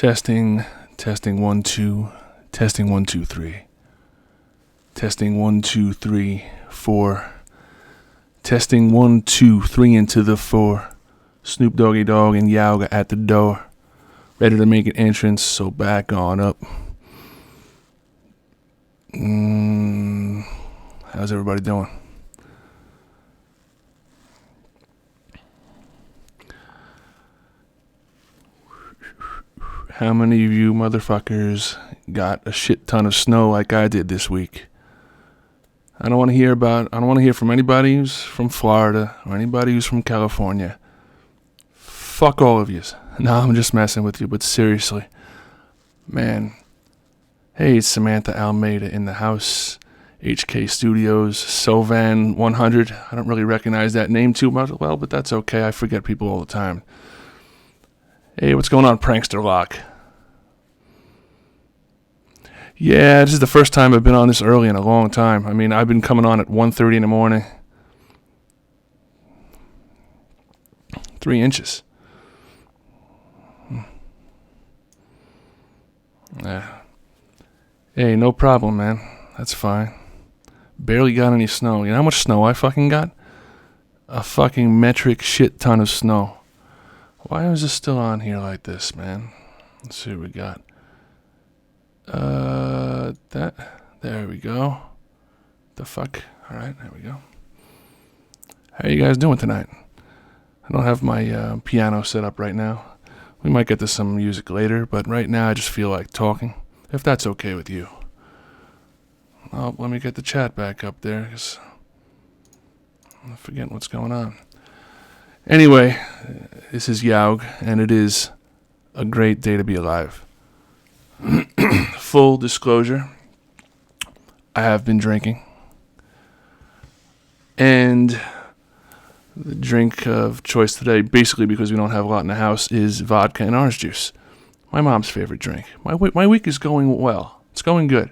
Testing, testing, 1, 2, testing, 1, 2, 3. Testing, 1, 2, 3, 4. Testing, 1, 2, 3 into the 4. Snoop Doggy Dogg and YAOG at the door. Ready to make an entrance, so back on up. How's everybody doing? How many of you motherfuckers got a shit ton of snow like I did this week? I don't want to hear from anybody who's from Florida or anybody who's from California. Fuck all of yous. No, I'm just messing with you, but seriously. Man. Hey, it's Samantha Almeida in the house. HK Studios, Sovan 100. I don't really recognize that name too much, well, but that's okay. I forget people all the time. Hey, what's going on, Prankster Lock? Yeah, this is the first time I've been on this early in a long time. I mean, I've been coming on at 1:30 in the morning. 3 inches. Yeah. Hey, no problem, man. That's fine. Barely got any snow. You know how much snow I fucking got? A fucking metric shit ton of snow. Why is this still on here like this, man? Let's see what we got. There we go. The fuck? Alright, there we go. How you guys doing tonight? I don't have my piano set up right now. We might get to some music later, but right now I just feel like talking. If that's okay with you. Oh, let me get the chat back up there, because I'm forgetting what's going on. Anyway, this is YAOG, and it is a great day to be alive. Full disclosure, I have been drinking. And the drink of choice today, basically because we don't have a lot in the house, is vodka and orange juice. My mom's favorite drink. My week is going well. It's going good.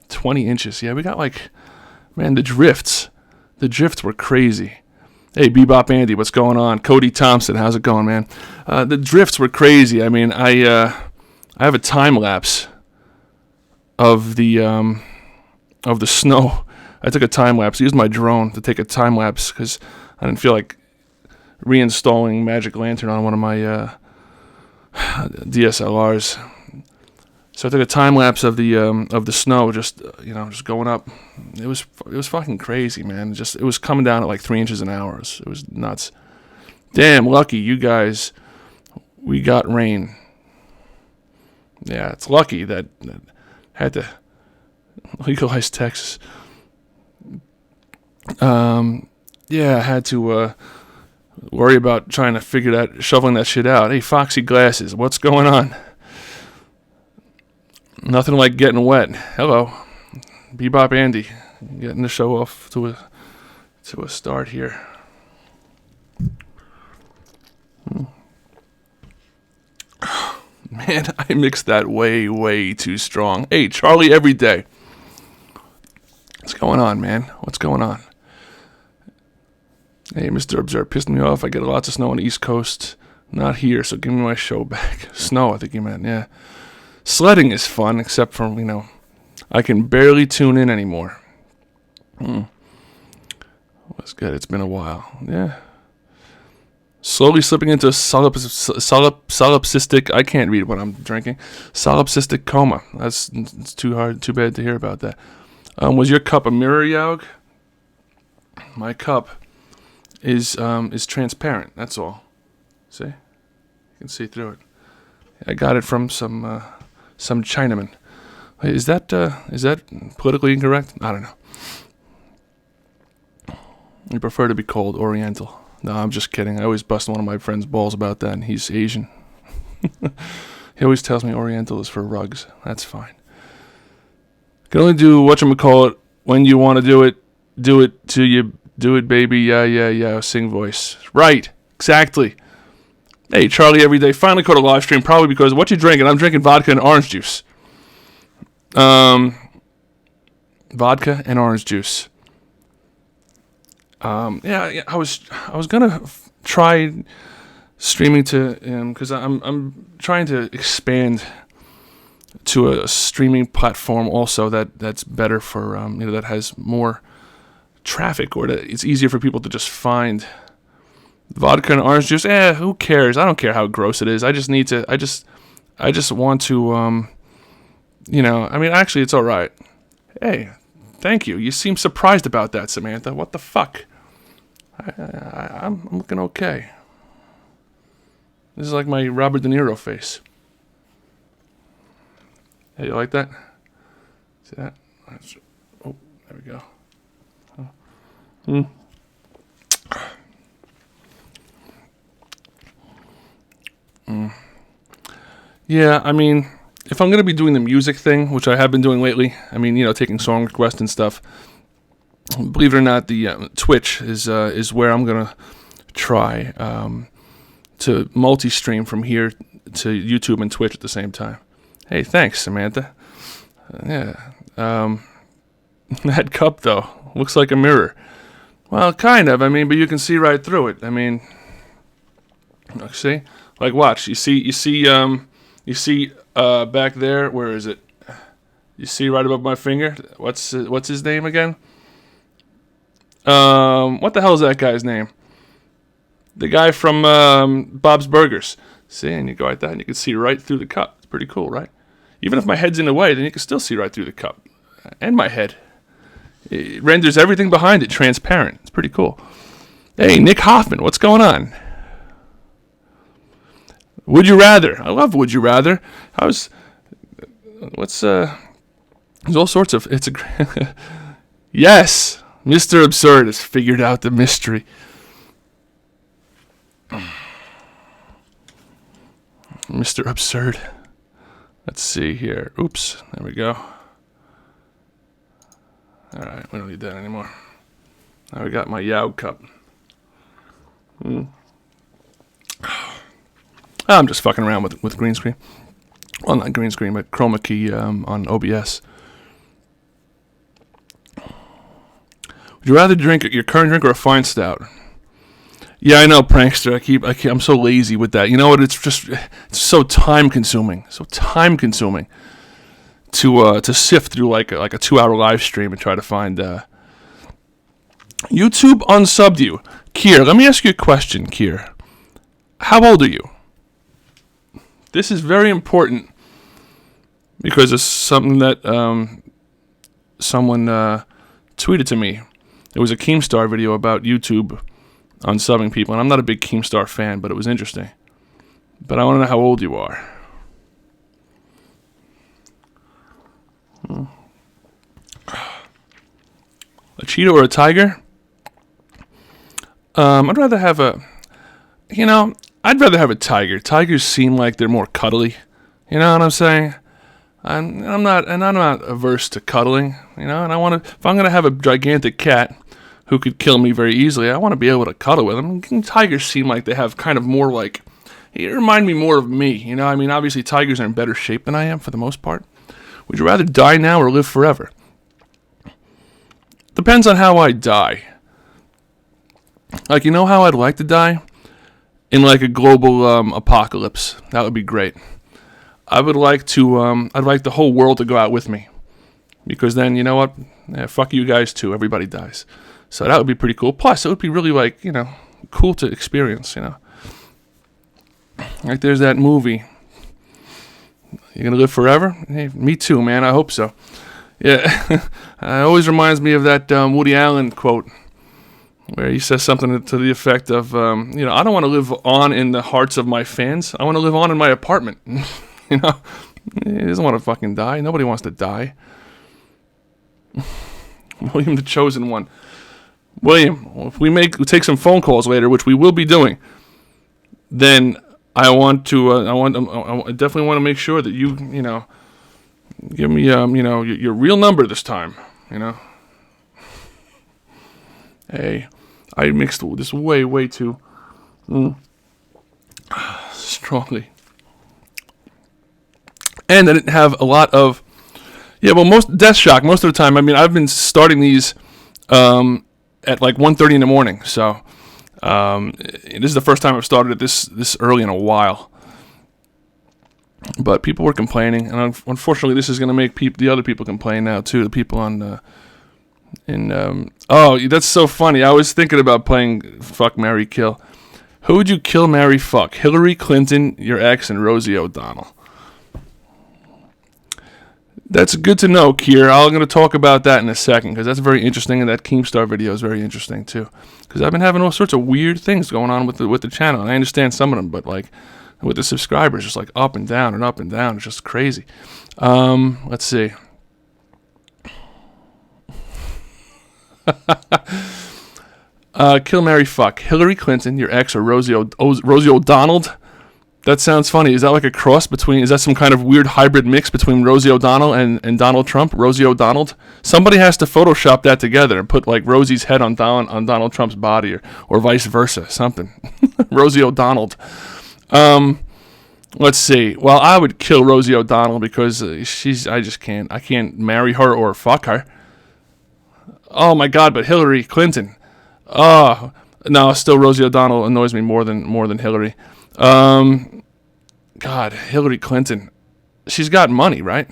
20 inches. Yeah, we got man, the drifts. The drifts were crazy. Hey, Bebop Andy, what's going on? Cody Thompson, how's it going, man? The drifts were crazy. I mean, I have a time lapse of the snow. I took a time lapse. I used my drone to take a time lapse because I didn't feel like reinstalling Magic Lantern on one of my DSLRs. So I took a time lapse of the snow, just going up. It was fucking crazy, man. It was coming down at like 3 inches an hour. It was nuts. Damn, lucky you guys. We got rain. Yeah, it's lucky that had to legalize Texas. Yeah, I had to worry about trying to shoveling that shit out. Hey, Foxy Glasses, what's going on? Nothing like getting wet. Hello, Bebop Andy, getting the show off to a start here. Man, I mixed that way too strong. Hey, Charlie, every day. What's going on, man? What's going on? Hey, Mr. Observer, pissed me off. I get lots of snow on the East Coast. Not here, so give me my show back. Snow, I think you meant, yeah. Sledding is fun, except for, I can barely tune in anymore. That's good. It's been a while. Yeah. Slowly slipping into solipsistic, I can't read what I'm drinking. Solipsistic coma. It's too bad to hear about that. Was your cup a mirror, YAOG? My cup is transparent, that's all. See? You can see through it. I got it from some Chinaman. Is that politically incorrect? I don't know. I prefer to be called Oriental. No, I'm just kidding. I always bust one of my friend's balls about that, and he's Asian. He always tells me Oriental is for rugs. That's fine. Can only do whatchamacallit when you want to do it. Do it till you do it, baby. Yeah. Sing voice. Right. Exactly. Hey, Charlie Everyday finally caught a live stream, probably because what you drinking? I'm drinking vodka and orange juice. Vodka and orange juice. Yeah, I was gonna try streaming to because I'm trying to expand to a streaming platform also that's better for that has more traffic, or that it's easier for people to just find vodka and orange juice. Who cares? I don't care how gross it is. I just need to. I just want to. Actually, it's all right. Hey, thank you. You seem surprised about that, Samantha. What the fuck? I'm looking okay. This is like my Robert De Niro face. Hey, you like that? See that? Oh, there we go. Yeah, I mean, if I'm going to be doing the music thing, which I have been doing lately, taking song requests and stuff, believe it or not, the Twitch is where I'm going to try to multi-stream from here to YouTube and Twitch at the same time. Hey, thanks, Samantha. That cup, though, looks like a mirror. Well, kind of, but you can see right through it. See? Like, watch. You see back there, where is it? You see right above my finger? What's his name again? What the hell is that guy's name? The guy from Bob's Burgers. See, and you go like that, and you can see right through the cup. It's pretty cool, right? Even if my head's in the way, then you can still see right through the cup. And my head. It renders everything behind it transparent. It's pretty cool. Hey, Nick Hoffman, what's going on? Would you rather? I love Would You Rather. There's all sorts of, yes, Mr. Absurd has figured out the mystery. Mr. Absurd. Let's see here. Oops, there we go. Alright, we don't need that anymore. Now we got my YAOG cup. I'm just fucking around with green screen. Well, not green screen, but chroma key on OBS. Would you rather drink your current drink or a fine stout? Yeah, I know, prankster. I'm so lazy with that. You know what? It's so time consuming. So time consuming to sift through like a 2-hour live stream and try to find. YouTube unsubbed you, Kier. Let me ask you a question, Kier. How old are you? This is very important because it's something that someone tweeted to me. It was a Keemstar video about YouTube unsubbing people, and I'm not a big Keemstar fan, but it was interesting. But I want to know how old you are. A cheetah or a tiger? I'd rather have a tiger. Tigers seem like they're more cuddly. You know what I'm saying? I'm not averse to cuddling. And if I'm gonna have a gigantic cat who could kill me very easily, I want to be able to cuddle with them. Tigers seem like they have kind of more like, it remind me more of me. Obviously tigers are in better shape than I am for the most part. Would you rather die now or live forever? Depends on how I die. Like, how I'd like to die? In like a global apocalypse. That would be great. I'd like the whole world to go out with me. Because then, you know what? Fuck you guys too. Everybody dies. So that would be pretty cool. Plus, it would be really cool to experience, Like there's that movie. You're going to live forever? Hey, me too, man. I hope so. Yeah. It always reminds me of that Woody Allen quote where he says something to the effect of, I don't want to live on in the hearts of my fans. I want to live on in my apartment. He doesn't want to fucking die. Nobody wants to die. William the Chosen One. William, if we take some phone calls later, which we will be doing, then I definitely want to make sure that you give me, your real number this time, Hey, I mixed this way too strongly. And I didn't have a lot of, most Death Shock, most of the time, I've been starting these at like 1:30 in the morning, so This is the first time I've started it this early in a while. But people were complaining, and unfortunately, this is going to make the other people complain now too. The people on oh, that's so funny. I was thinking about playing Fuck, Marry, Kill. Who would you kill, marry, fuck? Hillary Clinton, your ex, and Rosie O'Donnell. That's good to know, Kier. I'm going to talk about that in a second, because that's very interesting, and that Keemstar video is very interesting, too. Because I've been having all sorts of weird things going on with the channel, and I understand some of them, but, like, with the subscribers, just, like, up and down and up and down. It's just crazy. Let's see. Kill, marry, fuck. Hillary Clinton, your ex, or Rosie O'Donnell. That sounds funny. Is that like a cross between... Is that some kind of weird hybrid mix between Rosie O'Donnell and Donald Trump? Rosie O'Donnell? Somebody has to Photoshop that together and put like Rosie's head on Donald Trump's body or vice versa. Something. Rosie O'Donnell. Let's see. Well, I would kill Rosie O'Donnell because I can't marry her or fuck her. Oh my God, but Hillary Clinton. Oh, no, still Rosie O'Donnell annoys me more than Hillary. God, Hillary Clinton. She's got money, right?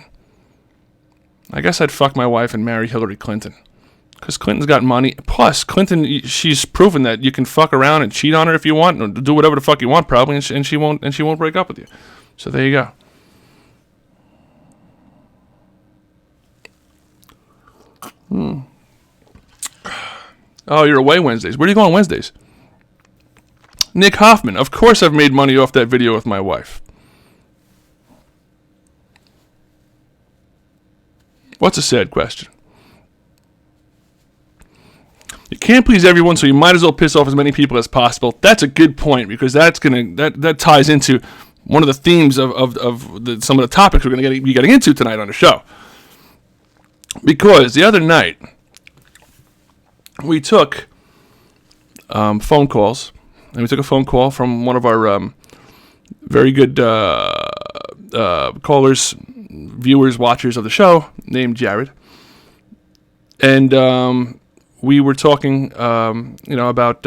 I guess I'd fuck my wife and marry Hillary Clinton. Because Clinton's got money. Plus, Clinton, she's proven that you can fuck around and cheat on her if you want, or do whatever the fuck you want, probably, and she won't break up with you. So there you go. Oh, you're away Wednesdays. Where do you go on Wednesdays? Nick Hoffman. Of course I've made money off that video with my wife. What's a sad question? You can't please everyone, so you might as well piss off as many people as possible. That's a good point, because that ties into one of the themes of some of the topics we're going to be getting into tonight on the show. Because the other night, we took phone calls, and we took a phone call from one of our very good callers, viewers, watchers of the show, named Jared. And we were talking, about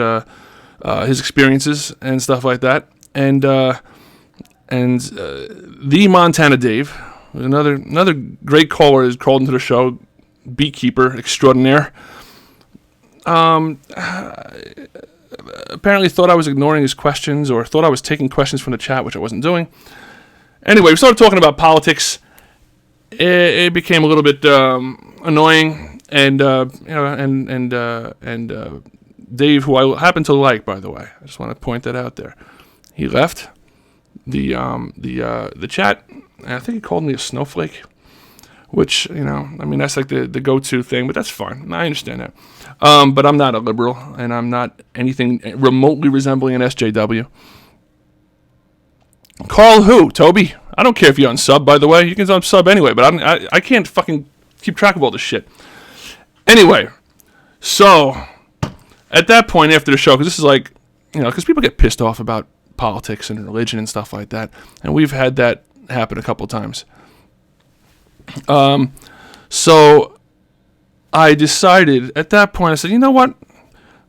his experiences and stuff like that. And the Montana Dave, another great caller, has called into the show, beekeeper extraordinaire. Apparently thought I was ignoring his questions, or thought I was taking questions from the chat, which I wasn't doing. Anyway, we started talking about politics. It became a little bit annoying, and Dave, who I happen to like, by the way, I just want to point that out there. He left the chat, and I think he called me a snowflake. Which, that's like the go-to thing, but that's fine. I understand that. But I'm not a liberal, and I'm not anything remotely resembling an SJW. Call who? Toby? I don't care if you unsub, by the way. You can unsub anyway, but I can't fucking keep track of all this shit. Anyway, so, at that point after the show, because this is like, because people get pissed off about politics and religion and stuff like that, and we've had that happen a couple times. So I decided at that point, I said, you know what?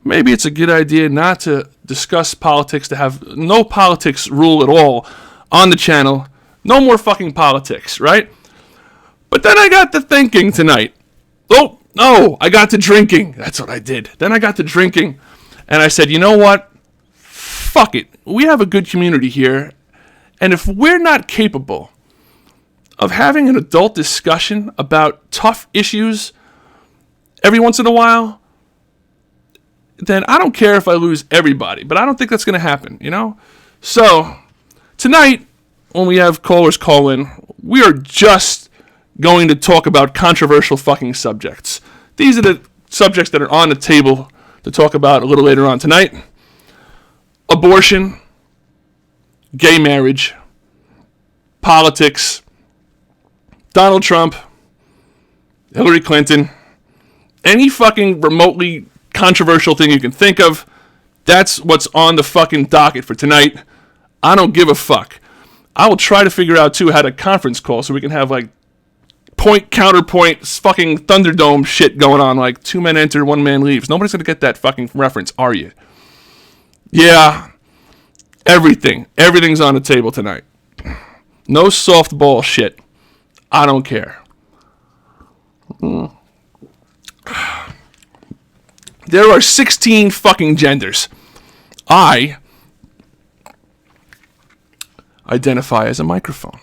Maybe it's a good idea not to discuss politics, to have no politics rule at all on the channel. No more fucking politics, right? But then I got to thinking tonight. Oh, no, I got to drinking. That's what I did. Then I got to drinking, and I said, you know what? Fuck it. We have a good community here, and if we're not capable of having an adult discussion about tough issues every once in a while, then I don't care if I lose everybody. But I don't think that's going to happen, So, tonight, when we have callers call in, we are just going to talk about controversial fucking subjects. These are the subjects that are on the table to talk about a little later on tonight. Abortion, gay marriage, politics, Donald Trump, Hillary Clinton, any fucking remotely controversial thing you can think of, that's what's on the fucking docket for tonight. I don't give a fuck. I will try to figure out, too, how to conference call so we can have, like, point, counterpoint, fucking Thunderdome shit going on, like 2 men enter, 1 man leaves. Nobody's going to get that fucking reference, are you? Yeah, everything's on the table tonight. No softball shit. I don't care. There are 16 fucking genders. I identify as a microphone.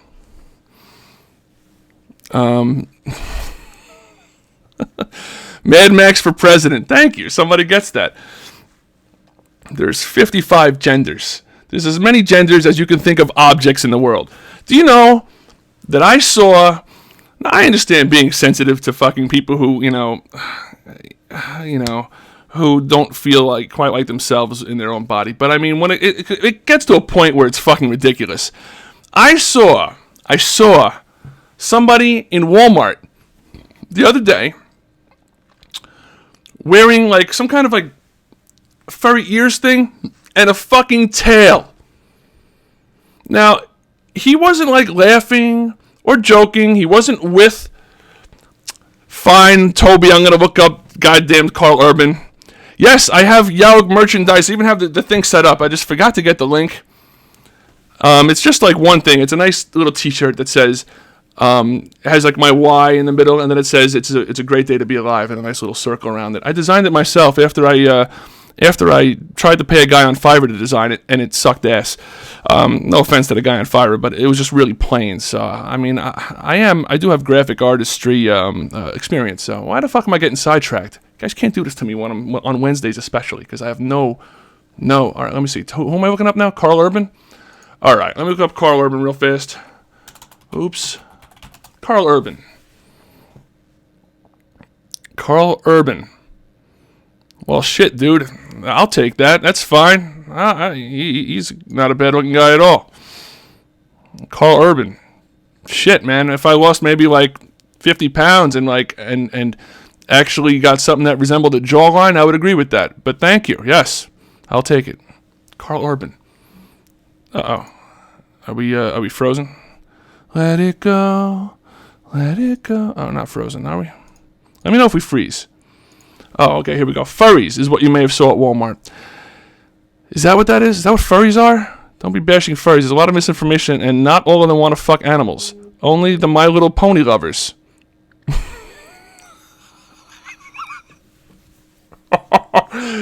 Mad Max for president. Thank you. Somebody gets that. There's 55 genders. There's as many genders as you can think of objects in the world. Do you know that I saw... Now, I understand being sensitive to fucking people who, who don't feel quite like themselves in their own body. But I mean, when it gets to a point where it's fucking ridiculous. I saw somebody in Walmart the other day wearing some kind of furry ears thing and a fucking tail. Now, he wasn't laughing or joking. He wasn't with... Fine, Toby, I'm going to look up goddamn Carl Urban. Yes, I have YAOG merchandise. I even have the thing set up. I just forgot to get the link. It's just one thing. It's a nice little t-shirt that says... has my Y in the middle, and then it says it's a great day to be alive, and a nice little circle around it. I designed it myself after I tried to pay a guy on Fiverr to design it, and it sucked ass. No offense to the guy on Fiverr, but it was just really plain. So I mean, I do have graphic artistry experience. So why the fuck am I getting sidetracked? You guys can't do this to me when I'm on Wednesdays, especially because I have no. All right, let me see. Who am I looking up now? Carl Urban. All right, let me look up Carl Urban real fast. Oops. Carl Urban. Carl Urban. Well, shit, dude. I'll take that. That's fine. He's not a bad looking guy at all. Carl Urban. Shit, man. If I lost maybe 50 pounds and and actually got something that resembled a jawline, I would agree with that. But thank you. Yes, I'll take it. Carl Urban. Uh-oh. Are we frozen? Let it go. Let it go. Oh, not frozen, are we? Let me know if we freeze. Oh, okay, here we go. Furries is what you may have saw at Walmart. Is that what that is? Is that what furries are? Don't be bashing furries. There's a lot of misinformation, and not all of them want to fuck animals. Only the My Little Pony lovers.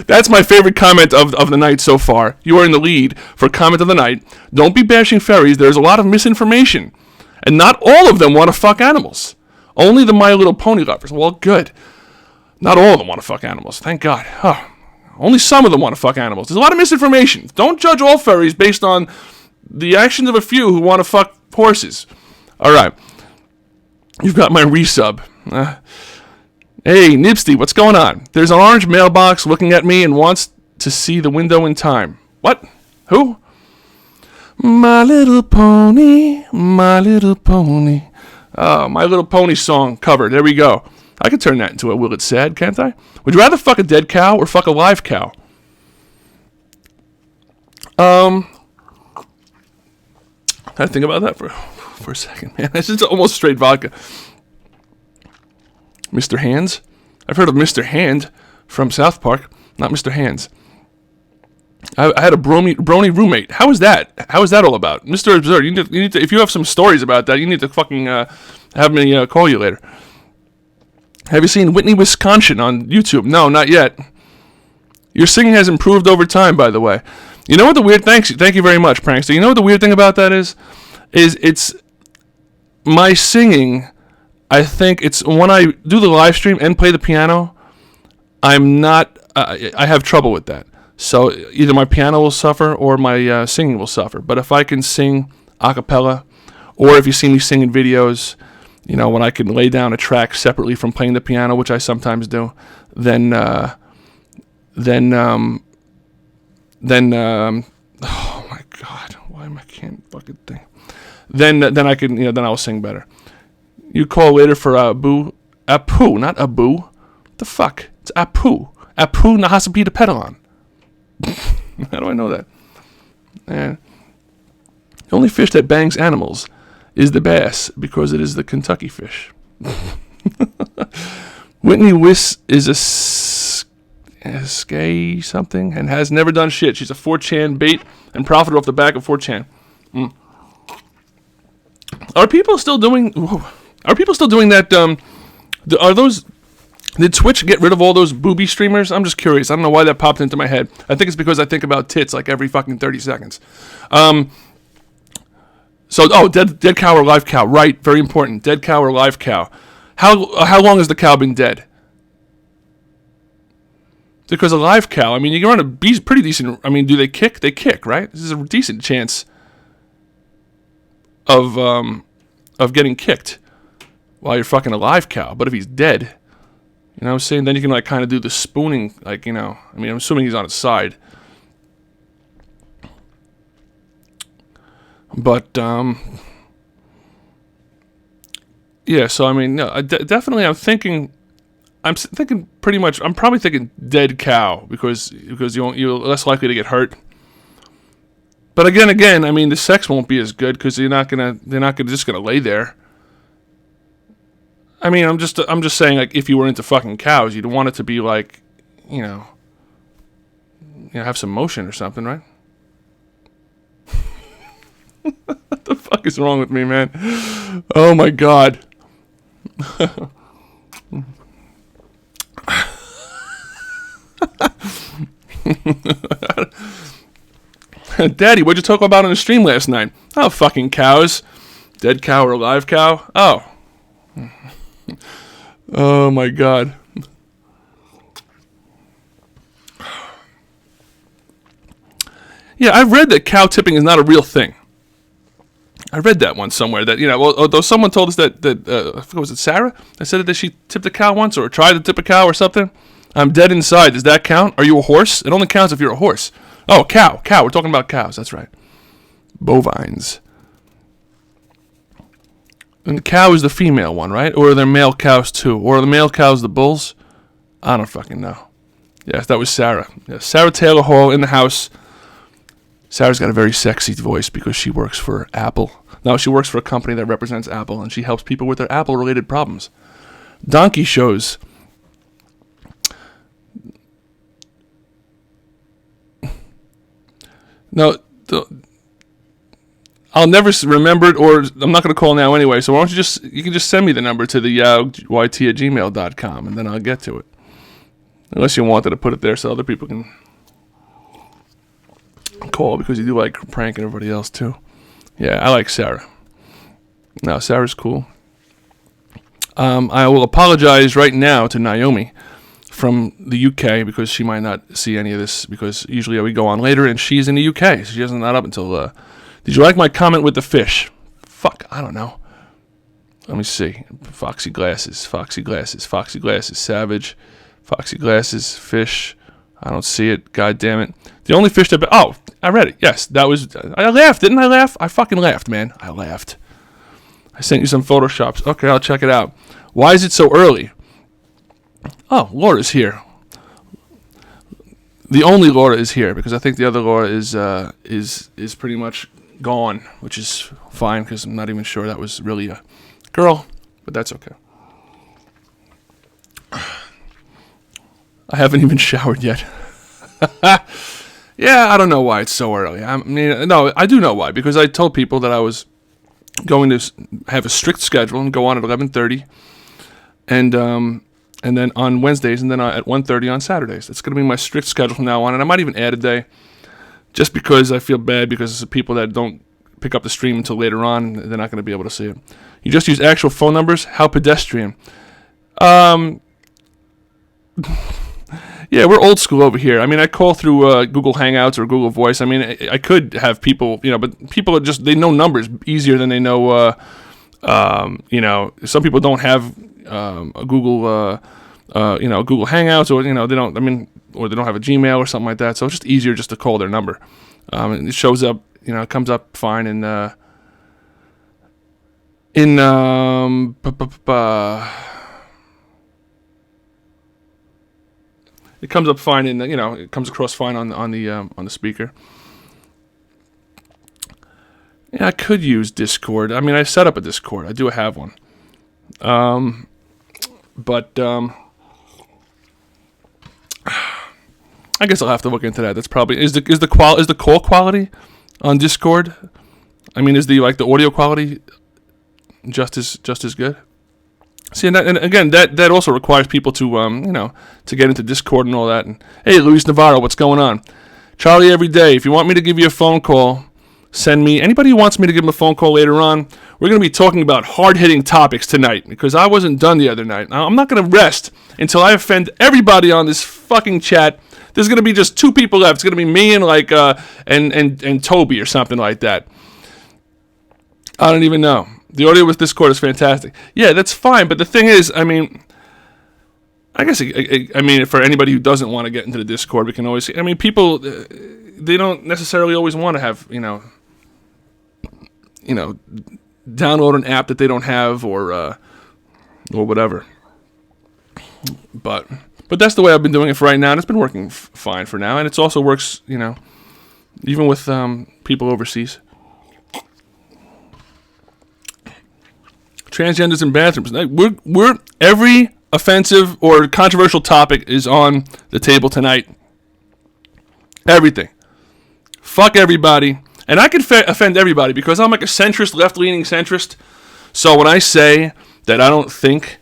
That's my favorite comment of the night so far. You are in the lead for comment of the night. Don't be bashing furries. There's a lot of misinformation. And not all of them want to fuck animals. Only the My Little Pony lovers. Well, good. Not all of them want to fuck animals. Thank God. Huh. Only some of them want to fuck animals. There's a lot of misinformation. Don't judge all furries based on the actions of a few who want to fuck horses. All right. You've got my resub. Hey, Nipsty, what's going on? There's an orange mailbox looking at me and wants to see the window in time. What? Who? My Little Pony, My Little Pony. Oh, My Little Pony song covered. There we go. I could turn that into a Will It Sad, can't I? Would you rather fuck a dead cow or fuck a live cow? I had to think about that for a second, man. This is almost straight vodka. Mr. Hands? I've heard of Mr. Hand from South Park, not Mr. Hands. I had a brony roommate. How is that? How is that all about? Mr. Absurd, you need to, if you have some stories about that, you need to fucking have me call you later. Have you seen Whitney, Wisconsin on YouTube? No, not yet. Your singing has improved over time, by the way. You know what the weird... Thank you very much, Prankster. You know what the weird thing about that is it's... My singing, I think it's... When I do the live stream and play the piano, I'm not... I have trouble with that. So either my piano will suffer or my singing will suffer. But if I can sing a cappella, or if you see me sing in videos... You know, when I can lay down a track separately from playing the piano, which I sometimes do, then oh my God, why am I can't fucking think? Then I can, then I'll sing better. You call later for Apu, not Abu. What the fuck? It's Apu Nahasapita Pedalon. How do I know that? The only fish that bangs animals is the bass, because it is the Kentucky fish. Whitney Wiss is Skay something, and has never done shit. She's a 4chan bait and profited off the back of 4chan. Are people still doing? Are people still doing that? Are those? Did Twitch get rid of all those booby streamers? I'm just curious. I don't know why that popped into my head. I think it's because I think about tits like every fucking 30 seconds. Dead cow or live cow? Right, very important. Dead cow or live cow? How long has the cow been dead? Because a live cow, I mean, you're on a pretty decent. I mean, do they kick? They kick, right? This is a decent chance of getting kicked while you're fucking a live cow. But if he's dead, you know what I'm saying? Then you can like kind of do the spooning, like, you know. I mean, I'm assuming he's on his side. But yeah. So I mean, no, definitely, I'm thinking pretty much. I'm probably thinking dead cow because you're less likely to get hurt. But again, I mean, the sex won't be as good because they're not just gonna lay there. I mean, I'm just saying, like, if you were into fucking cows, you'd want it to be like, you know, have some motion or something, right? What the fuck is wrong with me, man? Oh my god. Daddy, what'd you talk about on the stream last night? Oh, fucking cows. Dead cow or live cow? Oh. Oh my god. Yeah, I've read that cow tipping is not a real thing. I read that one somewhere. That, you know, although someone told us that I forget, was it Sarah? I said that she tipped a cow once or tried to tip a cow or something. I'm dead inside. Does that count? Are you a horse? It only counts if you're a horse. Oh, cow. We're talking about cows. That's right. Bovines. And the cow is the female one, right? Or are there male cows too? Or are the male cows the bulls? I don't fucking know. Yes, that was Sarah. Yes, Sarah Taylor Hall in the house. Sarah's got a very sexy voice because she works for Apple. No, she works for a company that represents Apple, and she helps people with their Apple-related problems. Donkey shows. No, I'll never remember it, or I'm not going to call now anyway, so why don't you can just send me the number to the YAOG@gmail.com, and then I'll get to it. Unless you wanted to put it there so other people can call, because you do like pranking everybody else too. Yeah, I like Sarah. No, Sarah's cool. I will apologize right now to Naomi from the UK because she might not see any of this, because usually we go on later and she's in the UK, so she doesn't not up until... Did you like my comment with the fish? Fuck, I don't know. Let me see. Foxy glasses, savage, foxy glasses, fish. I don't see it. God damn it. The only fish that... Oh, I read it. Yes, that was... I laughed. Didn't I laugh? I fucking laughed, man. I laughed. I sent you some Photoshops. Okay, I'll check it out. Why is it so early? Oh, Laura's here. The only Laura is here, because I think the other Laura is pretty much gone, which is fine, because I'm not even sure that was really a girl, but that's okay. I haven't even showered yet. Yeah, I don't know why it's so early. I mean, no, I do know why, because I told people that I was going to have a strict schedule and go on at 11:30, and then on Wednesdays, and then at 1:30 on Saturdays. That's going to be my strict schedule from now on, and I might even add a day, just because I feel bad, because it's the people that don't pick up the stream until later on, they're not going to be able to see it. You just use actual phone numbers? How pedestrian. Yeah, we're old school over here. I mean, I call through Google Hangouts or Google Voice. I mean, I could have people, but people are just, they know numbers easier than they know, some people don't have a Google, Google Hangouts, or, they don't, or they don't have a Gmail or something like that. So it's just easier just to call their number. And it shows up, it comes up fine it comes up fine it comes across fine on the speaker. Yeah, I could use Discord. I mean, I set up a Discord. I do have one. But I guess I'll have to look into that. That's probably is the call quality on Discord. I mean, is the audio quality just as good? See, and again, that also requires people to to get into Discord and all that. And hey, Luis Navarro, what's going on? Charlie, every day. If you want me to give you a phone call, send me. Anybody who wants me to give them a phone call later on, we're going to be talking about hard-hitting topics tonight because I wasn't done the other night. Now, I'm not going to rest until I offend everybody on this fucking chat. There's going to be just 2 people left. It's going to be me and and Toby or something like that. I don't even know. The audio with Discord is fantastic. Yeah, that's fine. But the thing is, I mean, I guess, I mean, for anybody who doesn't want to get into the Discord, we can always, I mean, people, they don't necessarily always want to have, download an app that they don't have or whatever. But that's the way I've been doing it for right now, and it's been working fine for now, and it also works, even with people overseas. Transgenders in bathrooms. We're every offensive or controversial topic is on the table tonight. Everything. Fuck everybody. And I can offend everybody because I'm like a centrist, left-leaning centrist. So when I say that I don't think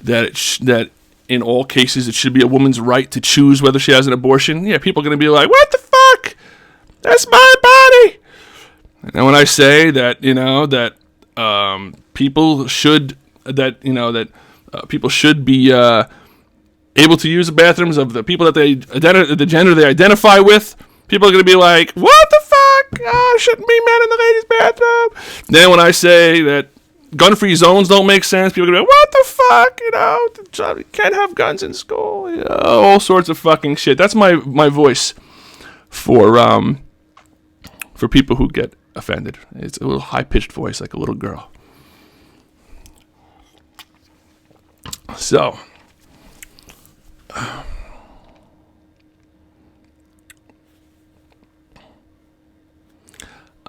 that that in all cases it should be a woman's right to choose whether she has an abortion, yeah, people are going to be like, what the fuck? That's my body. And when I say that, people should be able to use the bathrooms of the people that the gender they identify with. People are going to be like, what the fuck? Shouldn't be men in the ladies' bathroom. Then when I say that gun-free zones don't make sense, people are going to be like, what the fuck? You can't have guns in school. All sorts of fucking shit. That's my voice for people who get offended. It's a little high-pitched voice, like a little girl. So,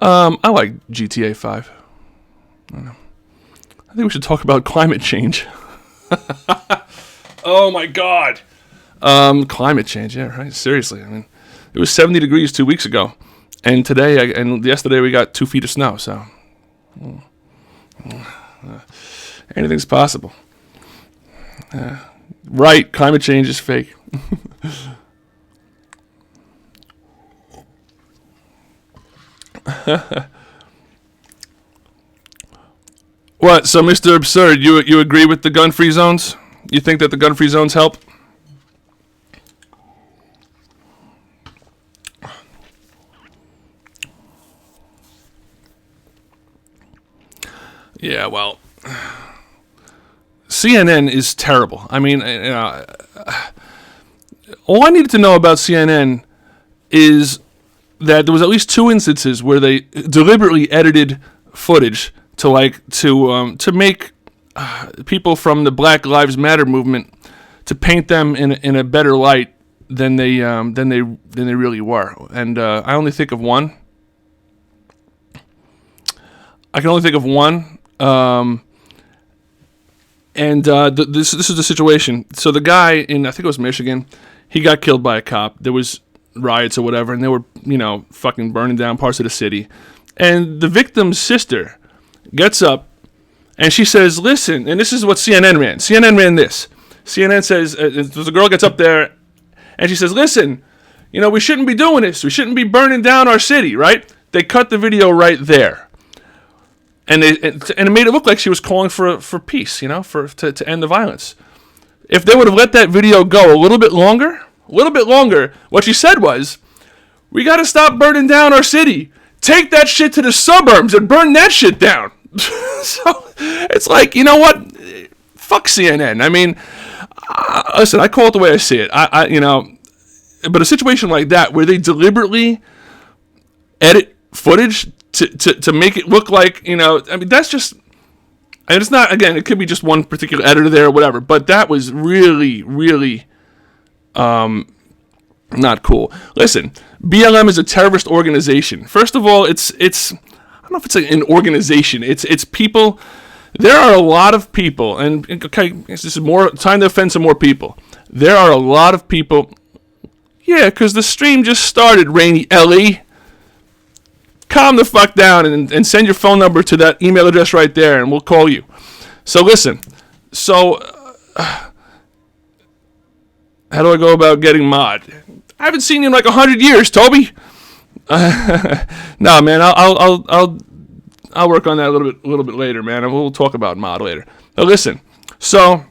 I like GTA 5. I don't know. I think we should talk about climate change. Oh my god. Climate change, yeah, right? Seriously, I mean, it was 70 degrees 2 weeks ago, and yesterday we got 2 feet of snow. So, anything's possible. Right, climate change is fake. What? So, Mr. Absurd, you agree with the gun-free zones? You think that the gun-free zones help? Yeah, well, CNN is terrible. I mean, all I needed to know about CNN is that there was at least 2 instances where they deliberately edited footage to make people from the Black Lives Matter movement to paint them in a better light than they really were. And I only think of one. I can only think of one. This is the situation. So the guy in, I think it was Michigan, he got killed by a cop. There was riots or whatever, and they were, fucking burning down parts of the city. And the victim's sister gets up, and she says, listen, and this is what CNN ran. CNN ran this. CNN says, the girl gets up there, and she says, listen, we shouldn't be doing this. We shouldn't be burning down our city, right? They cut the video right there. And it made it look like she was calling for peace, to end the violence. If they would have let that video go a little bit longer, what she said was, we got to stop burning down our city. Take that shit to the suburbs and burn that shit down. So it's like, you know what? Fuck CNN. I mean, listen, I call it the way I see it. But a situation like that where they deliberately edit footage to make it look like, that's just, it's not, again, it could be just one particular editor there or whatever, but that was really, really not cool. Listen, BLM is a terrorist organization. First of all, it's I don't know if it's an organization. It's people. There are a lot of people, and okay, this is more time to offend some more people. There are a lot of people Yeah, because the stream just started, Rainy Ellie. Calm the fuck down and send your phone number to that email address right there, and we'll call you. So listen. So, how do I go about getting mod? I haven't seen you in like 100 years, Toby. No, man. I'll work on that a little bit later, man. And we'll talk about mod later. Now listen. So,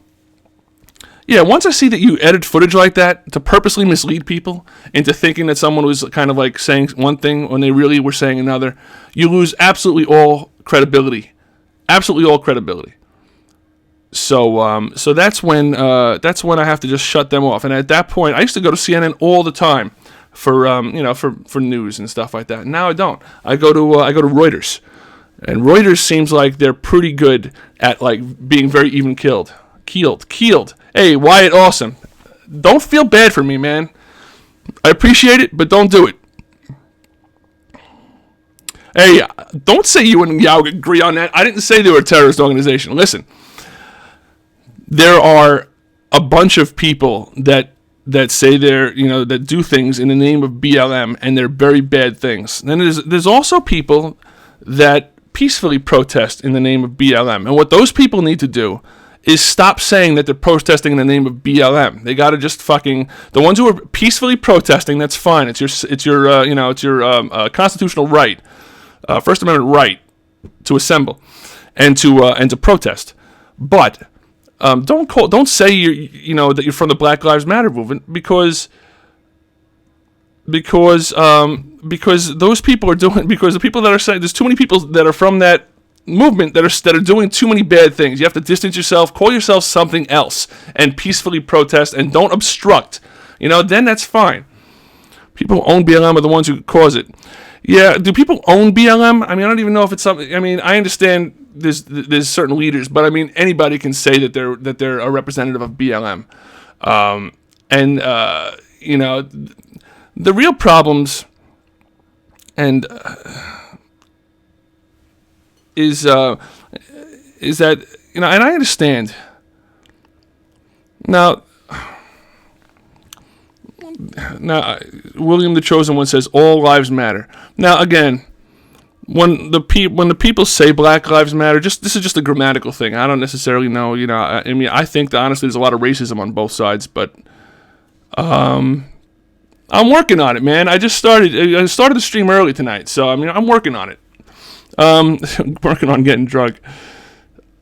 yeah, once I see that you edit footage like that to purposely mislead people into thinking that someone was kind of like saying one thing when they really were saying another, you lose absolutely all credibility. Absolutely all credibility. So that's when I have to just shut them off. And at that point, I used to go to CNN all the time for for news and stuff like that. Now I don't. I go to Reuters, and Reuters seems like they're pretty good at like being very even keeled. Hey, Wyatt, awesome. Don't feel bad for me, man. I appreciate it, but don't do it. Hey, don't say you and YAOG agree on that. I didn't say they were a terrorist organization. Listen, there are a bunch of people that say they're, that do things in the name of BLM, and they're very bad things. Then there's also people that peacefully protest in the name of BLM. And what those people need to do is stop saying that they're protesting in the name of BLM. They got to just the ones who are peacefully protesting, that's fine. It's your constitutional right, First Amendment right to assemble and to protest. But don't say that you're from the Black Lives Matter movement because those people are doing, because the people that are saying, there's too many people that are from that movement that are doing too many bad things. You have to distance yourself, call yourself something else, and peacefully protest, and don't obstruct. Then that's fine. People who own BLM are the ones who cause it. Yeah, do people own BLM? I mean, I don't even know if it's something. I mean, I understand there's certain leaders, but I mean, anybody can say that they're a representative of BLM. The real problems and is that, and I understand. Now, William the Chosen One says all lives matter. Now, again, when the people say Black Lives Matter, this is just a grammatical thing. I don't necessarily know. I mean, I think that honestly there's a lot of racism on both sides, but I'm working on it, man. I started the stream early tonight, so I mean, I'm working on it. Working on getting drunk.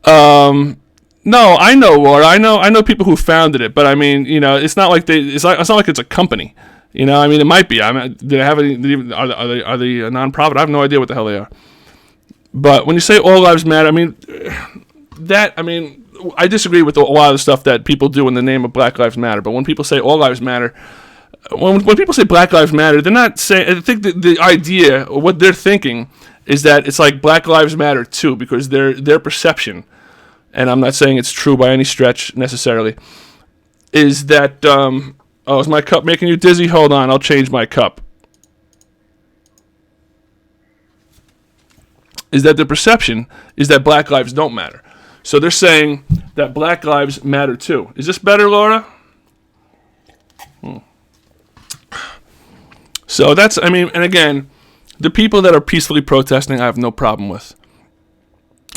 No, I know, Laura. I know people who founded it, but I mean, it's not like it's not like it's a company. I mean, it might be. I mean, do they have any? Are they a nonprofit? I have no idea what the hell they are. But when you say all lives matter, I mean, I disagree with a lot of the stuff that people do in the name of Black Lives Matter. But when people say all lives matter, when people say Black Lives Matter, they're not saying. I think the idea, or what they're thinking, is that it's like Black Lives Matter too, because their perception, and I'm not saying it's true by any stretch necessarily, is that, is my cup making you dizzy? Hold on, I'll change my cup. Is that the perception is that Black lives don't matter. So they're saying that Black lives matter too. Is this better, Laura? So that's, I mean, and again, the people that are peacefully protesting, I have no problem with.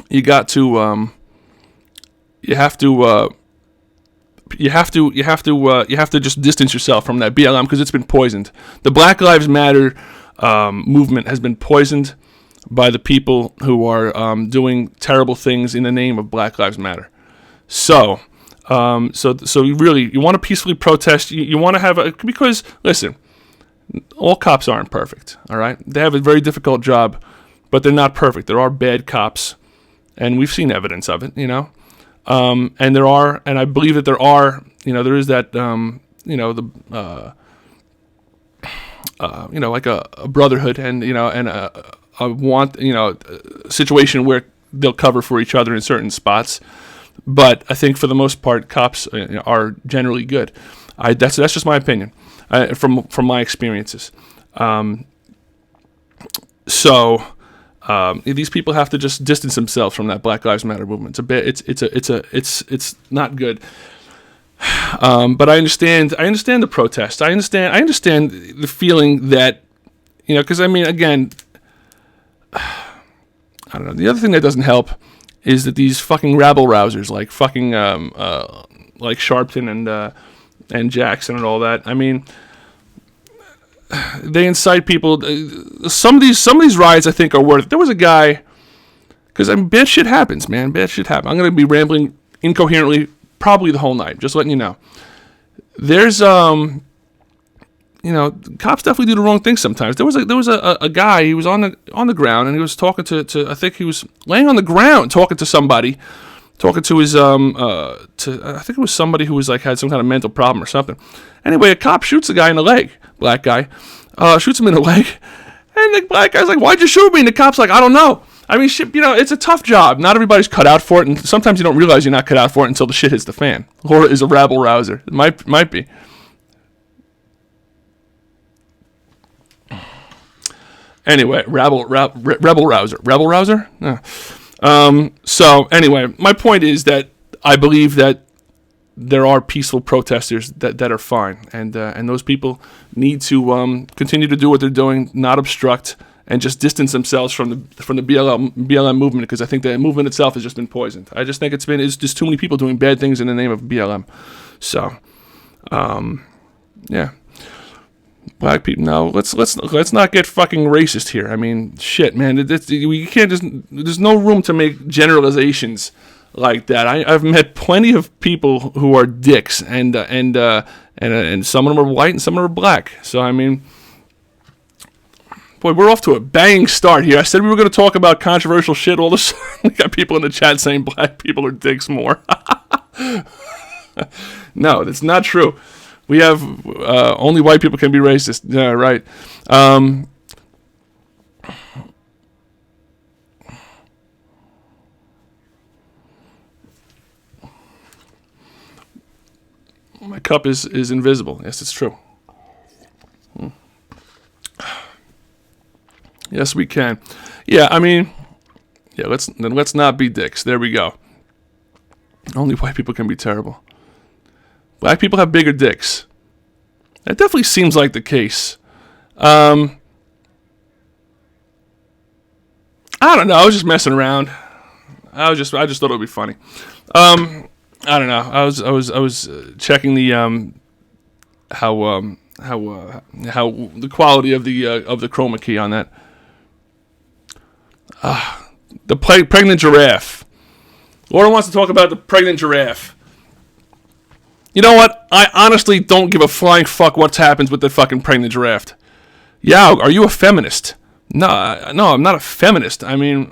You got to, you have to just distance yourself from that BLM because it's been poisoned. The Black Lives Matter movement has been poisoned by the people who are doing terrible things in the name of Black Lives Matter. So you really, you want to peacefully protest. You want to have because listen. All cops aren't perfect, all right? They have a very difficult job, but they're not perfect. There are bad cops, and we've seen evidence of it, and I believe that there are, there is that, like a brotherhood and, and a situation where they'll cover for each other in certain spots. But I think for the most part, cops are generally good. That's just my opinion. From my experiences, these people have to just distance themselves from that Black Lives Matter movement. It's not good. But I understand the protest. I understand the feeling that, because I mean, again, I don't know. The other thing that doesn't help is that these fucking rabble rousers, like fucking like Sharpton and Jackson and all that. I mean, they incite people. Some of these riots, I think, are worth it. There was a guy, because I mean, bad shit happens, man. Bad shit happens. I'm gonna be rambling incoherently probably the whole night. Just letting you know. There's cops definitely do the wrong thing sometimes. There was a guy. He was on the ground and he was talking to I think he was laying on the ground talking to somebody, talking to his I think it was somebody who was like had some kind of mental problem or something. Anyway, a cop shoots the guy in the leg, black guy, shoots him in the leg, and the black guy's like, "Why'd you shoot me?" And the cop's like, "I don't know." I mean, shit, it's a tough job. Not everybody's cut out for it, and sometimes you don't realize you're not cut out for it until the shit hits the fan. Laura is a rabble rouser. It might be. Anyway, rebel rouser. So anyway, my point is that I believe that there are peaceful protesters that are fine, and those people need to continue to do what they're doing, not obstruct, and just distance themselves from the BLM movement, because I think the movement itself has just been poisoned. I just think it's just too many people doing bad things in the name of BLM. So, yeah. Black people. No, let's not get fucking racist here. I mean, shit, man. We can't just. There's no room to make generalizations like that. I've met plenty of people who are dicks, and some of them are white and some of them are black. So I mean, boy, we're off to a banging start here. I said we were going to talk about controversial shit. All of a sudden, we got people in the chat saying black people are dicks more. No, that's not true. We have only white people can be racist. Yeah, right. My cup is invisible. Yes, it's true. Yes, we can. Yeah, I mean, yeah. Let's not be dicks. There we go. Only white people can be terrible. Black people have bigger dicks. That definitely seems like the case. I don't know. I was just messing around. I just thought it would be funny. I don't know. I was checking the how the quality of the chroma key on that. The pregnant giraffe. Laura wants to talk about the pregnant giraffe. You know what? I honestly don't give a flying fuck what happens with the fucking pregnant giraffe. YAOG, are you a feminist? No, I'm not a feminist. I mean,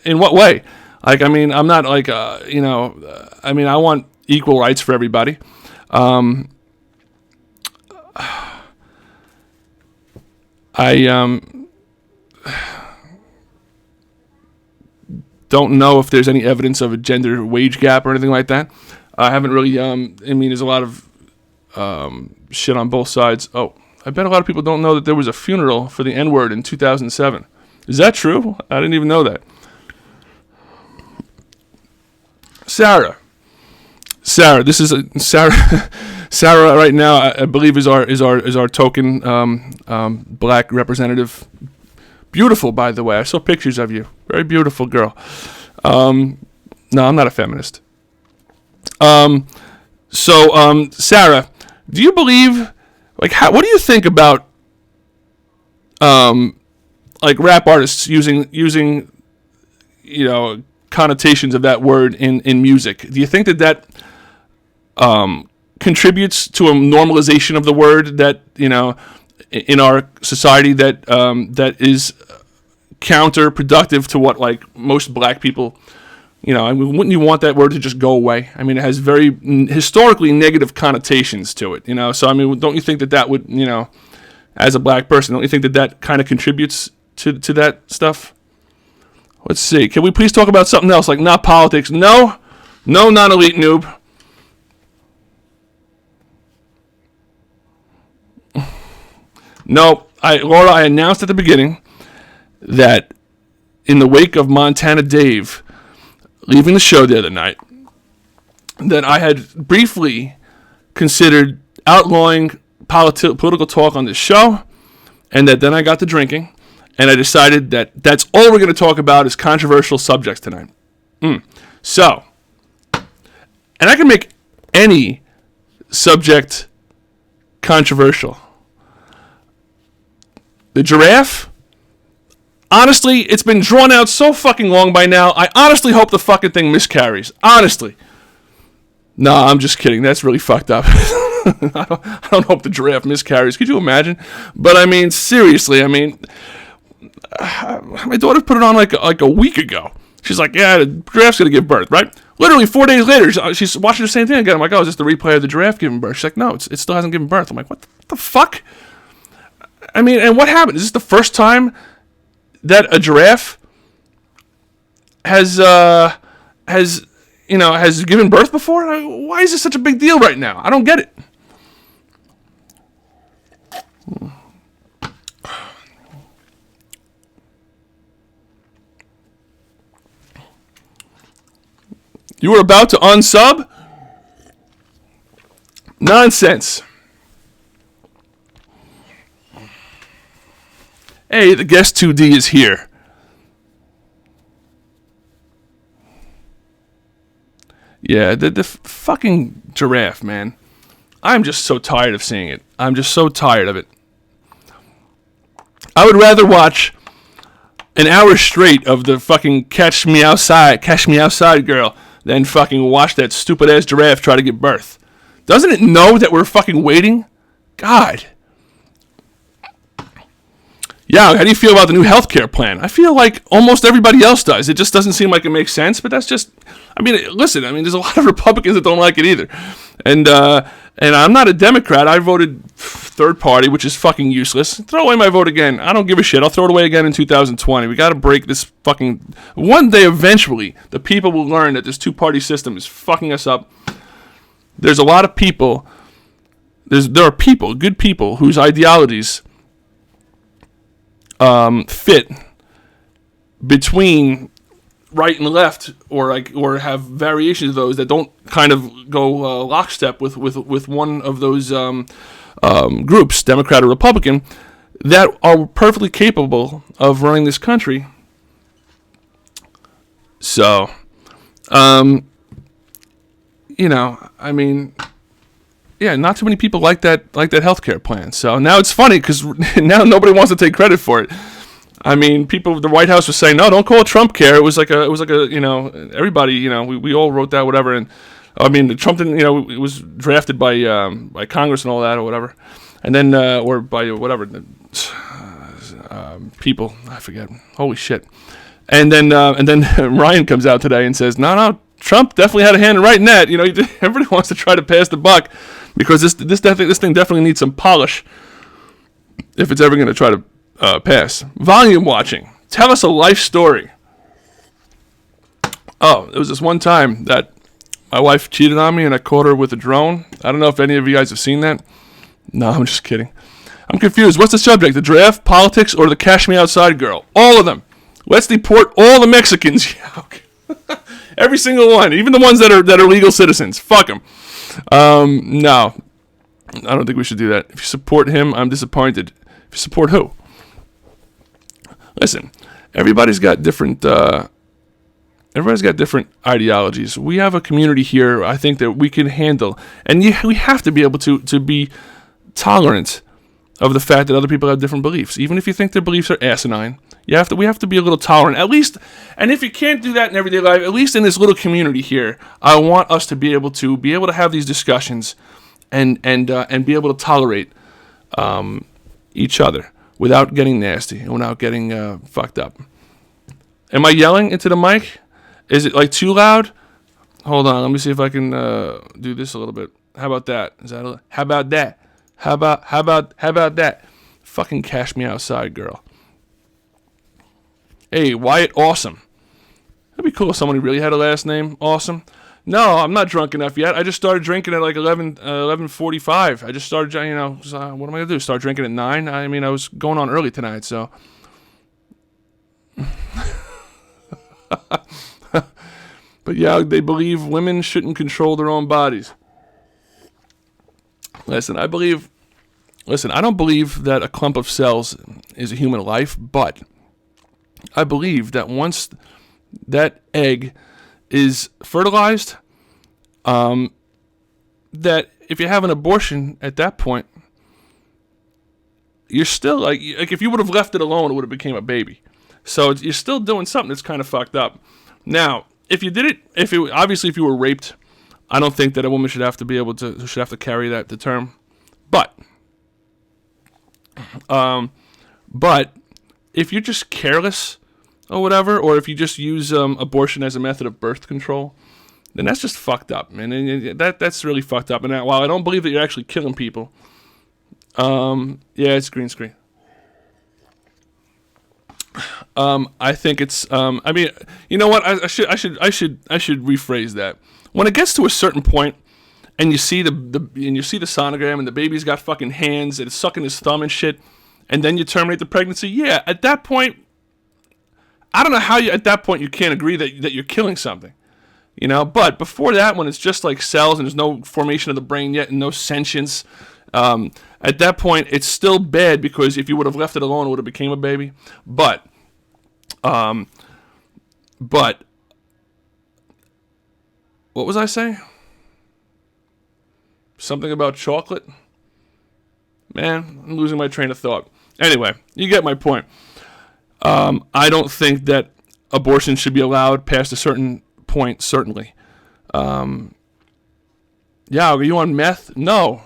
in what way? Like, I mean, I'm not like, I mean, I want equal rights for everybody. I don't know if there's any evidence of a gender wage gap or anything like that. I haven't really, I mean, there's a lot of shit on both sides. Oh, I bet a lot of people don't know that there was a funeral for the N-word in 2007. Is that true? I didn't even know that. Sarah, this is Sarah. Sarah right now, I believe, is our token black representative. Beautiful, by the way. I saw pictures of you. Very beautiful girl. No, I'm not a feminist. Sarah, do you believe, like, what do you think about, like, rap artists using, connotations of that word in music? Do you think that contributes to a normalization of the word that, in our society that is counterproductive to what, like, most black people, I mean, wouldn't you want that word to just go away? I mean, it has very historically negative connotations to it, So, I mean, don't you think that would, as a black person, don't you think that kind of contributes to that stuff? Let's see. Can we please talk about something else, like not politics? No, non-elite noob. No, Laura, I announced at the beginning that in the wake of Montana Dave leaving the show the other night, that I had briefly considered outlawing political talk on this show, and that then I got to drinking, and I decided that that's all we're going to talk about is controversial subjects tonight. So, and I can make any subject controversial. The giraffe? Honestly, it's been drawn out so fucking long by now. I honestly hope the fucking thing miscarries. Honestly. No, I'm just kidding. That's really fucked up. I don't hope the giraffe miscarries. Could you imagine? But I mean, seriously, I mean, my daughter put it on like a week ago. She's like, yeah, the giraffe's going to give birth, right? Literally 4 days later, she's watching the same thing again. I'm like, oh, is this the replay of the giraffe giving birth? She's like, no, it still hasn't given birth. I'm like, what the fuck? I mean, and what happened? Is this the first time that a giraffe has given birth before? Why is this such a big deal right now? I don't get it. You were about to unsub? Nonsense. Hey, the guest 2D is here. Yeah, the fucking giraffe, man. I'm just so tired of seeing it. I'm just so tired of it. I would rather watch an hour straight of the fucking catch me outside girl than fucking watch that stupid ass giraffe try to give birth. Doesn't it know that we're fucking waiting? God. Yeah, how do you feel about the new healthcare plan? I feel like almost everybody else does. It just doesn't seem like it makes sense, but that's just, I mean, listen, there's a lot of Republicans that don't like it either. And I'm not a Democrat. I voted third party, which is fucking useless. Throw away my vote again. I don't give a shit. I'll throw it away again in 2020. We got to break this fucking, one day eventually, the people will learn that this two-party system is fucking us up. There's a lot of people, there are people, good people, whose ideologies fit between right and left, or have variations of those that don't kind of go lockstep with one of those groups, Democrat or Republican, that are perfectly capable of running this country. So, yeah, not too many people like that healthcare plan. So now it's funny because now nobody wants to take credit for it. I mean, people, the White House was saying, no, don't call it Trump care. It was like a, everybody, we all wrote that, whatever. And I mean, Trump didn't, it was drafted by Congress and all that or whatever. And then, or by whatever, people, I forget. Holy shit. And then Ryan comes out today and says, no, Trump definitely had a hand in writing that. Everybody wants to try to pass the buck because this thing definitely needs some polish if it's ever going to try to pass. Volume watching. Tell us a life story. Oh, there was this one time that my wife cheated on me and I caught her with a drone. I don't know if any of you guys have seen that. No, I'm just kidding. I'm confused. What's the subject? The draft, politics, or the cash me outside girl? All of them. Let's deport all the Mexicans. Every single one, even the ones that are legal citizens. Fuck them. No, I don't think we should do that. If you support him, I'm disappointed. If you support who? Listen, everybody's got different ideologies. We have a community here, I think, that we can handle, and we have to be able to be tolerant of the fact that other people have different beliefs, even if you think their beliefs are asinine. We have to be a little tolerant, at least. And if you can't do that in everyday life, at least in this little community here, I want us to be able to have these discussions, and be able to tolerate each other without getting nasty and without getting fucked up. Am I yelling into the mic? Is it like too loud? Hold on, let me see if I can do this a little bit. How about that? How about that? How about that? Fucking cash me outside, girl. Hey, Wyatt Awesome. That'd be cool if someone really had a last name, Awesome. No, I'm not drunk enough yet. I just started drinking at like 11:45. I just started, what am I going to do? Start drinking at 9? I mean, I was going on early tonight, so. But yeah, they believe women shouldn't control their own bodies. Listen, I don't believe that a clump of cells is a human life, but I believe that once that egg is fertilized, that if you have an abortion at that point, you're still like if you would have left it alone, it would have became a baby. So you're still doing something that's kind of fucked up. Now, if you did it, obviously if you were raped, I don't think that a woman should have to carry that to term. But if you're just careless or whatever, or if you just use abortion as a method of birth control, then that's just fucked up, man. And that's really fucked up. And while I don't believe that you're actually killing people, yeah, it's green screen. I think it's. I mean, you know what? I should rephrase that. When it gets to a certain point, and you see the sonogram, and the baby's got fucking hands, and it's sucking his thumb and shit, and then you terminate the pregnancy. Yeah, at that point, I don't know how at that point you can't agree that you're killing something, you know. But before that, when it's just like cells and there's no formation of the brain yet and no sentience, at that point it's still bad because if you would have left it alone, it would have became a baby. But what was I saying? Something about chocolate? Man, I'm losing my train of thought. Anyway, you get my point. I don't think that abortion should be allowed past a certain point, certainly. Yeah, are you on meth? No.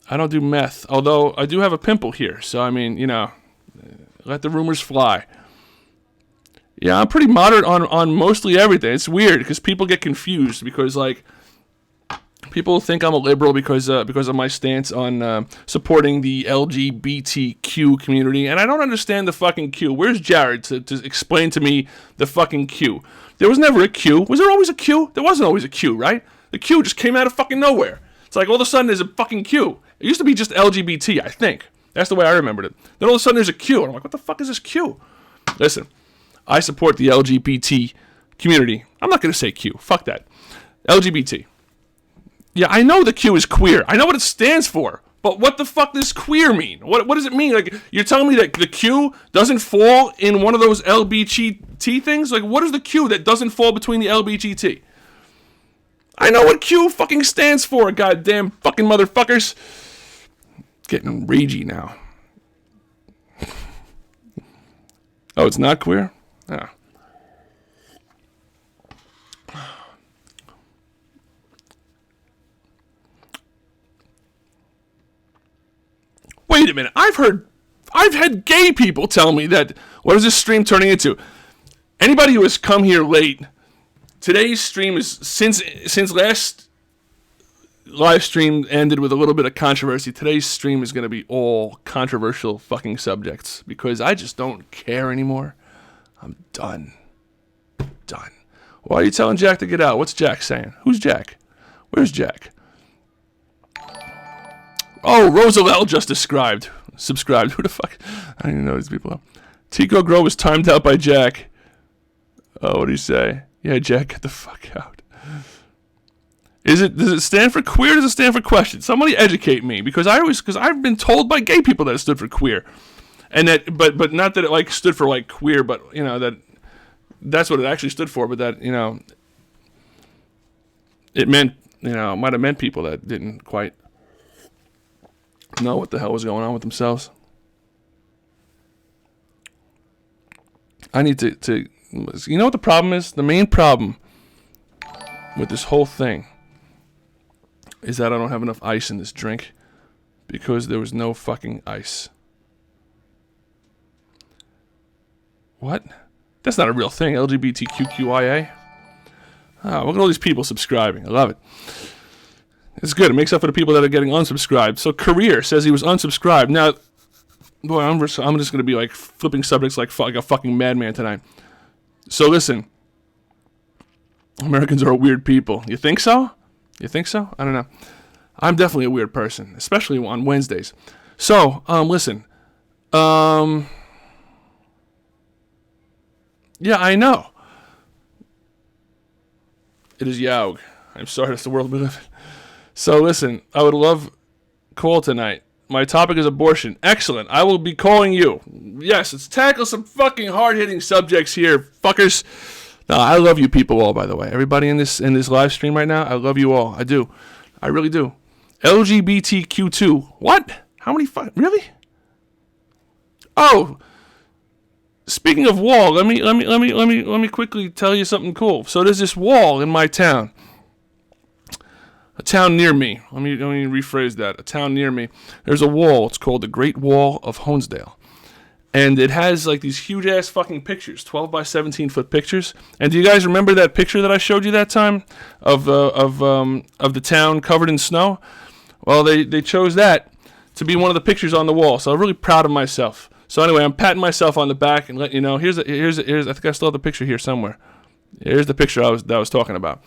I don't do meth, although I do have a pimple here, so I mean, you know, let the rumors fly. Yeah, I'm pretty moderate on mostly everything. It's weird because people get confused because, like, people think I'm a liberal because of my stance on supporting the LGBTQ community, and I don't understand the fucking Q. Where's Jared to explain to me the fucking Q? There was never a Q. Was there always a Q? There wasn't always a Q, right? The Q just came out of fucking nowhere. It's like all of a sudden there's a fucking Q. It used to be just LGBT, I think. That's the way I remembered it. Then all of a sudden there's a Q, and I'm like, what the fuck is this Q? Listen, I support the LGBT community. I'm not going to say Q. Fuck that. LGBT. Yeah, I know the Q is queer. I know what it stands for. But what the fuck does queer mean? What does it mean? Like, you're telling me that the Q doesn't fall in one of those LGBT things? Like, what is the Q that doesn't fall between the LGBT? I know what Q fucking stands for, goddamn fucking motherfuckers. Getting ragey now. Oh, it's not queer? Ah. Wait a minute. I've had gay people tell me that, what is this stream turning into? Anybody who has come here late, today's stream is, since last live stream ended with a little bit of controversy, today's stream is going to be all controversial fucking subjects because I just don't care anymore. I'm done. Done. Why are you telling Jack to get out? What's Jack saying? Who's Jack? Where's Jack? Oh, Rosalel just subscribed. Who the fuck? I don't even know these people. Tico Grow was timed out by Jack. Oh, what did he say? Yeah, Jack, get the fuck out. Does it stand for queer or does it stand for question? Somebody educate me because I've been told by gay people that it stood for queer. And that but not that it like stood for like queer, but you know that's what it actually stood for, but that, you know, it meant, you know, it might have meant people that didn't quite know what the hell was going on with themselves. I need to you know what the problem is? The main problem with this whole thing is that I don't have enough ice in this drink because there was no fucking ice. What? That's not a real thing. LGBTQIA. Oh, look at all these people subscribing. I love it. It's good. It makes up for the people that are getting unsubscribed. So Career says he was unsubscribed. Now, boy, I'm just going to be like flipping subjects like a fucking madman tonight. So listen, Americans are weird people. You think so? You think so? I don't know. I'm definitely a weird person, especially on Wednesdays. So, listen. Yeah, I know. It is YAOG. I'm sorry, that's the world we live in. So listen, I would love call tonight. My topic is abortion. Excellent. I will be calling you. Yes, let's tackle some fucking hard-hitting subjects here, fuckers. No, I love you people all, by the way. Everybody in this live stream right now, I love you all. I do. I really do. LGBTQ2. What? How many really? Oh, speaking of wall, let me quickly tell you something cool. So there's this wall in my town. A town near me. Let me rephrase that. A town near me. There's a wall. It's called the Great Wall of Honesdale. And it has like these huge ass fucking pictures, 12 by 17 foot pictures. And do you guys remember that picture that I showed you that time of the town covered in snow? Well, they chose that to be one of the pictures on the wall. So I'm really proud of myself. So anyway, I'm patting myself on the back and letting you know. Here's I think I still have the picture here somewhere. Here's the picture that I was talking about.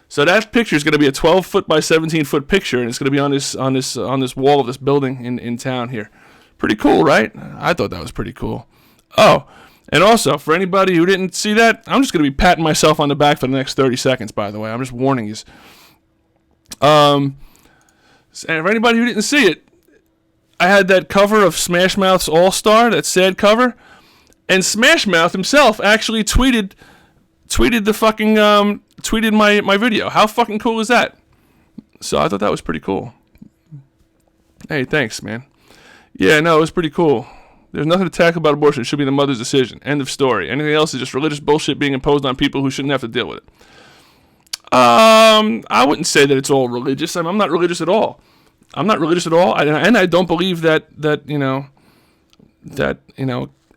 So that picture is going to be a 12 foot by 17 foot picture, and it's going to be on this wall of this building in town here. Pretty cool, right? I thought that was pretty cool. Oh, and also for anybody who didn't see that, I'm just going to be patting myself on the back for the next 30 seconds. By the way, I'm just warning you. And for anybody who didn't see it, I had that cover of Smash Mouth's All Star, that sad cover, and Smash Mouth himself actually tweeted my video. How fucking cool is that? So I thought that was pretty cool. Hey, thanks, man. Yeah, no, it was pretty cool. There's nothing to tackle about abortion. It should be the mother's decision. End of story. Anything else is just religious bullshit being imposed on people who shouldn't have to deal with it. I wouldn't say that it's all religious. I'm not religious at all. I'm not religious at all, and I don't believe that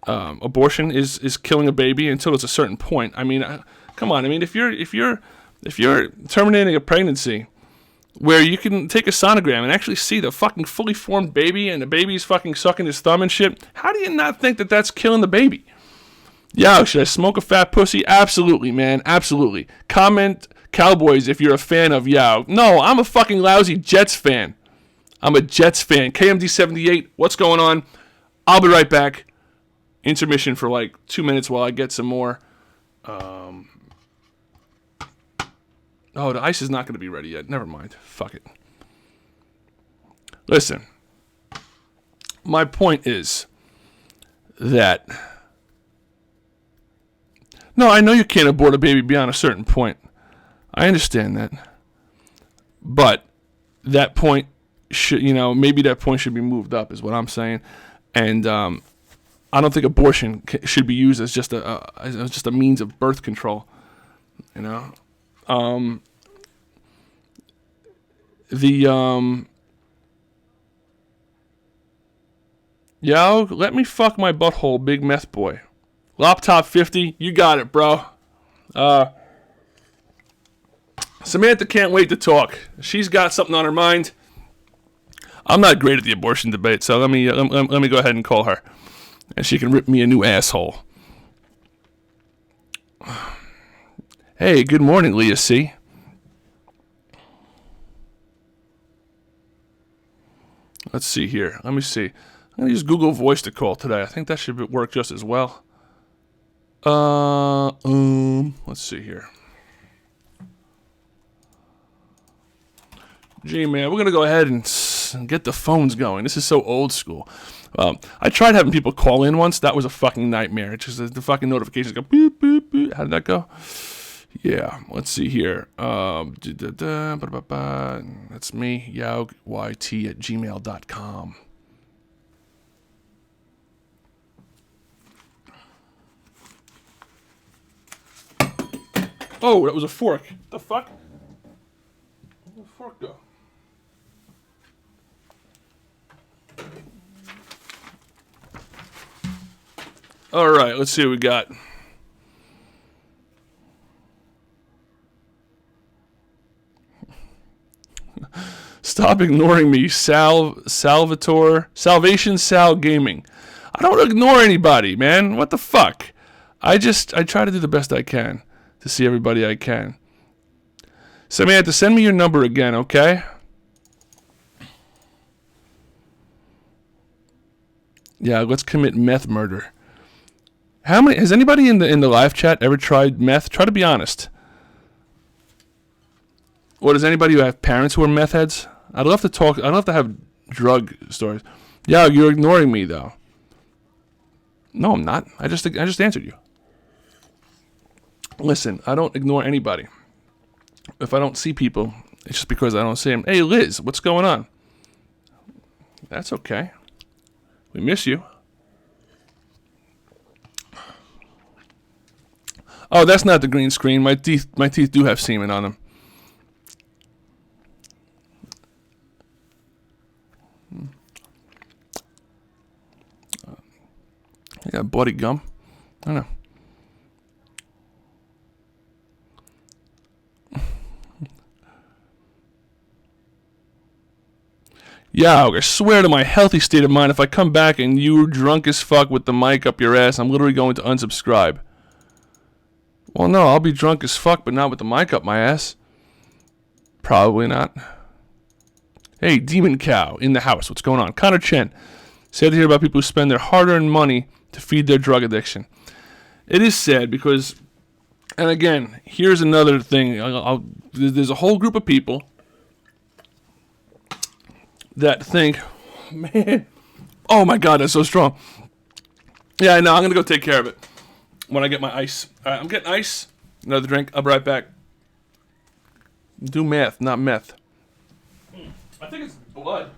abortion is killing a baby until it's a certain point. I mean, come on. I mean, if you're terminating a pregnancy where you can take a sonogram and actually see the fucking fully formed baby and the baby's fucking sucking his thumb and shit, how do you not think that that's killing the baby? Yo, should I smoke a fat pussy? Absolutely, man. Absolutely. Comment Cowboys if you're a fan of YAOG. No, I'm a fucking lousy Jets fan. I'm a Jets fan. KMD78, what's going on? I'll be right back. Intermission for like 2 minutes while I get some more. Oh, the ice is not going to be ready yet. Never mind. Fuck it. Listen. My point is that... No, I know you can't abort a baby beyond a certain point. I understand that. But that point should, maybe that point should be moved up is what I'm saying. And I don't think abortion should be used as just a means of birth control. Yo, let me fuck my butthole, big meth boy. Laptop 50, you got it, bro. Samantha can't wait to talk. She's got something on her mind. I'm not great at the abortion debate, so let me go ahead and call her, and she can rip me a new asshole. Hey, good morning, Leah C. Let's see here. Let me see. I'm going to use Google Voice to call today. I think that should work just as well. Let's see here. Gee, man, we're going to go ahead and get the phones going. This is so old school. I tried having people call in once. That was a fucking nightmare. It's just the fucking notifications go boop, boop, boop. How did that go? Yeah, let's see here. That's me, YAOGYT@gmail.com. Oh, that was a fork. The fuck? Where'd the fork go? All right, let's see what we got. Stop ignoring me, Salvation Sal Gaming. I don't ignore anybody, man. What the fuck? I try to do the best I can to see everybody I can. Samantha, send me your number again, okay? Yeah, let's commit meth murder. Has anybody in the live chat ever tried meth? Try to be honest. Or does anybody who have parents who are meth heads? I'd love to talk. I'd love to have drug stories. Yeah, you're ignoring me though. No, I'm not. I just answered you. Listen, I don't ignore anybody. If I don't see people, it's just because I don't see them. Hey, Liz, what's going on? That's okay. We miss you. Oh, that's not the green screen. My teeth do have semen on them. I got bloody gum. I don't know. Yeah, I swear to my healthy state of mind, if I come back and you're drunk as fuck with the mic up your ass, I'm literally going to unsubscribe. Well, no, I'll be drunk as fuck, but not with the mic up my ass. Probably not. Hey, Demon Cow in the house. What's going on? Connor Chen. Sad to hear about people who spend their hard-earned money to feed their drug addiction. It is sad because, and again, here's another thing. There's a whole group of people that think, man, oh my God, that's so strong. Yeah, I know. I'm going to go take care of it when I get my ice. All right, I'm getting ice. Another drink. I'll be right back. Do math, not meth. I think it's blood.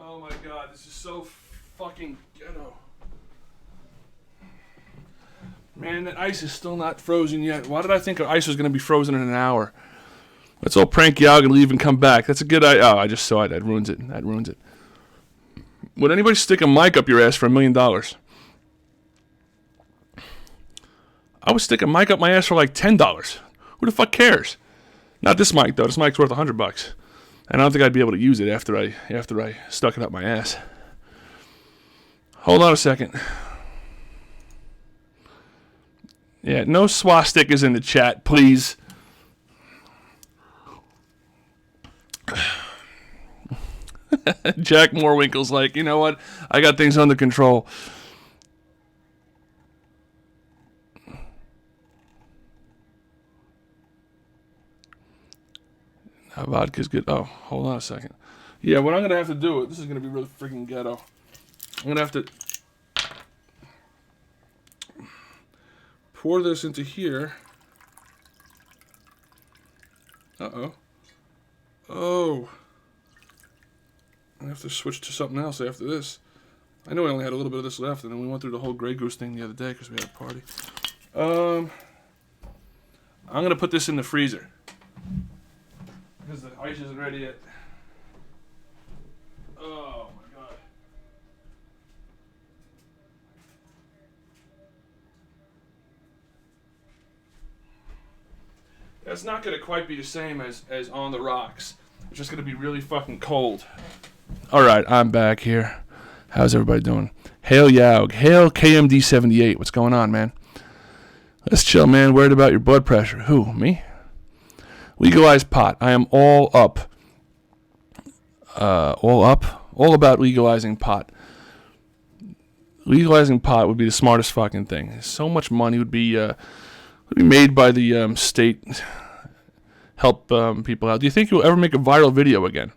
Oh my God, this is so fucking ghetto. Man, that ice is still not frozen yet. Why did I think ice was going to be frozen in an hour? Let's all prank YAOG and leave and come back. That's a good idea. Oh, I just saw it. That ruins it. That ruins it. Would anybody stick a mic up your ass for $1 million? I would stick a mic up my ass for like $10. Who the fuck cares? Not this mic though. This mic's worth $100. And I don't think I'd be able to use it after I stuck it up my ass. Hold on a second. Yeah, no swastikas in the chat, please. Jack Morewinkle's like, you know what? I got things under control. Now vodka's good. Oh, hold on a second. Yeah, what I'm going to have to do, this is going to be really freaking ghetto. I'm going to have to pour this into here. Uh-oh. Oh. I have to switch to something else after this. I know I only had a little bit of this left, and then we went through the whole Grey Goose thing the other day because we had a party. I'm going to put this in the freezer because the ice isn't ready yet. Oh, my God. That's not going to quite be the same as on the rocks. It's just going to be really fucking cold. All right, I'm back here. How's everybody doing? Hail YAOG. Hail KMD78. What's going on, man? Let's chill, man. Worried about your blood pressure. Who? Me? Legalize pot. I am all up. All about legalizing pot. Legalizing pot would be the smartest fucking thing. So much money would be made by the state. Help people out. Do you think you'll ever make a viral video again?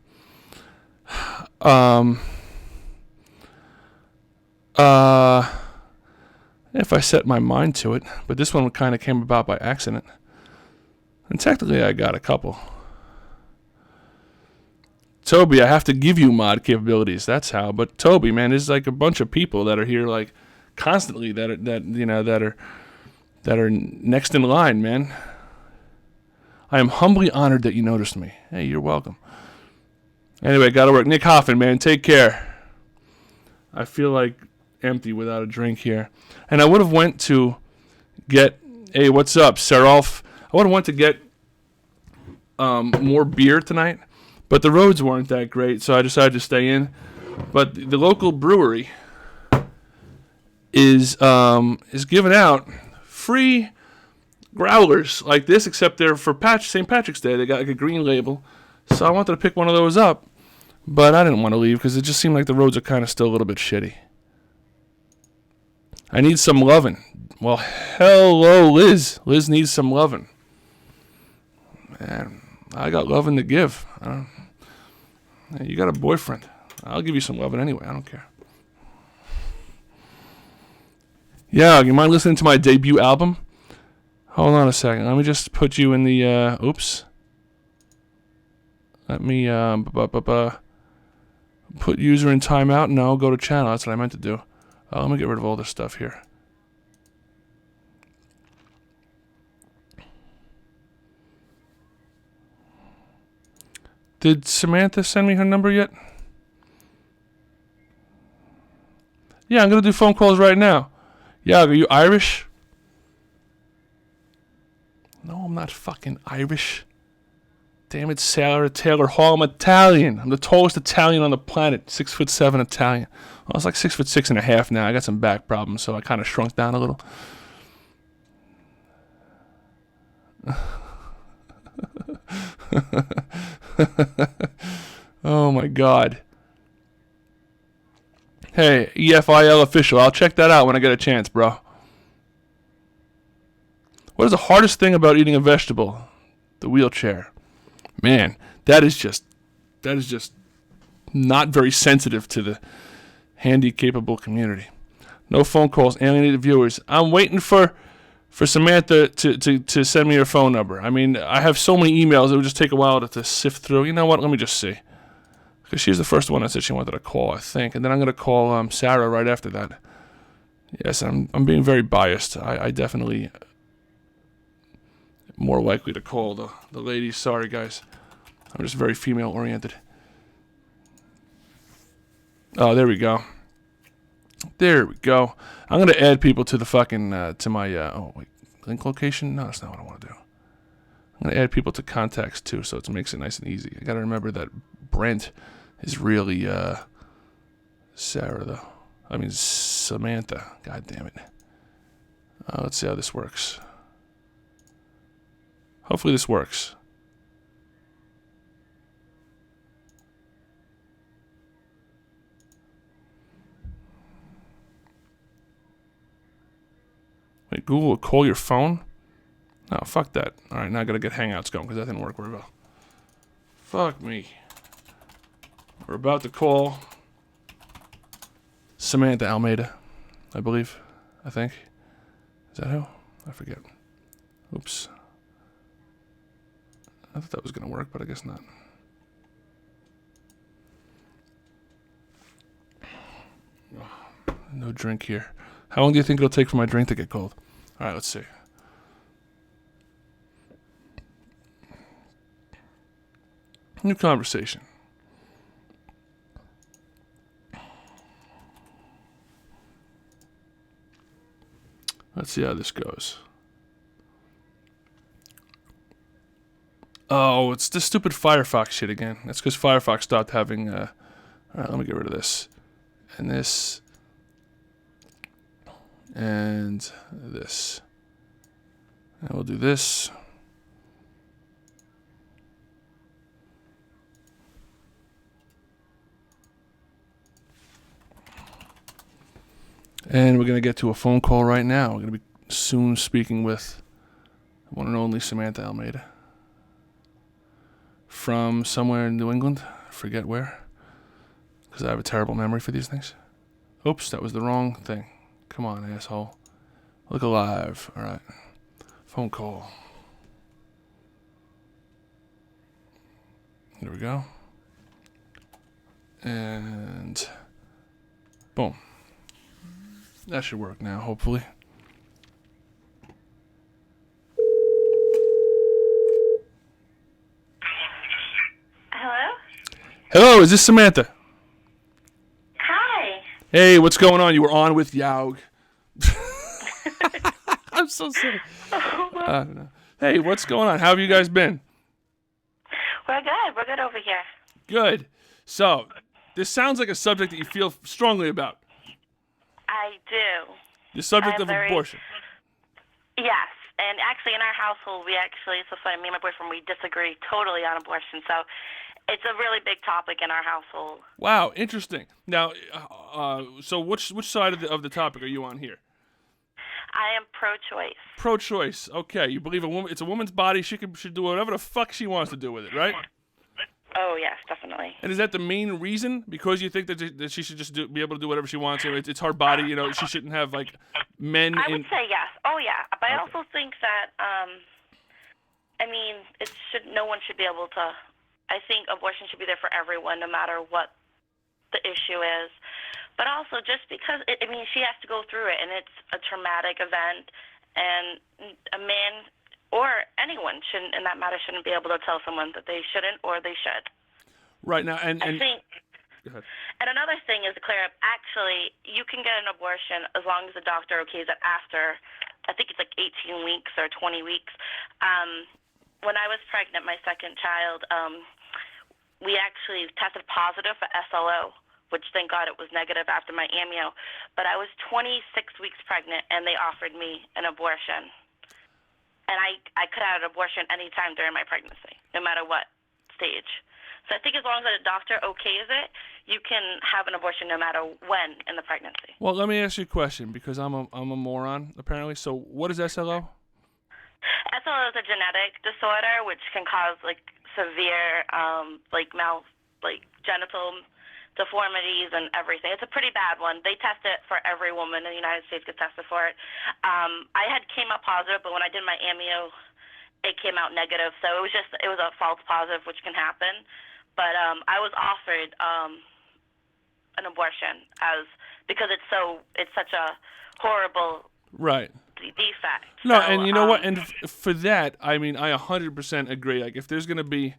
If I set my mind to it, but this one kind of came about by accident. And technically I got a couple. Toby, I have to give you mod capabilities. That's how. But Toby, man, there's like a bunch of people that are here like constantly that are next in line, man. I am humbly honored that you noticed me. Hey, you're welcome. Anyway, gotta work. Nick Hoffman, man, take care. I feel like empty without a drink here. And I would have went to get, hey, what's up, Serolf? I would have went to get more beer tonight, but the roads weren't that great, so I decided to stay in. But the local brewery is giving out free growlers like this, except they're for St. Patrick's Day. They got like a green label, so I wanted to pick one of those up, but I didn't want to leave because it just seemed like the roads are kind of still a little bit shitty. I need some loving. Well, hello, Liz. Liz needs some loving. Man, I got loving to give. Hey, you got a boyfriend. I'll give you some loving anyway. I don't care. Yeah, you mind listening to my debut album? Hold on a second. Let me just put you in the, oops. Let me, put user in timeout. No, go to channel. That's what I meant to do. Let me get rid of all this stuff here. Did Samantha send me her number yet? Yeah, I'm going to do phone calls right now. Yeah, are you Irish? No, I'm not fucking Irish. Damn it, Sarah Taylor Hall. I'm Italian. I'm the tallest Italian on the planet. 6'7" Italian. I was like 6'6.5" now. I got some back problems, so I kind of shrunk down a little. Oh my God. Hey, EFIL official. I'll check that out when I get a chance, bro. What is the hardest thing about eating a vegetable? The wheelchair. Man, that is just not very sensitive to the handy-capable community. No phone calls, alienated viewers. I'm waiting for Samantha to send me her phone number. I mean, I have so many emails, it would just take a while to sift through. You know what? Let me just see. Because she's the first one that said she wanted a call, I think. And then I'm going to call Sarah right after that. Yes, I'm being very biased. I definitely more likely to call the ladies. Sorry, guys. I'm just very female-oriented. Oh, there we go. There we go. I'm going to add people to the fucking, to my, oh, wait, link location? No, that's not what I want to do. I'm going to add people to contacts, too, so it makes it nice and easy. I got to remember that Brent is really, Sarah, though. I mean, Samantha. God damn it. Let's see how this works. Hopefully this works. Wait, Google will call your phone? No, fuck that. Alright, now I gotta get Hangouts going because that didn't work very well. Fuck me. We're about to call Samantha Almeida, I believe. I think. Is that who? I forget. Oops. I thought that was gonna work, but I guess not. No drink here. How long do you think it'll take for my drink to get cold? Alright, let's see. New conversation. Let's see how this goes. Oh, it's this stupid Firefox shit again. That's because Firefox stopped having... Alright, let me get rid of this. And this. And this. And we'll do this. And we're going to get to a phone call right now. We're going to be soon speaking with the one and only Samantha Almeida. From somewhere in New England. I forget where. Because I have a terrible memory for these things. Oops, that was the wrong thing. Come on, asshole. Look alive. Alright. Phone call. There we go. And boom. That should work now, hopefully. Hello? Hello, is this Samantha? Hi. Hey, what's going on? You were on with YAOG. I'm so silly. I don't know. Hey, what's going on? How have you guys been? We're good. We're good over here. Good. So, this sounds like a subject that you feel strongly about. I do. The subject of abortion. Yes. And actually, in our household, it's so funny, me and my boyfriend, we disagree totally on abortion. So it's a really big topic in our household. Wow, interesting. Now, so which side of the topic are you on here? I am pro-choice. Pro-choice. Okay, you believe it's a woman's body. She should do whatever the fuck she wants to do with it, right? Oh, yes, definitely. And is that the main reason? Because you think that she should just be able to do whatever she wants? It's her body, she shouldn't have, like, men I would say yes. Oh, yeah. But I Okay. also think that, no one should be able to, I think abortion should be there for everyone, no matter what the issue is. But also, just because, she has to go through it, and it's a traumatic event, and a man or anyone shouldn't be able to tell someone that they shouldn't or they should. Right now, and I think. Go ahead. And another thing is to clear up. Actually, you can get an abortion as long as the doctor okays it after. I think it's like 18 weeks or 20 weeks. When I was pregnant, my second child, we actually tested positive for SLO, which thank God it was negative after my amnio. But I was 26 weeks pregnant, and they offered me an abortion. And I could have an abortion any time during my pregnancy, no matter what stage. So I think as long as the doctor okays it, you can have an abortion no matter when in the pregnancy. Well, let me ask you a question, because I'm a moron, apparently. So what is SLO? SLO is a genetic disorder which can cause, like, severe, genital deformities and everything. It's a pretty bad one. They test it for every woman in the United States gets tested for it. I came out positive, but when I did my amnio, it came out negative. So it was a false positive, which can happen. But I was offered an abortion because it's such a horrible defect. No, so, and you know what? And for that, I 100% agree. Like, if there's going to be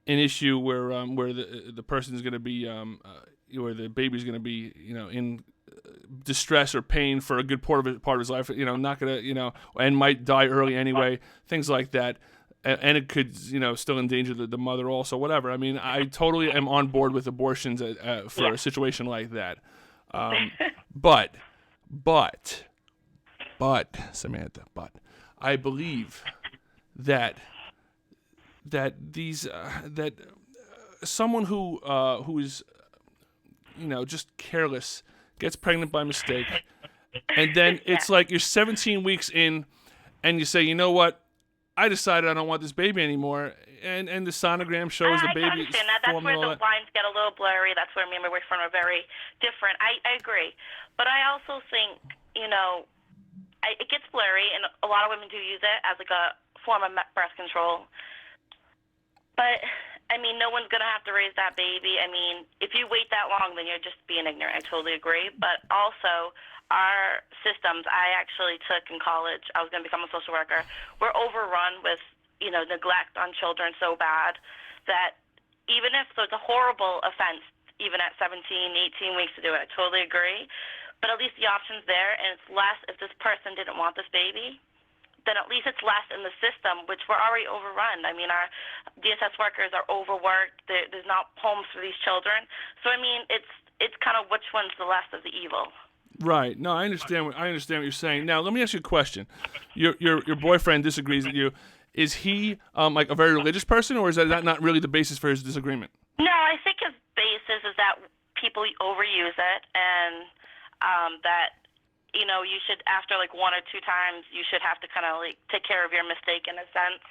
an issue where the person's going to be where the baby's going to be in distress or pain for a good part of his life, not going to and might die early anyway, things like that, and it could still endanger the mother also, whatever. I totally am on board with abortions for a situation like that. But Samantha, I believe that these that someone who is just careless gets pregnant by mistake, and then it's like you're 17 weeks in, and you say, you know what, I decided I don't want this baby anymore, and the sonogram shows the baby. I understand that. That's where the lines get a little blurry. That's where me and my boyfriend are very different. I agree, but I also think it gets blurry, and a lot of women do use it as like a form of birth control. But, no one's going to have to raise that baby. If you wait that long, then you're just being ignorant. I totally agree. But also, our systems, I actually took in college, I was going to become a social worker, we're overrun with, neglect on children so bad that so it's a horrible offense, even at 17, 18 weeks to do it. I totally agree. But at least the option's there, and it's less if this person didn't want this baby. Then at least it's less in the system, which we're already overrun. Our DSS workers are overworked. There's not homes for these children. So it's kind of which one's the less of the evil. Right. No, I understand what you're saying. Now, let me ask you a question. Your boyfriend disagrees with you. Is he like a very religious person, or is that not really the basis for his disagreement? No, I think his basis is that people overuse it, and that. You should, after like one or two times, you should have to kind of like take care of your mistake in a sense.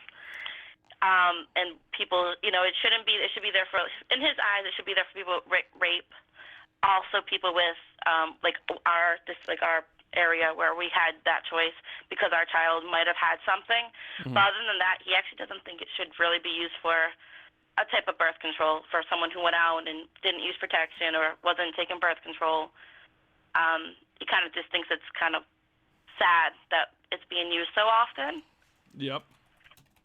And people, it should be there for, in his eyes, it should be there for people with rape. Also people with, our area where we had that choice because our child might have had something. Mm-hmm. But other than that, he actually doesn't think it should really be used for a type of birth control for someone who went out and didn't use protection or wasn't taking birth control. he kind of just thinks it's kind of sad that it's being used so often. Yep.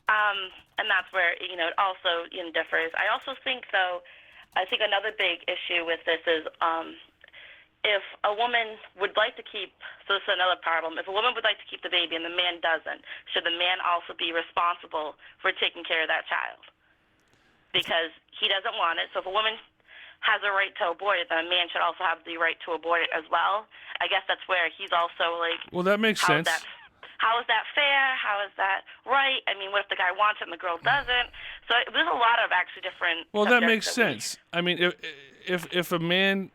And that's where, it also, differs. I also think, though, I think another big issue with this is if a woman would like to keep, so this is another problem, if a woman would like to keep the baby and the man doesn't, should the man also be responsible for taking care of that child? Because he doesn't want it. So if a woman has a right to abort it, then a man should also have the right to abort it as well. I guess that's where he's also like, well, that makes sense. How is that fair? How is that right? I mean, what if the guy wants it and the girl doesn't? So there's a lot of actually different. Well, that makes sense. I mean, if a man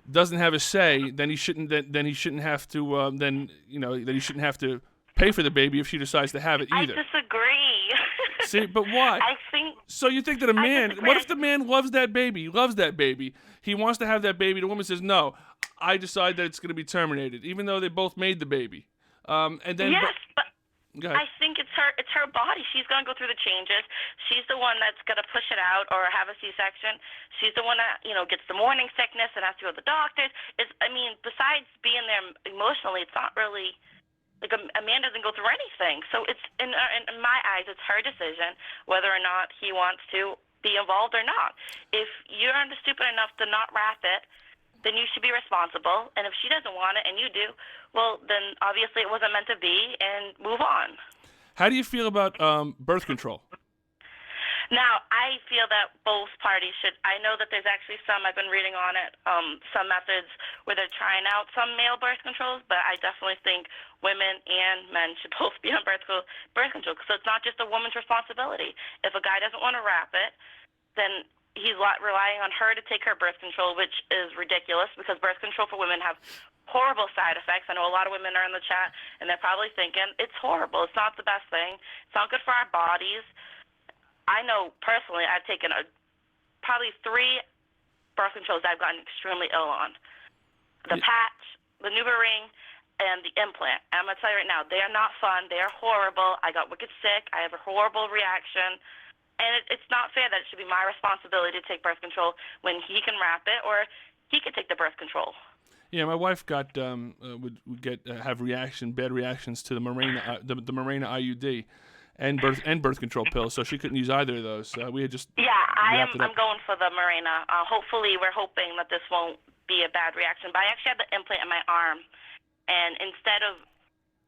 doesn't have a say, then he shouldn't. Then he shouldn't have to. Then he shouldn't have to pay for the baby if she decides to have it either. I disagree. See, but why? I think. So you think that a man? What if the man loves that baby? He loves that baby. He wants to have that baby. The woman says, "No, I decide that it's going to be terminated," even though they both made the baby. And then. Yes, but. Go ahead. I think it's her body. She's going to go through the changes. She's the one that's going to push it out or have a C-section. She's the one that, gets the morning sickness and has to go to the doctors. Besides being there emotionally, it's not really, like a man doesn't go through anything. So it's, in my eyes, it's her decision whether or not he wants to be involved or not. If you're stupid enough to not wrap it, then you should be responsible. And if she doesn't want it and you do, well, then obviously it wasn't meant to be, and move on. How do you feel about birth control? Now, I feel that both parties should. I know that there's actually some, I've been reading on it, some methods where they're trying out some male birth controls, but I definitely think women and men should both be on birth control, so it's not just a woman's responsibility. If a guy doesn't want to wrap it, then he's relying on her to take her birth control, which is ridiculous because birth control for women have horrible side effects. I know a lot of women are in the chat, and they're probably thinking, it's horrible. It's not the best thing. It's not good for our bodies. I know personally I've taken probably 3 birth controls I've gotten extremely ill on. The patch, the NuvaRing, and the implant. And I'm going to tell you right now, they are not fun. They are horrible. I got wicked sick. I have a horrible reaction. And it's not fair that it should be my responsibility to take birth control when he can wrap it or he could take the birth control. Yeah, my wife got would have bad reactions to the Mirena the Mirena IUD and birth control pills, so she couldn't use either of those. We had just I'm going for the Mirena. Hopefully, we're hoping that this won't be a bad reaction. But I actually had the implant in my arm, and instead of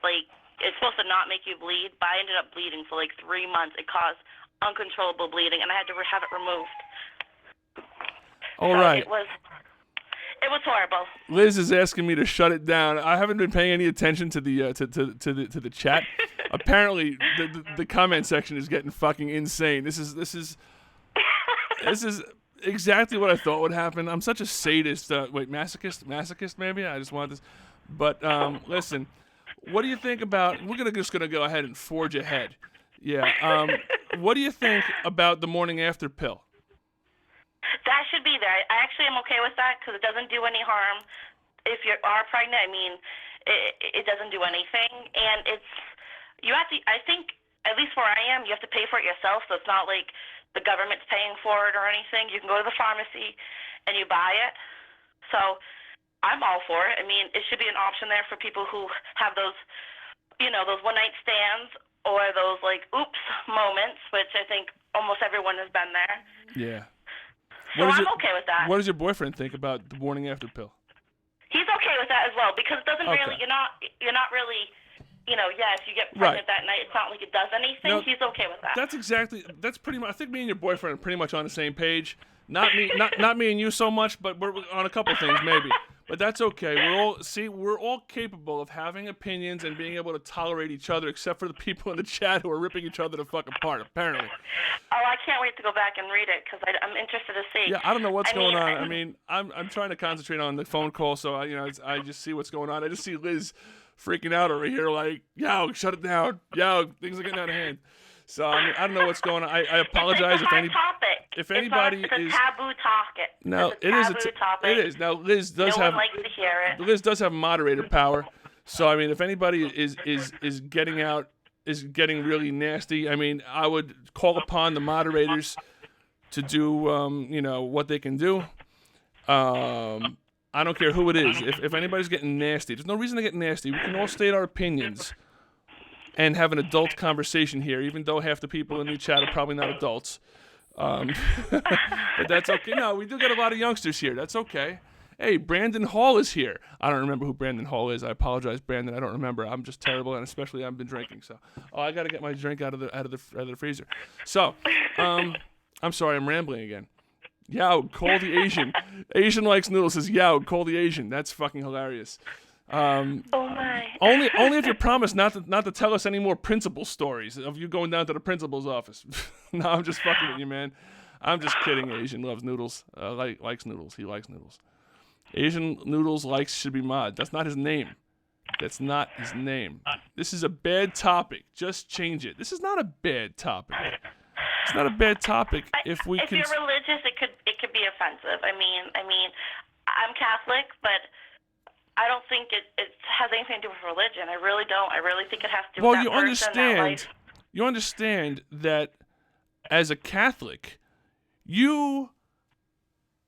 it's supposed to not make you bleed, but I ended up bleeding for 3 months. It caused uncontrollable bleeding, and I had to have it removed. All right. It was horrible. Liz is asking me to shut it down. I haven't been paying any attention to the to the chat. Apparently, the comment section is getting fucking insane. This is exactly what I thought would happen. I'm such a sadist. Masochist maybe. I just want this. But listen, what do you think about? We're just gonna go ahead and forge ahead. Yeah. What do you think about the morning after pill? That should be there. I actually am okay with that because it doesn't do any harm. If you are pregnant, it doesn't do anything. And I think, at least where I am, you have to pay for it yourself. So it's not like the government's paying for it or anything. You can go to the pharmacy and you buy it. So I'm all for it. It should be an option there for people who have those, those one-night stands or those oops moments, which I think almost everyone has been there. Yeah. So I'm okay with that. What does your boyfriend think about the morning after pill? He's okay with that as well because it doesn't really. You're not really. If you get pregnant that night, it's not like it does anything. No, he's okay with that. That's pretty much. I think me and your boyfriend are pretty much on the same page. Not me, not me and you so much, but we're on a couple things maybe. But that's okay. We're all capable of having opinions and being able to tolerate each other, except for the people in the chat who are ripping each other the fuck apart. Apparently. Oh, I can't wait to go back and read it because I'm interested to see. Yeah, I don't know what's going on. I'm trying to concentrate on the phone call, so I just see what's going on. I just see Liz freaking out over here, like, yo, shut it down, yo, things are getting out of hand. So I don't know what's going on. I apologize if anybody it's a taboo topic. No, it is a topic. It is. Now Liz does no one likes to hear it. Liz does have moderator power. So if anybody is getting really nasty, I would call upon the moderators to do what they can do. I don't care who it is. If anybody's getting nasty, there's no reason to get nasty. We can all state our opinions and have an adult conversation here, even though half the people in the chat are probably not adults. But that's okay. No, we do get a lot of youngsters here. That's okay. Hey, Brandon Hall is here. I don't remember who Brandon Hall is. I apologize, Brandon. I don't remember. I'm just terrible, and especially I've been drinking. So, I got to get my drink out of the freezer. So, I'm sorry, I'm rambling again. YAOG, call the Asian. Asian likes noodles says YAOG, call the Asian. That's fucking hilarious. Oh my. Only if you promise not to tell us any more principal stories of you going down to the principal's office. No, I'm just fucking with you, man. I'm just kidding. Asian loves noodles. Likes noodles. He likes noodles. Asian noodles likes should be mod. That's not his name. That's not his name. This is a bad topic. Just change it. This is not a bad topic. It's not a bad topic if we if can. If you're religious, it could be offensive. I mean, I'm Catholic, but I don't think it has anything to do with religion. I really don't. I really think it has to do with that person, that life. You understand that as a Catholic, you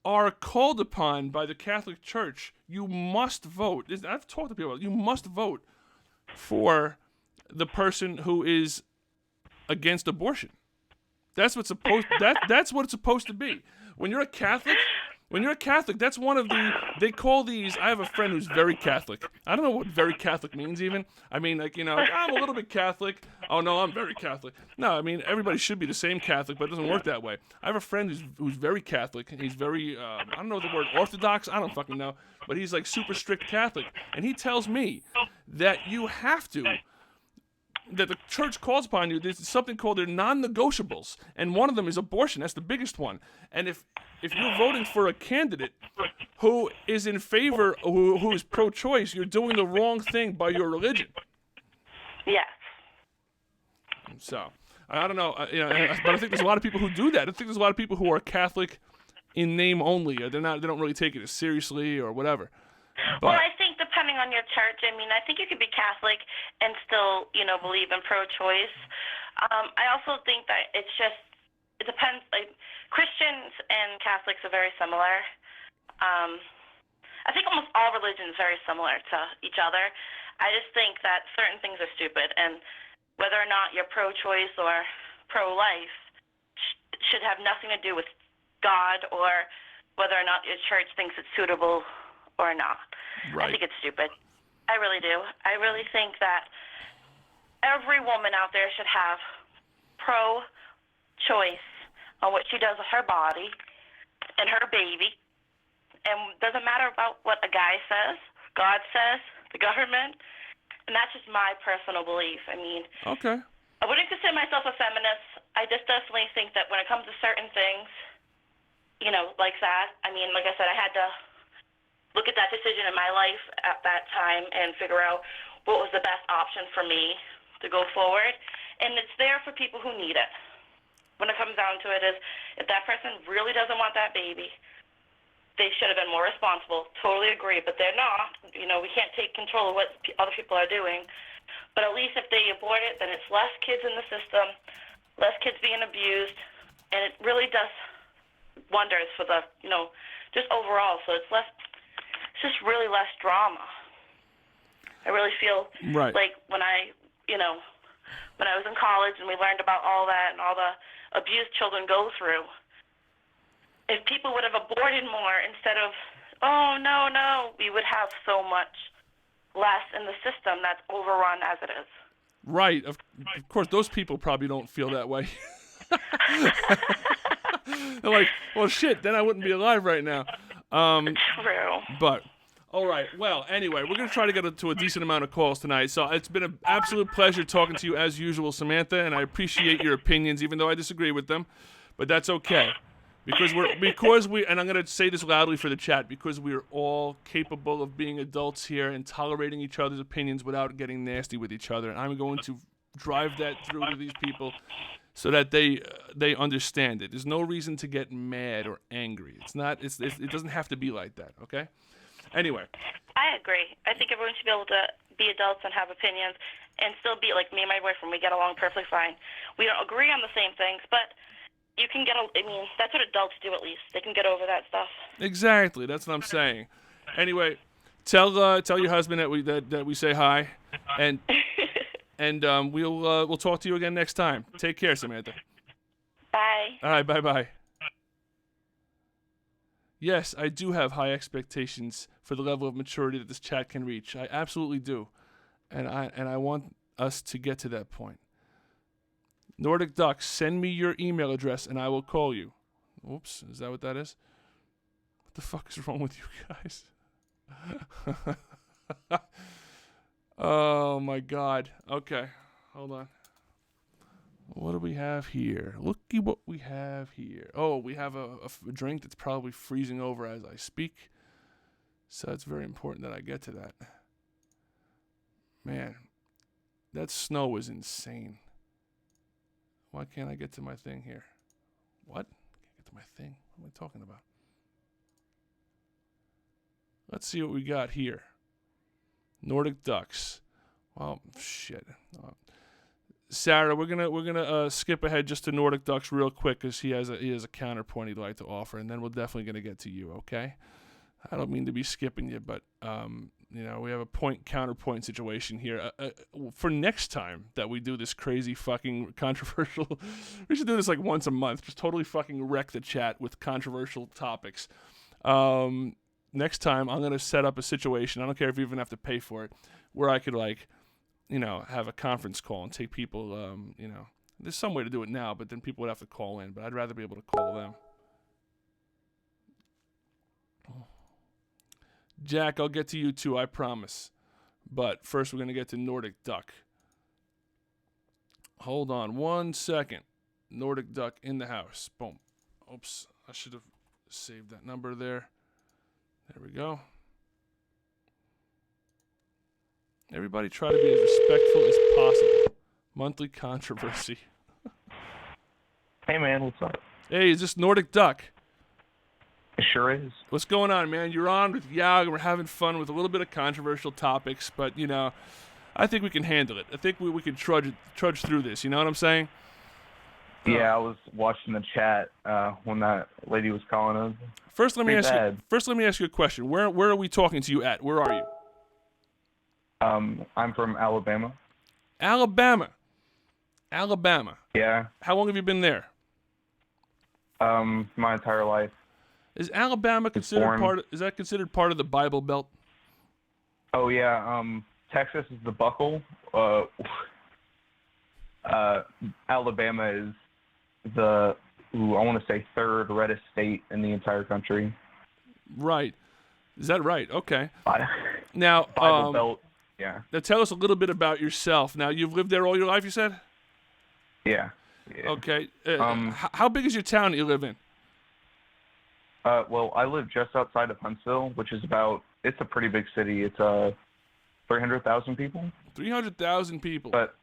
are called upon by the Catholic Church. You must vote. I've talked to people about it. You must vote for the person who is against abortion. That's what's supposed. That's what it's supposed to be. When you're a Catholic, that's one of the. They call these. I have a friend who's very Catholic. I don't know what very Catholic means even. I mean, like, I'm a little bit Catholic. Oh no, I'm very Catholic. No, I mean everybody should be the same Catholic, but it doesn't work that way. I have a friend who's very Catholic, and he's very. I don't know the word Orthodox. I don't fucking know, but he's like super strict Catholic, and he tells me that you have to. That the church calls upon you, there's something called their non-negotiables, and one of them is abortion. That's the biggest one. And if you're voting for a candidate who is in favor, who is pro-choice, you're doing the wrong thing by your religion. Yes. So I don't know, but I think there's a lot of people who do that. I think there's a lot of people who are Catholic in name only. They don't really take it as seriously or whatever. But, well, I think depending on your church, I think you could be Catholic and still, believe in pro-choice. I also think that it depends. Like, Christians and Catholics are very similar. I think almost all religions are very similar to each other. I just think that certain things are stupid, and whether or not you're pro-choice or pro-life should have nothing to do with God or whether or not your church thinks it's suitable or not. Right. I think it's stupid. I really do. I really think that every woman out there should have pro-choice on what she does with her body and her baby. And it doesn't matter about what a guy says, God says, the government. And that's just my personal belief. Okay. I wouldn't consider myself a feminist. I just definitely think that when it comes to certain things, like that, like I said, I had to look at that decision in my life at that time and figure out what was the best option for me to go forward. And it's there for people who need it. When it comes down to it is, if that person really doesn't want that baby, they should have been more responsible. Totally agree, but they're not. We can't take control of what other people are doing. But at least if they abort it, then it's less kids in the system, less kids being abused, and it really does wonders for the, just overall. So it's just really less drama. I really feel like when I was in college and we learned about all that and all the abuse children go through, if people would have aborted more instead of, oh, no, we would have so much less in the system that's overrun as it is. Right. Of course, those people probably don't feel that way. They're like, well, shit, then I wouldn't be alive right now. True. But, all right. Well, anyway, we're going to try to get to a decent amount of calls tonight. So it's been an absolute pleasure talking to you as usual, Samantha, and I appreciate your opinions, even though I disagree with them. But that's okay. Because we, and I'm going to say this loudly for the chat, because we're all capable of being adults here and tolerating each other's opinions without getting nasty with each other. And I'm going to drive that through to these people so that they understand it. There's no reason to get mad or angry. It doesn't have to be like that, okay? Anyway. I agree. I think everyone should be able to be adults and have opinions and still be like me and my boyfriend. We get along perfectly fine. We don't agree on the same things, but you can that's what adults do at least. They can get over that stuff. Exactly. That's what I'm saying. Anyway, tell your husband that we say hi, and we'll talk to you again next time. Take care, Samantha. Bye. All right, bye. Yes, I do have high expectations for the level of maturity that this chat can reach. I absolutely do, and I want us to get to that point. Nordic Ducks, send me your email address and I will call you. Oops, is that what that is? What the fuck is wrong with you guys? Oh my God. Okay, hold on. What do we have here? Looky what we have here. Oh, we have a drink that's probably freezing over as I speak. So it's very important that I get to that. Man, that snow is insane. Why can't I get to my thing here? What? Can't get to my thing? What am I talking about? Let's see what we got here. Nordic Ducks. Well, shit. Sarah, we're gonna skip ahead just to Nordic Ducks real quick because he has a counterpoint he'd like to offer, and then we're definitely gonna get to you. Okay? I don't mean to be skipping you, but we have a counterpoint situation here. For next time that we do this crazy fucking controversial, we should do this like once a month. Just totally fucking wreck the chat with controversial topics. Next time I'm gonna set up a situation. I don't care if you even have to pay for it, where I could have a conference call and take people, there's some way to do it now, but then people would have to call in, but I'd rather be able to call them. Jack, I'll get to you too, I promise. But first we're going to get to Nordic Duck. Hold on 1 second. Nordic Duck in the house. Boom. Oops, I should have saved that number there. There we go. Everybody try to be as respectful as possible. Monthly controversy. Hey, man, what's up? Hey, is this Nordic Duck? It sure is. What's going on, man? You're on with YAOG. We're having fun with a little bit of controversial topics, but, I think we can handle it. I think we can trudge through this. You know what I'm saying? Yeah, I was watching the chat when that lady was calling us. First, let me ask you a question. Where are we talking to you at? Where are you? I'm from Alabama. Alabama. Yeah. How long have you been there? My entire life. Is Alabama considered part of the Bible Belt? Oh yeah. Texas is the buckle. Alabama is the I want to say third reddest state in the entire country. Right. Is that right? Okay. Now, Bible Belt. Yeah. Now tell us a little bit about yourself. Now you've lived there all your life, you said? Yeah. Okay. How big is your town that you live in? Well, I live just outside of Huntsville, which is it's a pretty big city. It's 300,000 people. 300,000 people. But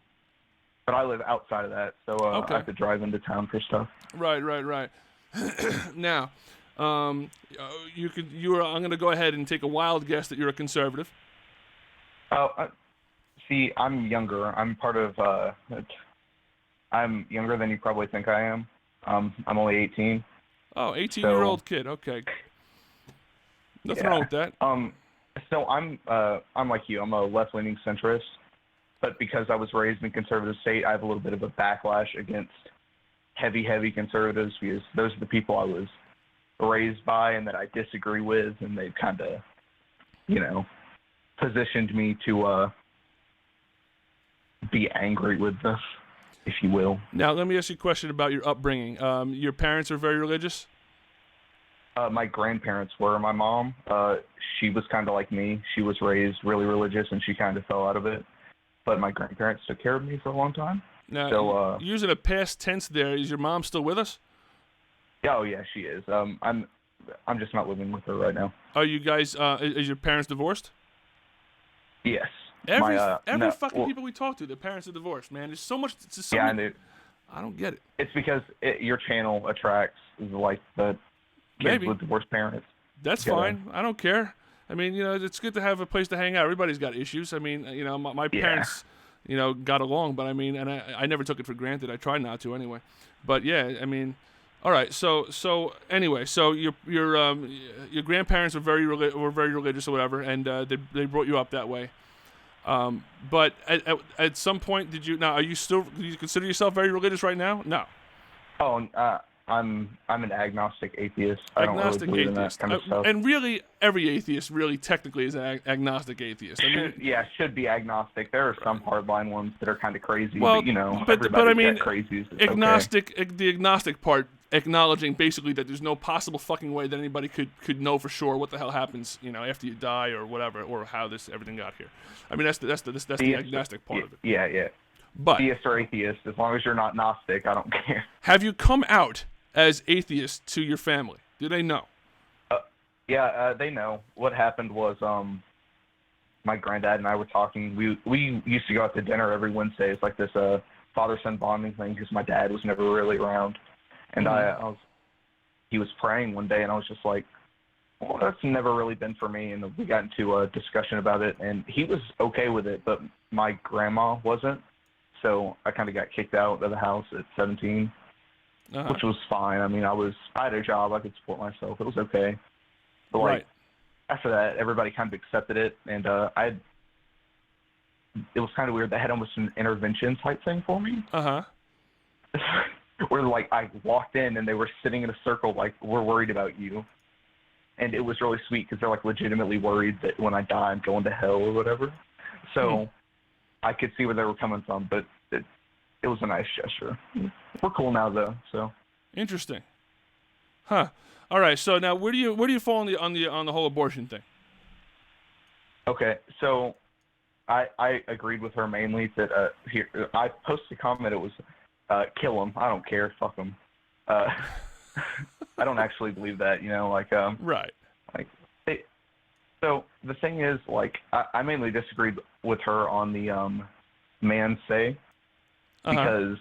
I live outside of that, so okay. I have to drive into town for stuff. Right. Now, I'm going to go ahead and take a wild guess that you're a conservative. See, I'm younger. I'm younger than you probably think I am. I'm only 18. Oh, 18-year-old kid. Okay. Nothing wrong with that. So I'm like you. I'm a left-leaning centrist, but because I was raised in a conservative state, I have a little bit of a backlash against heavy conservatives because those are the people I was raised by and that I disagree with, and they've kind of, positioned me to be angry with this, if you will. Now, let me ask you a question about your upbringing. Your parents are very religious? My grandparents were. My mom, she was kind of like me. She was raised really religious, and she kind of fell out of it. But my grandparents took care of me for a long time. Now, so, using a past tense there, is your mom still with us? Oh, yeah, she is. I'm just not living with her right now. Are you guys, is your parents divorced? Yes. Every fucking people we talk to, their parents are divorced, man. There's so much. I don't get it. It's because your channel attracts like the kids with divorced parents. That's fine. I don't care. I mean, it's good to have a place to hang out. Everybody's got issues. I mean, my parents, got along, but I mean, and I never took it for granted. I tried not to anyway. But yeah, I mean, All right. So anyway, so your grandparents were very religious or whatever, and they brought you up that way. But at some point, do you consider yourself very religious right now? No. Oh, I'm an agnostic atheist. I don't really believe in that kind of stuff. And really, every atheist really technically is an agnostic atheist. I mean, should be agnostic. There are some hardline ones that are kind of crazy, well, but but I mean, crazies. Agnostic, the agnostic part, acknowledging basically that there's no possible fucking way that anybody could know for sure what the hell happens, after you die or whatever, or how everything got here. I mean, that's the agnostic part of it. Yeah. But theist or atheist, as long as you're not Gnostic, I don't care. Have you come out as atheist to your family? Do they know? They know. What happened was, my granddad and I were talking. We used to go out to dinner every Wednesday. It's like this father-son bonding thing because my dad was never really around. And he was praying one day, and I was just like, well, that's never really been for me. And we got into a discussion about it, and he was okay with it, but my grandma wasn't. So I kind of got kicked out of the house at 17, which was fine. I mean, I had a job. I could support myself. It was okay. But after that, everybody kind of accepted it, and it was kind of weird. They had almost an intervention type thing for me. Where I walked in and they were sitting in a circle like, we're worried about you. And it was really sweet because they're legitimately worried that when I die I'm going to hell or whatever. So I could see where they were coming from, but it was a nice gesture. We're cool now though, so. Interesting. Huh. All right. So now where do you fall on the whole abortion thing? Okay. So I agreed with her mainly that here I posted a comment. It was kill him. I don't care. Fuck him. I don't actually believe that. Right. So the thing is, I mainly disagreed with her on the man say because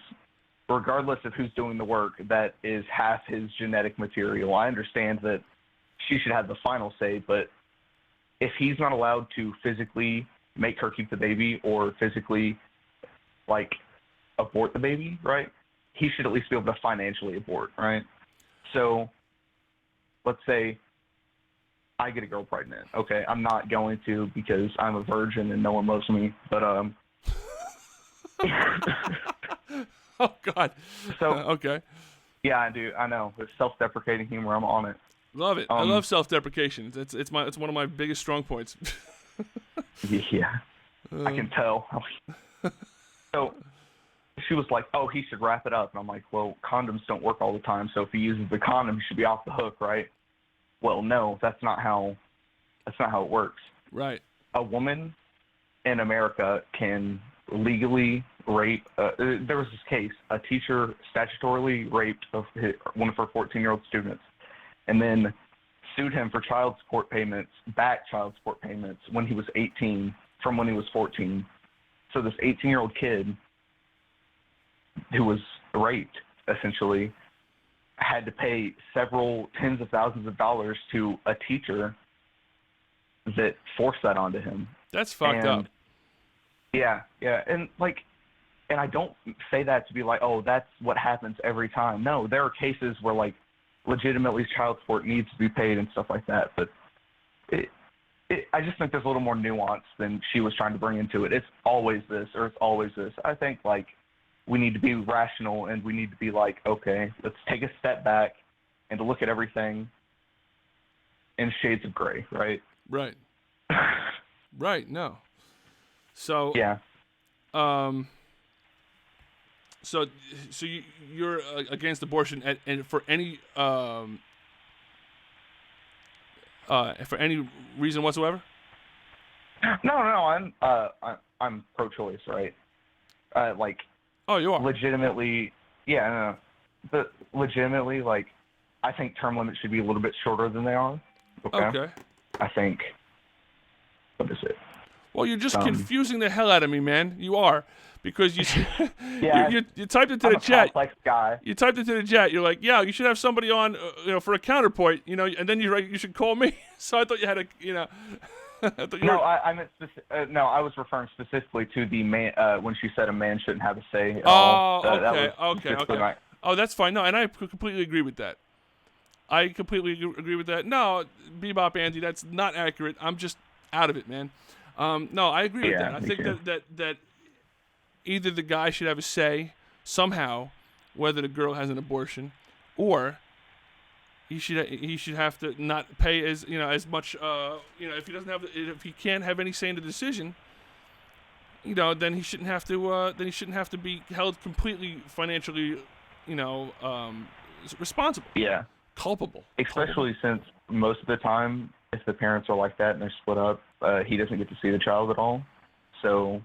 regardless of who's doing the work, that is half his genetic material. I understand that she should have the final say, but if he's not allowed to physically make her keep the baby or physically, abort the baby, right, he should at least be able to financially abort, right? So let's say I get a girl pregnant. Okay, I'm not going to because I'm a virgin and no one loves me, but Oh God. So okay. Yeah, I do. I know. It's self-deprecating humor. I'm on it. Love it. I love self-deprecation. It's one of my biggest strong points. Yeah. I can tell. So she was like, "Oh, he should wrap it up." And I'm like, "Well, condoms don't work all the time. So if he uses the condom, he should be off the hook, right?" Well, no, that's not how it works. Right. A woman in America can legally rape. There was this case: a teacher statutorily raped one of her 14-year-old students, and then sued him for child support payments, when he was 18 from when he was 14. So this 18-year-old kid who was raped, essentially, had to pay several tens of thousands of dollars to a teacher that forced that onto him. That's fucked up. Yeah. And I don't say that to be like, oh, that's what happens every time. No, there are cases where legitimately child support needs to be paid and stuff like that. But I just think there's a little more nuance than she was trying to bring into it. It's always this or it's always this. I think we need to be rational and we need to be okay, let's take a step back and to look at everything in shades of gray, right? Right. Right. No. So yeah. So you're against abortion and for any reason whatsoever? No. I'm pro-choice, right? Oh, you are? Legitimately, yeah, no. But legitimately, I think term limits should be a little bit shorter than they are. Okay. I think, what is it? Well, you're just confusing the hell out of me, man. You are. Because you you typed it to the chat. Complex guy. You typed it to the chat. You're like, yeah, you should have somebody on, for a counterpoint, and then you should call me. So I thought you had a, I meant I was referring specifically to the man when she said a man shouldn't have a say. Okay. Oh, that's fine. No, and I completely agree with that. I completely agree with that. No, Bebop Andy, that's not accurate. I'm just out of it, man. No, I agree with that. I think that either the guy should have a say somehow whether the girl has an abortion, or he should have to not pay as much if he can't have any say in the decision. Then he shouldn't have to be held completely financially responsible. Yeah. Culpable. Especially since most of the time, if the parents are like that and they're split up, he doesn't get to see the child at all. So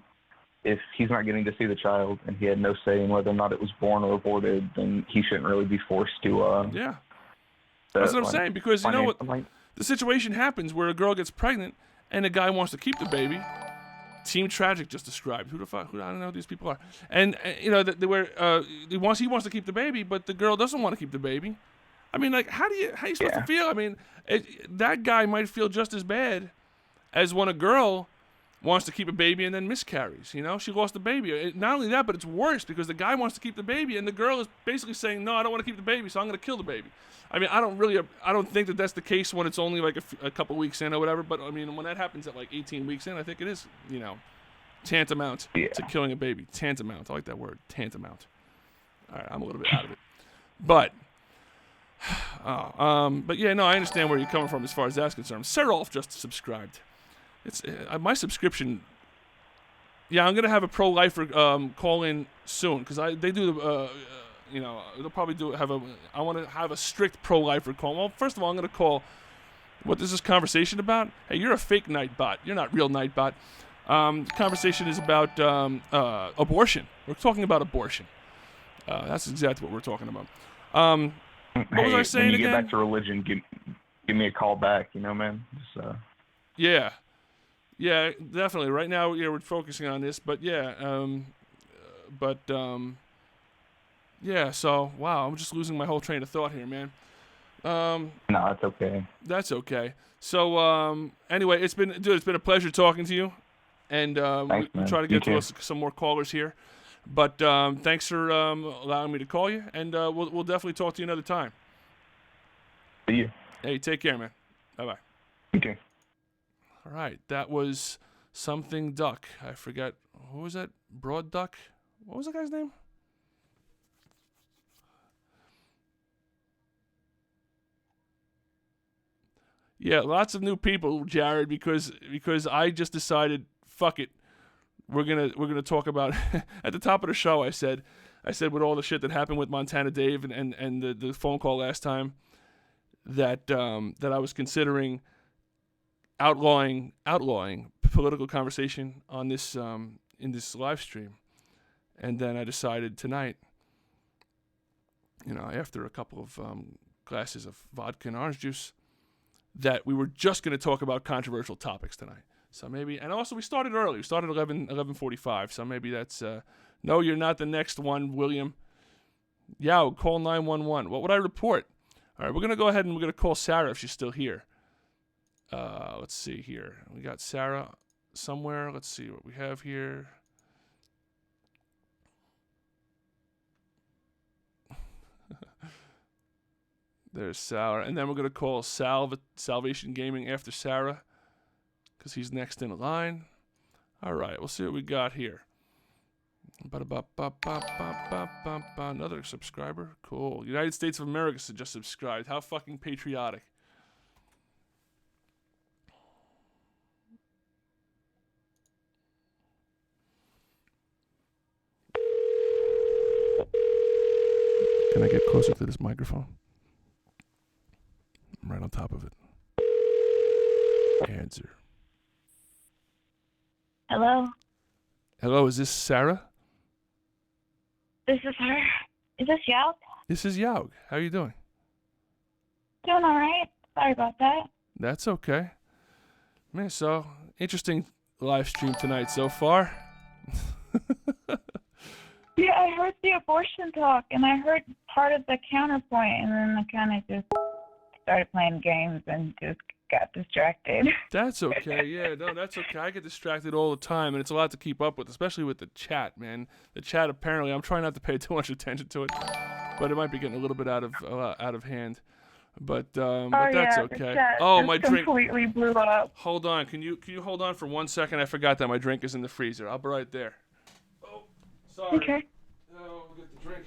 if he's not getting to see the child and he had no say in whether or not it was born or aborted, then he shouldn't really be forced to. Yeah. That's what I'm saying, because you know what? The situation happens where a girl gets pregnant and a guy wants to keep the baby. Team Tragic just described. Who the fuck? I don't know who these people are. And he wants to keep the baby, but the girl doesn't want to keep the baby. I mean, like, how you supposed to feel? I mean, that guy might feel just as bad as when a girl wants to keep a baby and then miscarries. She lost the baby. Not only that, but it's worse because the guy wants to keep the baby and the girl is basically saying, no, I don't want to keep the baby, so I'm going to kill the baby. I mean, I don't think that that's the case when it's only like a couple weeks in or whatever. But I mean, when that happens at like 18 weeks in, I think it is, tantamount to killing a baby. Tantamount. I like that word. Tantamount. All right, I'm a little bit out of it, but yeah, no, I understand where you're coming from as far as that's concerned. Serolf just subscribed. It's my subscription. Yeah, I'm gonna have a pro-lifer call in soon because they do the they'll probably I want to have a strict pro-lifer call. Well, first of all, I'm gonna call. What is this conversation about? Hey, you're a fake Nightbot. You're not real Nightbot. The conversation is about abortion. We're talking about abortion. That's exactly what we're talking about. What was I saying when you again? Get back to religion, give me a call back, man. Just, Yeah, definitely. Right now, we're focusing on this, but so, wow, I'm just losing my whole train of thought here, man. No, that's okay. That's okay. So, anyway, it's been a pleasure talking to you, and thanks, we'll try to get to some more callers here. But thanks for allowing me to call you, and we'll definitely talk to you another time. See you. Hey, take care, man. Bye-bye. Okay. All right, that was something Duck. I forget. Who was that? Broad Duck? What was that guy's name? Yeah, lots of new people, Jared, because I just decided, fuck it. We're gonna talk about at the top of the show. I said with all the shit that happened with Montana Dave and the phone call last time that I was considering outlawing political conversation on this in this live stream, and then I decided tonight, after a couple of glasses of vodka and orange juice, that we were just gonna talk about controversial topics tonight. So maybe, and also we started early. We started 11:45. So maybe that's no, you're not the next one, William. YAOG, call 911. What would I report? All right, we're gonna go ahead and we're gonna call Sarah if she's still here. Let's see here. We got Sarah somewhere. Let's see what we have here. There's Sarah, and then we're gonna call Salvation Gaming after Sarah, because he's next in line. All right, we'll see what we got here. Another subscriber. Cool. United States of America just subscribed. How fucking patriotic. Can I get closer to this microphone? I'm right on top of it. Answer. Hello? Hello, is this Sarah? This is her. Is this YAOG? This is YAOG. How are you doing? Doing all right. Sorry about that. That's okay. Man, so interesting live stream tonight so far. Yeah, I heard the abortion talk, and I heard part of the counterpoint, and then I kind of just started playing games and just got distracted. That's okay. Yeah, no, that's okay. I get distracted all the time, and it's a lot to keep up with, especially with the chat, man. The chat, apparently, I'm trying not to pay too much attention to it. but it might be getting a little bit out of hand. But that's yeah, okay. the chat Oh, just my drink. completely blew up. Hold on. Can you hold on for 1 second? I forgot that my drink is in the freezer. I'll be right there. Oh, sorry. Okay. Oh, we'll get the drink.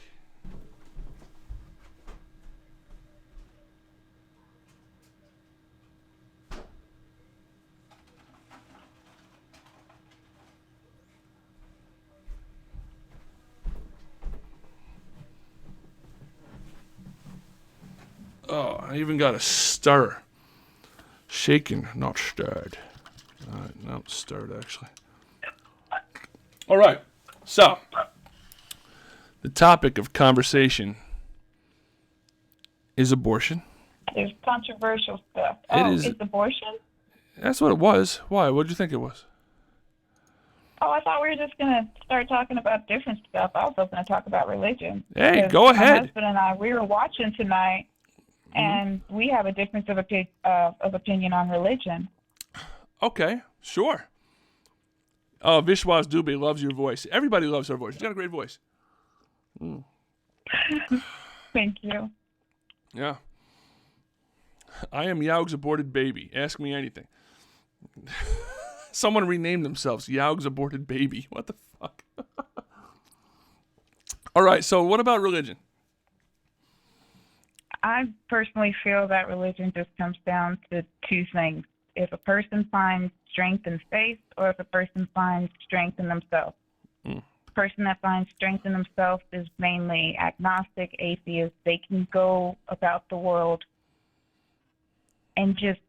Oh, I even got a stirrer. Shaken, not stirred. No, stirred actually. All right. So, the topic of conversation is abortion. There's controversial stuff. It is. It's abortion? That's what it was. Why? What did you think it was? Oh, I thought we were just going to start talking about different stuff. I was hoping to talk about religion. Hey, Because go ahead. My husband and I, we were watching tonight, and we have a difference of opinion on religion. Okay, sure. Oh, Vishwas Dubey loves your voice. Everybody loves her voice. She's got a great voice. Thank you. Yeah. I am YAOG's aborted baby. Ask me anything. Someone renamed themselves YAOG's aborted baby. What the fuck? All right, so what about religion? I personally feel that religion just comes down to two things. If a person finds strength in faith or if a person finds strength in themselves. The person that finds strength in themselves is mainly agnostic, atheist. They can go about the world and just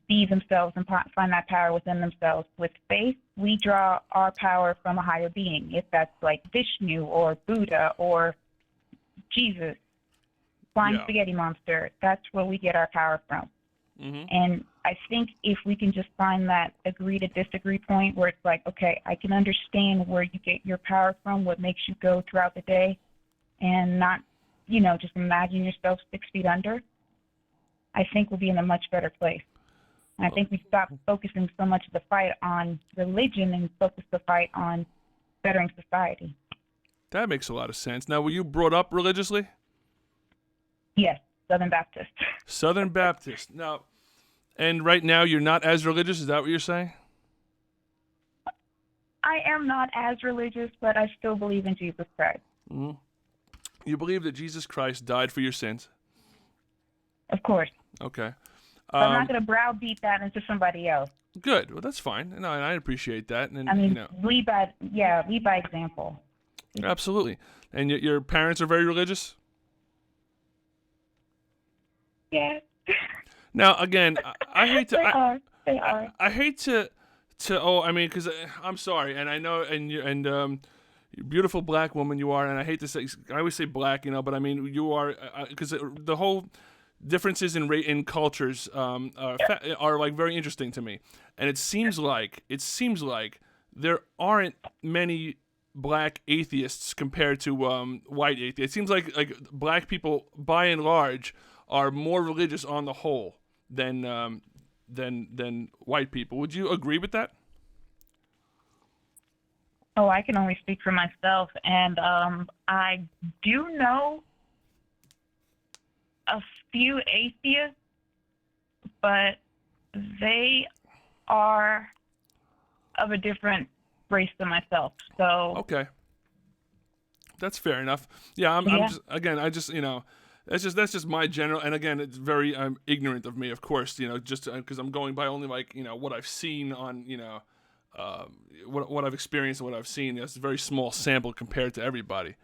be themselves and find that power within themselves. With faith, we draw our power from a higher being, if that's like Vishnu or Buddha or Jesus, flying spaghetti monster. That's where we get our power from. And I think if we can just find that agree to disagree point where it's like, okay, I can understand where you get your power from, what makes you go throughout the day, and not, just imagine yourself 6 feet under, I think we'll be in a much better place. And I think we stop focusing so much of the fight on religion and focus the fight on bettering society. That makes a lot of sense. Now, were you brought up religiously? Yes, Southern Baptist. Southern Baptist. Now, and right now you're not as religious? Is that what you're saying? I am not as religious, but I still believe in Jesus Christ. You believe that Jesus Christ died for your sins? Of course. Okay. But I'm not going to browbeat that into somebody else. Good. Well, that's fine. No, I appreciate that. And I mean, lead by example. Absolutely. And your parents are very religious? Yes. Now, again, I hate to. They are. I hate to. Because I'm sorry, and I know, and beautiful black woman you are, and I hate to say, I always say black, but I mean you are, because the whole differences in cultures are like very interesting to me, and it seems like there aren't many black atheists compared to white atheists. It seems like black people, by and large, are more religious on the whole than white people. Would you agree with that? Oh, I can only speak for myself, and I do know a few atheists, but they are of a different race than myself. So okay, that's fair enough. Yeah, I'm just, again, that's just my general, and again, it's very ignorant of me, of course, just because I'm going by only what I've seen on, what I've experienced and what I've seen. It's a very small sample compared to everybody.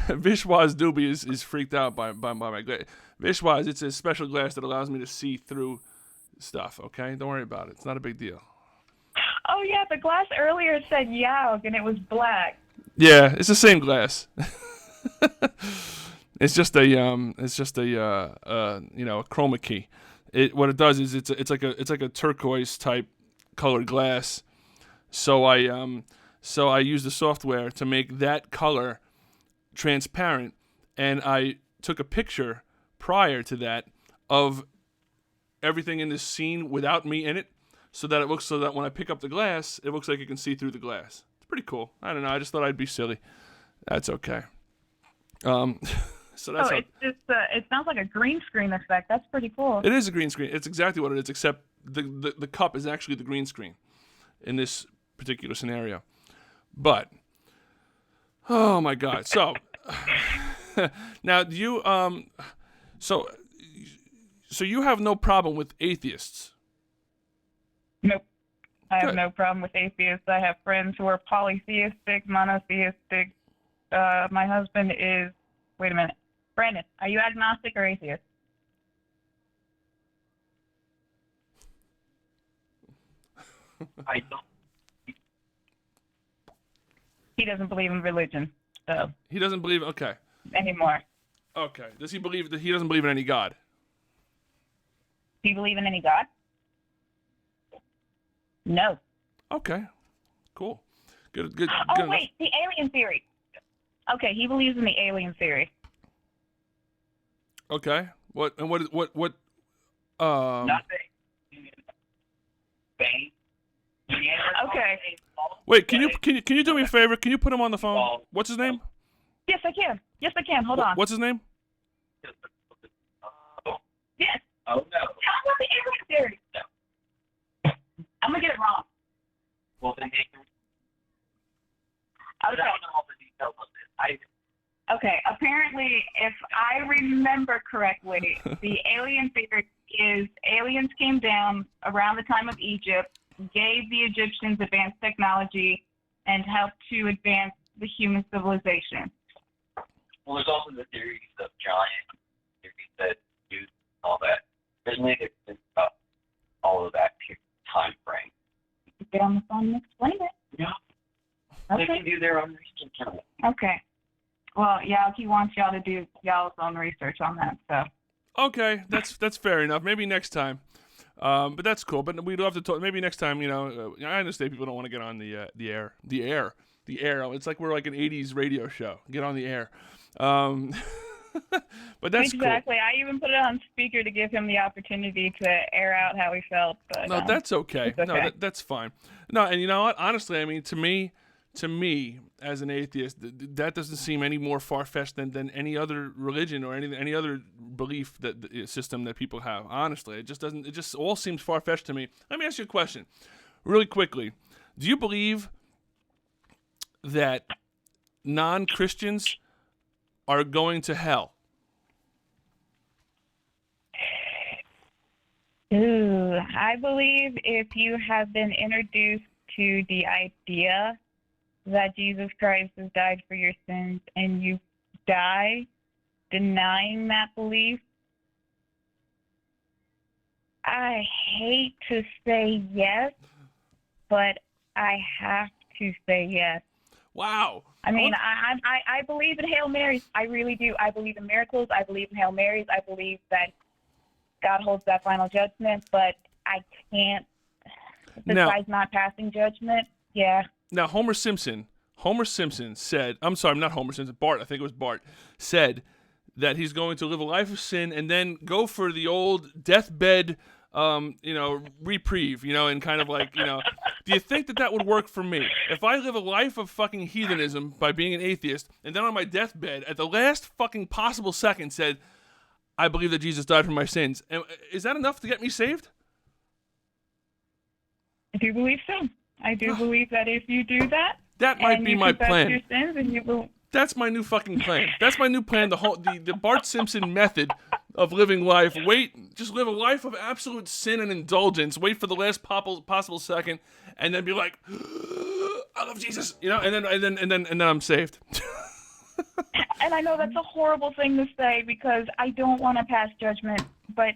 Vishwas Dubey is freaked out by my glass. Vishwas, it's a special glass that allows me to see through stuff, okay? Don't worry about it. It's not a big deal. Oh, yeah, the glass earlier said YAOG, and it was black. Yeah, it's the same glass. It's just a chroma key. What it does is it's like a turquoise type colored glass. So I use the software to make that color transparent, and I took a picture prior to that of everything in this scene without me in it, so that when I pick up the glass, it looks like you can see through the glass. It's pretty cool. I don't know. I just thought I'd be silly. That's okay. So that's it's just it sounds like a green screen effect. That's pretty cool. it is a green screen. It's exactly what it is, except the cup is actually the green screen in this particular scenario. But oh my God! So now do you so you have no problem with atheists? Nope. I have Good. no problem with atheists. I have friends who are polytheistic, monotheistic. My husband is. Wait a minute, Brandon. Are you agnostic or atheist? I don't. He doesn't believe in religion, so He doesn't believe. Okay. anymore. Okay. Does he believe that he doesn't believe in any God? Do you believe in any God? No. Okay. Cool. Good. Oh good wait, the alien theory. Okay, he believes in the alien theory. Okay. What? Nothing. Bang. Okay. Wait. Can you do me a favor? Can you put him on the phone? What's his name? Yes, I can. Yes, I can. Hold on. What's his name? Yes. Oh no. Tell me about the alien theory. I'm gonna get it wrong. Well, then they can. Okay. I don't know all the details of this. Okay. Apparently, if I remember correctly, the alien theory is aliens came down around the time of Egypt, gave the Egyptians advanced technology, and helped to advance the human civilization. Well, there's also the theories of giant, theories that do all that. There's many different about all of that time frame. Get on the phone and explain it. Yeah. They Okay. can do their own research on it. Okay. Well, yeah, he wants y'all to do y'all's own research on that, so. Okay, that's fair enough. Maybe next time. But that's cool. But we'd love to talk. Maybe next time. I understand people don't want to get on the air. The air. It's like we're like an '80s radio show. Get on the air. But that's exactly. I even put it on speaker to give him the opportunity to air out how he felt. But, cool. No, that's okay. it's okay. No, that's fine. No, and you know what? Honestly, I mean, to me, as an atheist, that doesn't seem any more far-fetched than any other religion or any other belief system that people have. Honestly, it just doesn't. It just all seems far-fetched to me. Let me ask you a question, really quickly. Do you believe that non-Christians are going to hell? Ooh, I believe if you have been introduced to the idea that Jesus Christ has died for your sins and you die denying that belief, I hate to say yes, but I have to say yes. Wow. I mean, I believe in Hail Marys. I really do. I believe in miracles. I believe in Hail Marys. I believe that God holds that final judgment, but I can't, besides not passing judgment, yeah. Now, Homer Simpson said, I'm sorry, not Homer Simpson, Bart, I think it was Bart, said that he's going to live a life of sin and then go for the old deathbed, reprieve, and kind of like, do you think that would work for me? If I live a life of fucking heathenism by being an atheist and then on my deathbed at the last fucking possible second said, I believe that Jesus died for my sins, is that enough to get me saved? I do believe so. I do believe that if you do that, that might be my plan. Your sins and you will... That's my new fucking plan. That's my new plan. The Bart Simpson method of living life. Just live a life of absolute sin and indulgence. Wait for the last possible second, and then be like, I love Jesus, and then I'm saved. And I know that's a horrible thing to say because I don't want to pass judgment, but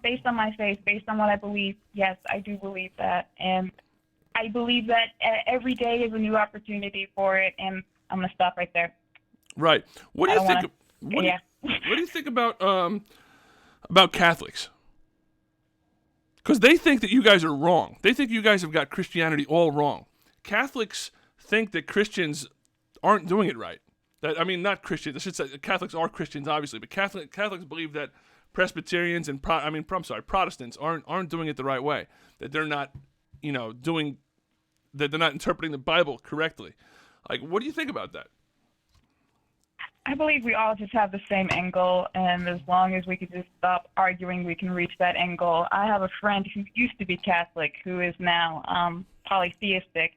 based on my faith, based on what I believe, yes, I do believe that, and I believe that every day is a new opportunity for it, and I'm gonna stop right there. Right. What do you think? What do you think about Catholics? Because they think that you guys are wrong. They think you guys have got Christianity all wrong. Catholics think that Christians aren't doing it right. Not Christians. I should say Catholics are Christians, obviously, but Catholics believe that Presbyterians and Protestants aren't doing it the right way. That they're not, that they're not interpreting the Bible correctly. Like, what do you think about that? I believe we all just have the same end goal, and as long as we could just stop arguing, we can reach that end goal. I have a friend who used to be Catholic who is now polytheistic,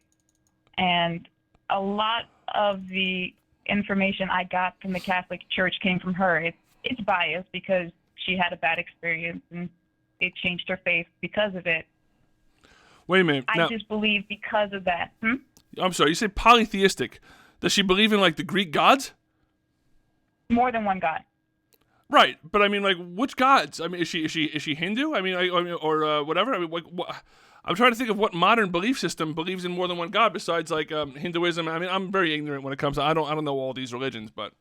and a lot of the information I got from the Catholic Church came from her. It's biased because she had a bad experience, and it changed her faith because of it. Wait a minute. I just believe because of that. I'm sorry, you say polytheistic. Does she believe in, like, the Greek gods? More than one God. Right, but I mean, like, which gods? I mean, is she Hindu? I mean, or whatever. I mean, I'm trying to think of what modern belief system believes in more than one god besides, like, Hinduism. I mean, I'm very ignorant when it comes to. I don't know all these religions, but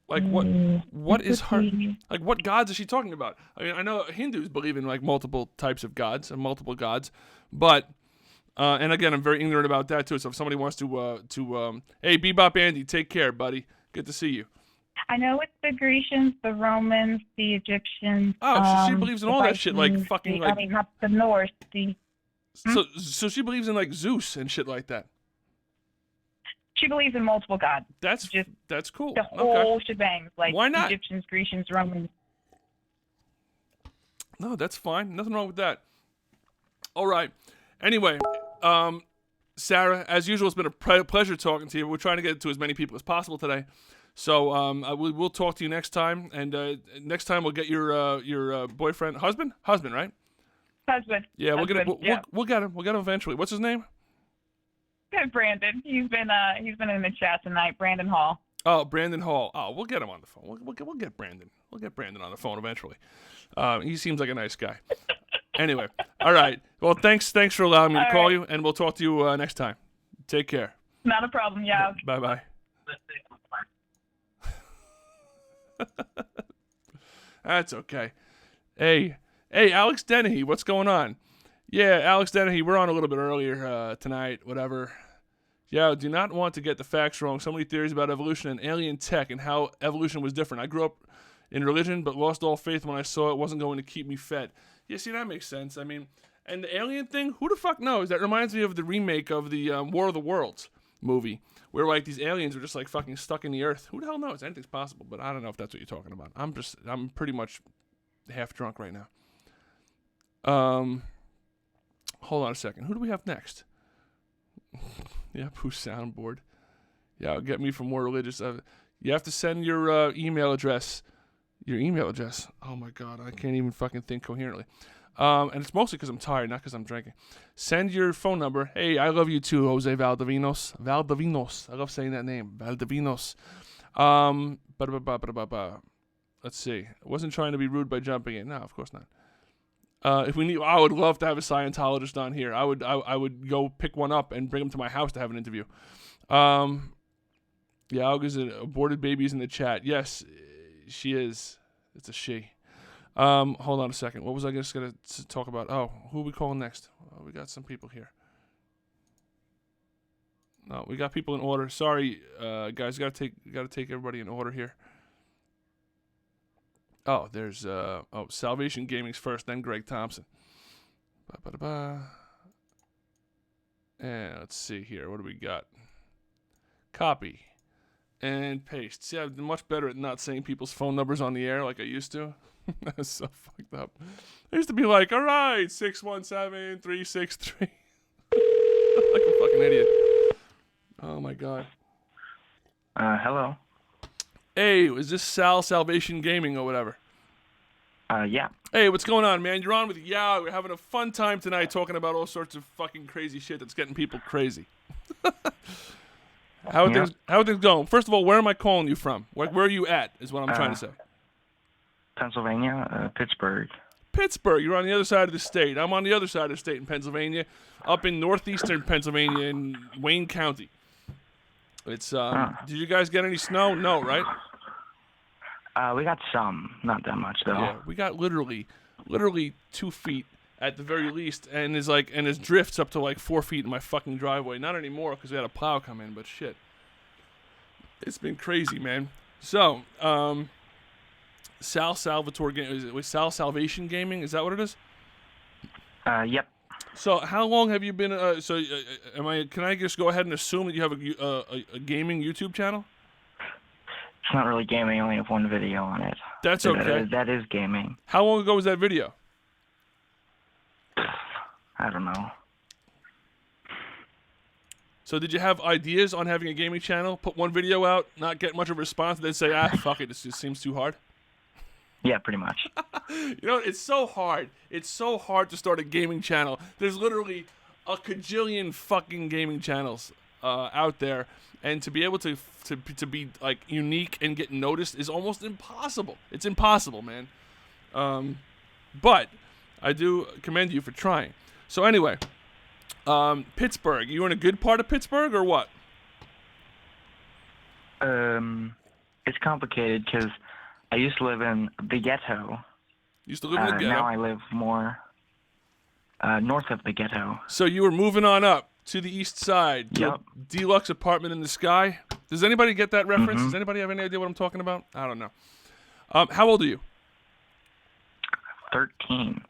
like, what is her? Like, what gods is she talking about? I mean, I know Hindus believe in, like, multiple types of gods and multiple gods, but. And again, I'm very ignorant about that too. So if somebody wants to, hey, Bebop Andy, take care, buddy. Good to see you. I know it's the Grecians, the Romans, the Egyptians. Oh, so she believes in all that shit, like fucking, like. I mean, not the Norse. So she believes in, like, Zeus and shit like that. She believes in multiple gods. That's cool. The whole shebang, like why not? Egyptians, Grecians, Romans. No, that's fine. Nothing wrong with that. All right. Anyway, Sarah, as usual, it's been a pleasure talking to you. We're trying to get to as many people as possible today. So we'll talk to you next time. And next time we'll get your boyfriend, husband, right? Husband. Yeah, we'll get him. Yeah. We'll get him. We'll get him eventually. What's his name? Brandon. He's been in the chat tonight. Brandon Hall. Oh, Brandon Hall. Oh, we'll get him on the phone. We'll get Brandon. We'll get Brandon on the phone eventually. He seems like a nice guy. Anyway, all right. Well, thanks for allowing me to call you, and we'll talk to you next time. Take care. Not a problem, YAOG. Bye-bye. That's okay. Hey, Alex Dennehy, what's going on? Yeah, Alex Dennehy, we're on a little bit earlier tonight, whatever. Yeah, do not want to get the facts wrong. So many theories about evolution and alien tech and how evolution was different. I grew up in religion, but lost all faith when I saw it wasn't going to keep me fed. Yeah, see, that makes sense. I mean, and the alien thing, who the fuck knows? That reminds me of the remake of the War of the Worlds movie, where, like, these aliens were just, like, fucking stuck in the earth. Who the hell knows? Anything's possible, but I don't know if that's what you're talking about. I'm pretty much half drunk right now. Hold on a second. Who do we have next? Yeah, who's soundboard? Yeah, get me for more religious. You have to send your email address. Your email address. Oh my God, I can't even fucking think coherently. And it's mostly because I'm tired, not because I'm drinking. Send your phone number. Hey, I love you too, Jose Valdivinos. Valdivinos. I love saying that name. Valdivinos. Let's see. I wasn't trying to be rude by jumping in. No, of course not. If we need, I would love to have a Scientologist on here. I would go pick one up and bring him to my house to have an interview. YAOG is aborted babies in the chat. Yes, she is. It's a she. Hold on a second. What was I just gonna talk about? Oh, who are we calling next? Oh, we got some people here. No, we got people in order. Sorry, guys. Gotta take everybody in order here. Oh, there's Salvation Gaming's first, then Greg Thompson. And let's see here. What do we got? Copy and paste. See, I'm much better at not saying people's phone numbers on the air like I used to. That's so fucked up. I used to be like, all right, 617-363. Like a fucking idiot. Oh my God. Hello. Hey, is this Salvation Gaming or whatever? Yeah. Hey, what's going on, man? You're on with YAOG. We're having a fun time tonight talking about all sorts of fucking crazy shit that's getting people crazy. How are things going? First of all, where am I calling you from? Where are you at is what I'm trying to say. Pennsylvania, Pittsburgh. Pittsburgh. You're on the other side of the state. I'm on the other side of the state in Pennsylvania, up in northeastern Pennsylvania in Wayne County. It's Did you guys get any snow? No, right? We got some, not that much though. Yeah, we got literally 2 feet at the very least, and there's drifts up to like 4 feet in my fucking driveway. Not anymore because we had a plow come in, but shit, it's been crazy, man. So, Salvation Gaming, is that what it is? Yep. So how long have you been? Can I just go ahead and assume that you have a gaming YouTube channel? It's not really gaming. I only have one video on it. That's okay. That is gaming. How long ago was that video? I don't know. So did you have ideas on having a gaming channel? Put one video out, not get much of a response, and then say, fuck it, this just seems too hard? Yeah, pretty much. You know, it's so hard. It's so hard to start a gaming channel. There's literally a cajillion fucking gaming channels out there, and to be able to be like unique and get noticed is almost impossible. It's impossible, man. But I do commend you for trying. So anyway, Pittsburgh. You in a good part of Pittsburgh or what? It's complicated because I used to live in the ghetto. Used to live in the ghetto. Now I live more north of the ghetto. So you were moving on up to the east side. Yep. Deluxe apartment in the sky. Does anybody get that reference? Does anybody have any idea what I'm talking about? I don't know. How old are you? 13.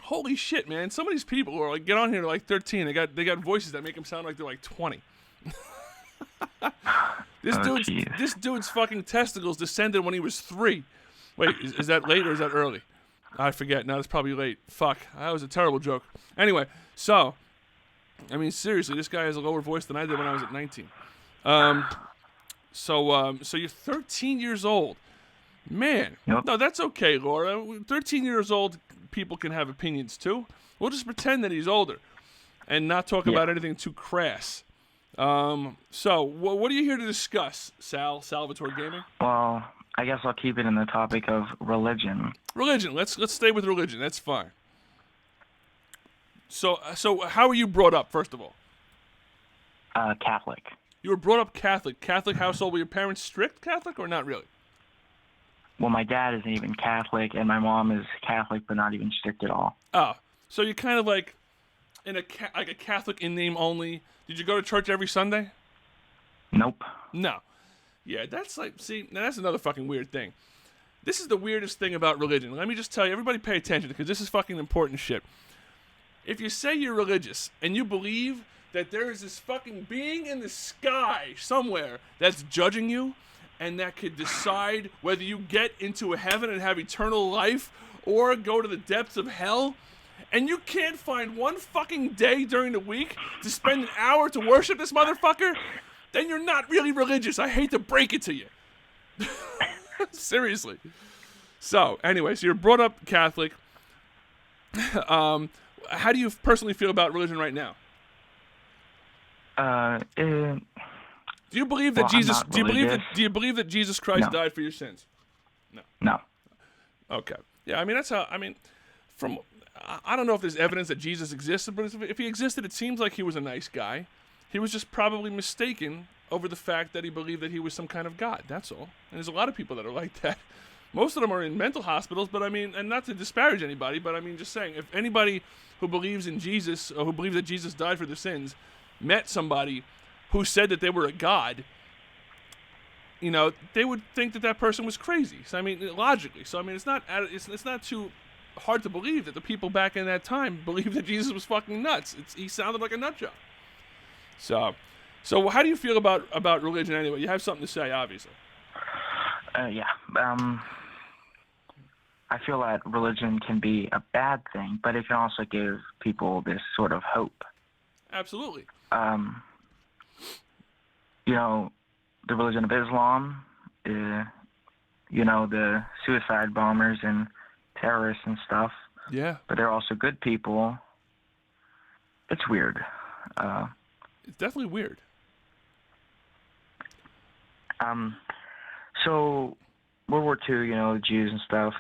Holy shit, man! Some of these people who are like get on here, they're like 13. They got voices that make them sound like they're like 20. This dude's fucking testicles descended when he was 3. Wait, is that late or is that early? I forget. No, it's probably late. Fuck, that was a terrible joke. Anyway, so I mean, seriously, this guy has a lower voice than I did when I was at 19. So you're 13 years old, man. Yep. No, that's okay, Laura. 13 years old people can have opinions too. We'll just pretend that he's older and not talk about anything too crass. So what are you here to discuss, Salvatore Gaming? Well, I guess I'll keep it in the topic of religion. Religion. Let's stay with religion. That's fine. So how were you brought up, first of all? Catholic. You were brought up Catholic. Catholic household. Were your parents strict Catholic or not really? Well, my dad isn't even Catholic, and my mom is Catholic, but not even strict at all. Oh, so you're kind of like a Catholic in name only. Did you go to church every Sunday? Nope. No. Yeah, that's like, see, now that's another fucking weird thing. This is the weirdest thing about religion. Let me just tell you, everybody pay attention because this is fucking important shit. If you say you're religious and you believe that there is this fucking being in the sky somewhere that's judging you and that could decide whether you get into a heaven and have eternal life or go to the depths of hell, and you can't find one fucking day during the week to spend an hour to worship this motherfucker, then you're not really religious. I hate to break it to you. Seriously. So, anyway, so you're brought up Catholic. How do you personally feel about religion right now? Do you believe that Jesus? Do you believe that Jesus Christ died for your sins? No. No. Okay. Yeah. I mean, that's how. I mean, I don't know if there's evidence that Jesus existed, but if he existed, it seems like he was a nice guy. He was just probably mistaken over the fact that he believed that he was some kind of God. That's all. And there's a lot of people that are like that. Most of them are in mental hospitals, but I mean, and not to disparage anybody, but I mean, just saying, if anybody who believes in Jesus or who believes that Jesus died for their sins met somebody who said that they were a god, you know, they would think that that person was crazy. So I mean, logically. So I mean, it's not too hard to believe that the people back in that time believed that Jesus was fucking nuts. He sounded like a nut job. So how do you feel about religion anyway? You have something to say, obviously. Yeah. I feel that religion can be a bad thing, but it can also give people this sort of hope. Absolutely. You know, the religion of Islam, you know, the suicide bombers and terrorists and stuff. Yeah. But they're also good people. It's weird. It's definitely weird. So World War II, you know, the Jews and stuff.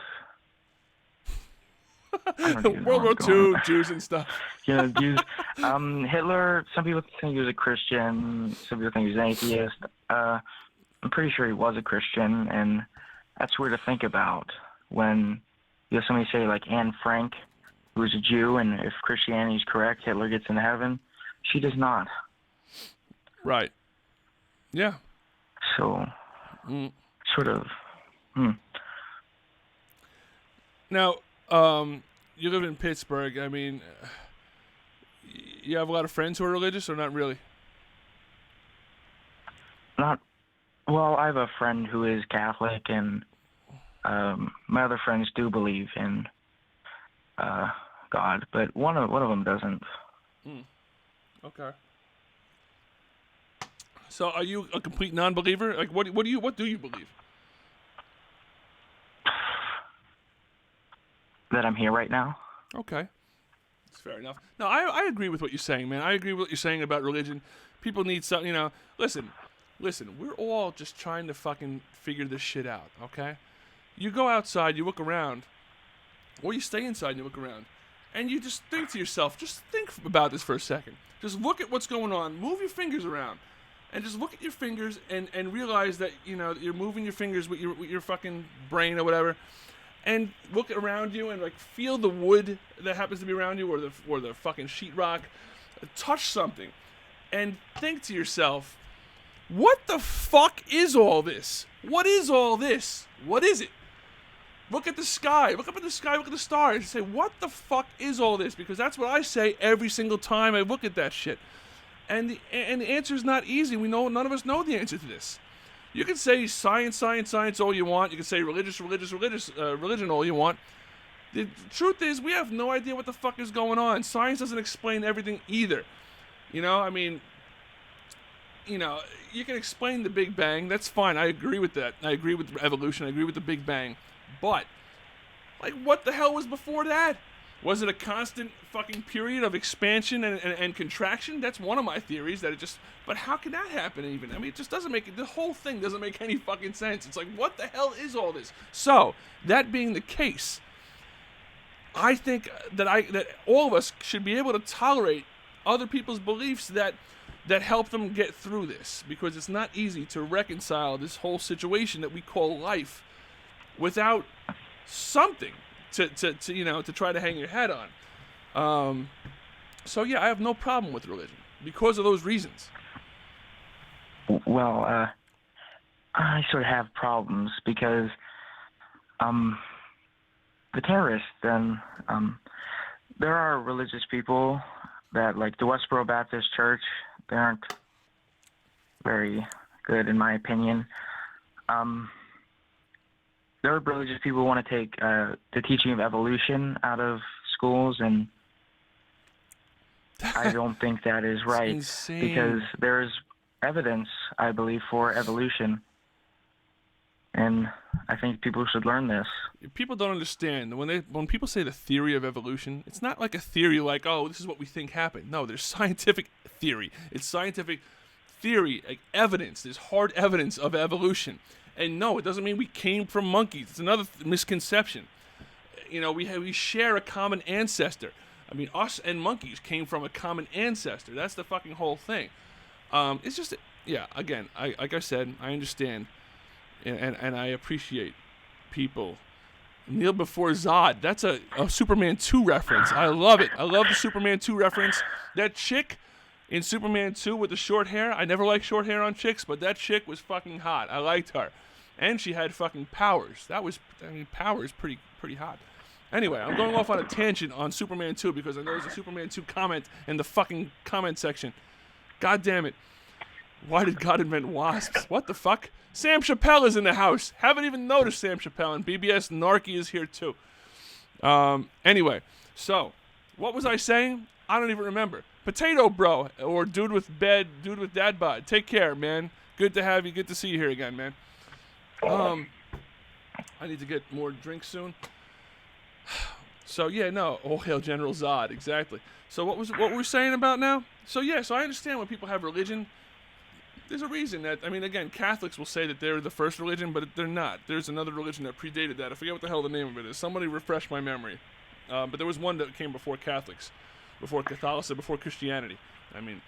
World War II, Jews and stuff. You know, Jews. Hitler, some people think he was a Christian. Some people think he was an atheist. I'm pretty sure he was a Christian, and that's weird to think about when you have somebody say, like, Anne Frank, who was a Jew, and if Christianity is correct, Hitler gets into heaven. She does not. Right. Yeah. So, sort of. Now, you live in Pittsburgh. I mean, You have a lot of friends who are religious, or not really? Not well. I have a friend who is Catholic, and my other friends do believe in God, but one of them doesn't. Okay. So, are you a complete non-believer? Like, what do you believe? That I'm here right now. Okay. That's fair enough. No, I agree with what you're saying, man. I agree with what you're saying about religion. People need something, you know. Listen, we're all just trying to fucking figure this shit out, okay? You go outside, you look around, or you stay inside and you look around, and you just think to yourself, just think about this for a second. Just look at what's going on. Move your fingers around. And just look at your fingers and realize that, you know, you're moving your fingers with your fucking brain or whatever. And look around you and like feel the wood that happens to be around you, or the fucking sheetrock. Touch something, and think to yourself, what the fuck is all this? What is all this? What is it? Look at the sky. Look up at the sky. Look at the stars. And say, what the fuck is all this? Because that's what I say every single time I look at that shit. And the answer is not easy. We know none of us know the answer to this. You can say science all you want. You can say religion all you want. The truth is, we have no idea what the fuck is going on. Science doesn't explain everything either. You know, I mean, you know, you can explain the Big Bang. That's fine. I agree with that. I agree with evolution. I agree with the Big Bang. But, like, what the hell was before that? Was it a constant fucking period of expansion and contraction? That's one of my theories, that it just... But how can that happen even? I mean, it just doesn't make... The whole thing doesn't make any fucking sense. It's like, what the hell is all this? So, that being the case, I think that all of us should be able to tolerate other people's beliefs that help them get through this. Because it's not easy to reconcile this whole situation that we call life without something to you know, to try to hang your hat on. So yeah, I have no problem with religion because of those reasons. Well, I sort of have problems because the terrorists, and there are religious people that, like the Westboro Baptist Church, they aren't very good in my opinion. There are religious people who want to take the teaching of evolution out of schools, and I don't think that is right. Insane. Because there's evidence, I believe, for evolution, and I think people should learn this. People don't understand when people say the theory of evolution. It's not like a theory like, oh, this is what we think happened. No, there's scientific theory. It's scientific theory, like evidence. There's hard evidence of evolution. And no, it doesn't mean we came from monkeys. It's another misconception. You know, we share a common ancestor. I mean, us and monkeys came from a common ancestor. That's the fucking whole thing. It's just, yeah, again, like I said, I understand. And I appreciate people. Kneel before Zod. That's a Superman 2 reference. I love it. I love the Superman 2 reference. That chick in Superman 2 with the short hair. I never liked short hair on chicks, but that chick was fucking hot. I liked her. And she had fucking powers. Power is pretty hot. Anyway, I'm going off on a tangent on Superman 2 because I know there's a Superman 2 comment in the fucking comment section. God damn it. Why did God invent wasps? What the fuck? Sam Chappelle is in the house. Haven't even noticed Sam Chappelle, and BBS Narky is here too. Anyway, so, what was I saying? I don't even remember. Potato Bro, or Dude with Dad Bod. Take care, man. Good to have you. Good to see you here again, man. I need to get more drinks soon. So yeah, no. Oh, hail General Zod, exactly. So what were we saying about now? So yeah, so I understand when people have religion. There's a reason that, I mean, again, Catholics will say that they're the first religion, but they're not. There's another religion that predated that. I forget what the hell the name of it is. Somebody refresh my memory. But there was one that came before Catholics, before Catholicism, before Christianity. I mean,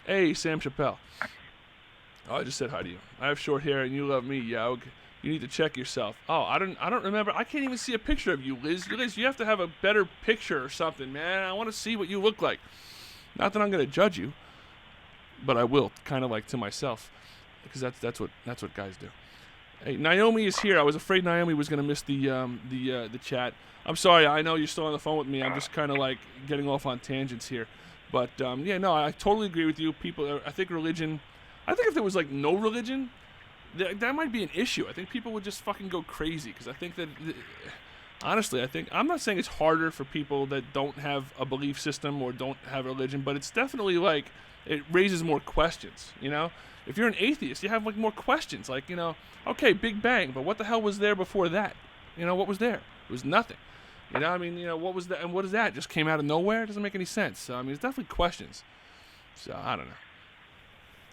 hey, Sam Chappelle. Oh, I just said hi to you. I have short hair and you love me, YAOG. You need to check yourself. Oh, I don't remember. I can't even see a picture of you, Liz. Liz, you have to have a better picture or something, man. I want to see what you look like. Not that I'm going to judge you, but I will, kind of like to myself, because that's what guys do. Hey, Naomi is here. I was afraid Naomi was going to miss the chat. I'm sorry. I know you're still on the phone with me. I'm just kind of like getting off on tangents here. But yeah, no, I totally agree with you. People, I think religion. I think if there was like no religion, that might be an issue. I think people would just fucking go crazy because I think that. Honestly, I think I'm not saying it's harder for people that don't have a belief system or don't have religion, but it's definitely like it raises more questions, you know? If you're an atheist, you have like more questions, like, you know, okay, Big Bang, but what the hell was there before that? You know, what was there? It was nothing. You know, I mean, you know, what was that and what is that? It just came out of nowhere? It doesn't make any sense. So, I mean, it's definitely questions. So, I don't know.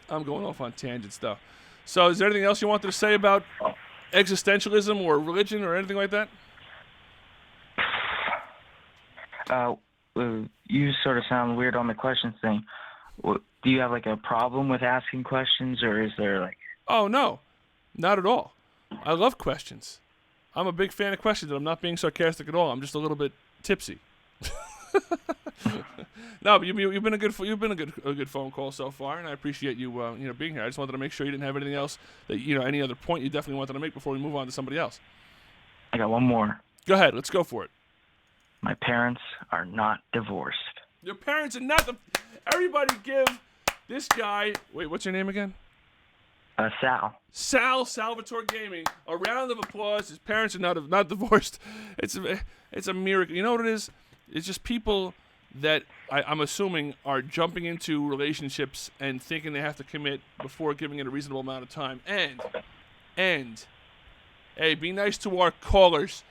I'm going off on tangents though. So, is there anything else you wanted to say about existentialism or religion or anything like that? You sort of sound weird on the questions thing. Do you have like a problem with asking questions, or is there like? Oh no, not at all. I love questions. I'm a big fan of questions, and I'm not being sarcastic at all. I'm just a little bit tipsy. No, but you've been a good phone call so far, and I appreciate you being here. I just wanted to make sure you didn't have anything else that any other point you definitely wanted to make before we move on to somebody else. I got one more. Go ahead, let's go for it. My parents are not divorced. Your parents are not Everybody give this guy. Wait, what's your name again? Sal. Salvatore Gaming. A round of applause. His parents are not divorced. It's a miracle. You know what it is? It's just people that I'm assuming are jumping into relationships and thinking they have to commit before giving it a reasonable amount of time. And hey, be nice to our callers.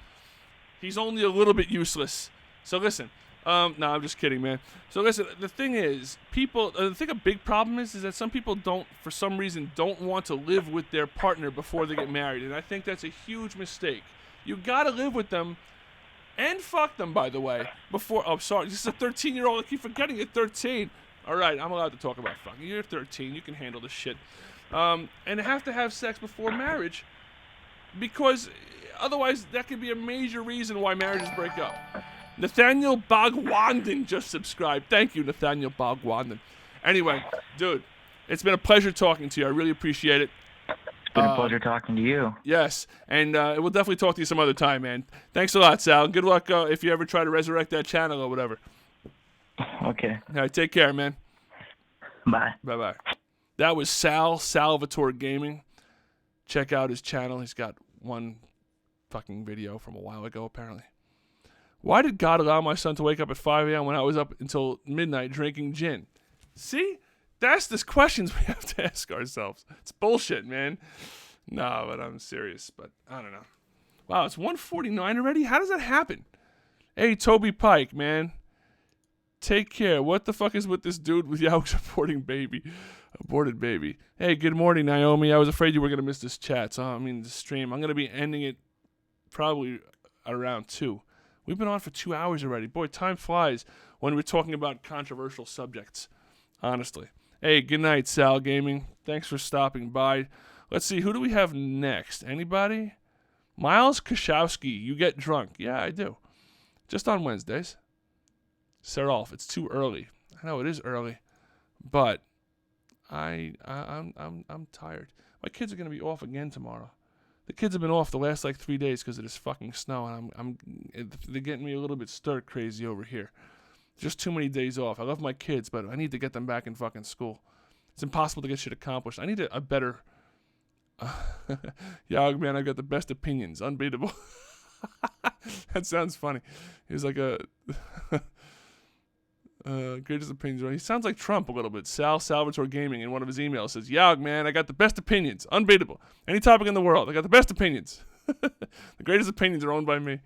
He's only a little bit useless. So listen. No, I'm just kidding, man. So listen, the thing is, I think a big problem is that some people for some reason, don't want to live with their partner before they get married. And I think that's a huge mistake. You gotta live with them and fuck them, by the way, before, oh, sorry, this is a 13-year-old. I keep forgetting you're 13. All right, I'm allowed to talk about fucking. You're 13. You can handle this shit. And have to have sex before marriage because otherwise that could be a major reason why marriages break up. Nathaniel Bogwanden just subscribed. Thank you, Nathaniel Bogwanden. Anyway, dude, it's been a pleasure talking to you. I really appreciate it. It's been a pleasure talking to you. Yes, and we'll definitely talk to you some other time, man. Thanks a lot, Sal. Good luck if you ever try to resurrect that channel or whatever. Okay. All right, take care, man. Bye. Bye-bye. That was Salvatore Gaming. Check out his channel. He's got one fucking video from a while ago, apparently. Why did God allow my son to wake up at 5 a.m. when I was up until midnight drinking gin? See? That's the questions we have to ask ourselves. It's bullshit, man. No, but I'm serious. But I don't know. Wow, it's 1:49 already? How does that happen? Hey, Toby Pike, man. Take care. What the fuck is with this dude with YAOG aborted baby? Hey, good morning, Naomi. I was afraid you were going to miss this chat. So, the stream. I'm going to be ending it probably around 2. We've been on for 2 hours already. Boy, time flies when we're talking about controversial subjects. Honestly. Hey, good night, Sal Gaming. Thanks for stopping by. Let's see, who do we have next? Anybody? Miles Kashowski, you get drunk. Yeah, I do. Just on Wednesdays. Serolf, it's too early. I know it is early, but I'm tired. My kids are gonna be off again tomorrow. The kids have been off the last 3 days because of this fucking snow, and they're getting me a little bit stir crazy over here. Just too many days off. I love my kids, but I need to get them back in fucking school. It's impossible to get shit accomplished. I need a better. YAOG, man, I got the best opinions. Unbeatable. That sounds funny. He's like a. Greatest opinions. He sounds like Trump a little bit. Salvatore Gaming in one of his emails says, YAOG, man, I got the best opinions. Unbeatable. Any topic in the world, I got the best opinions. The greatest opinions are owned by me.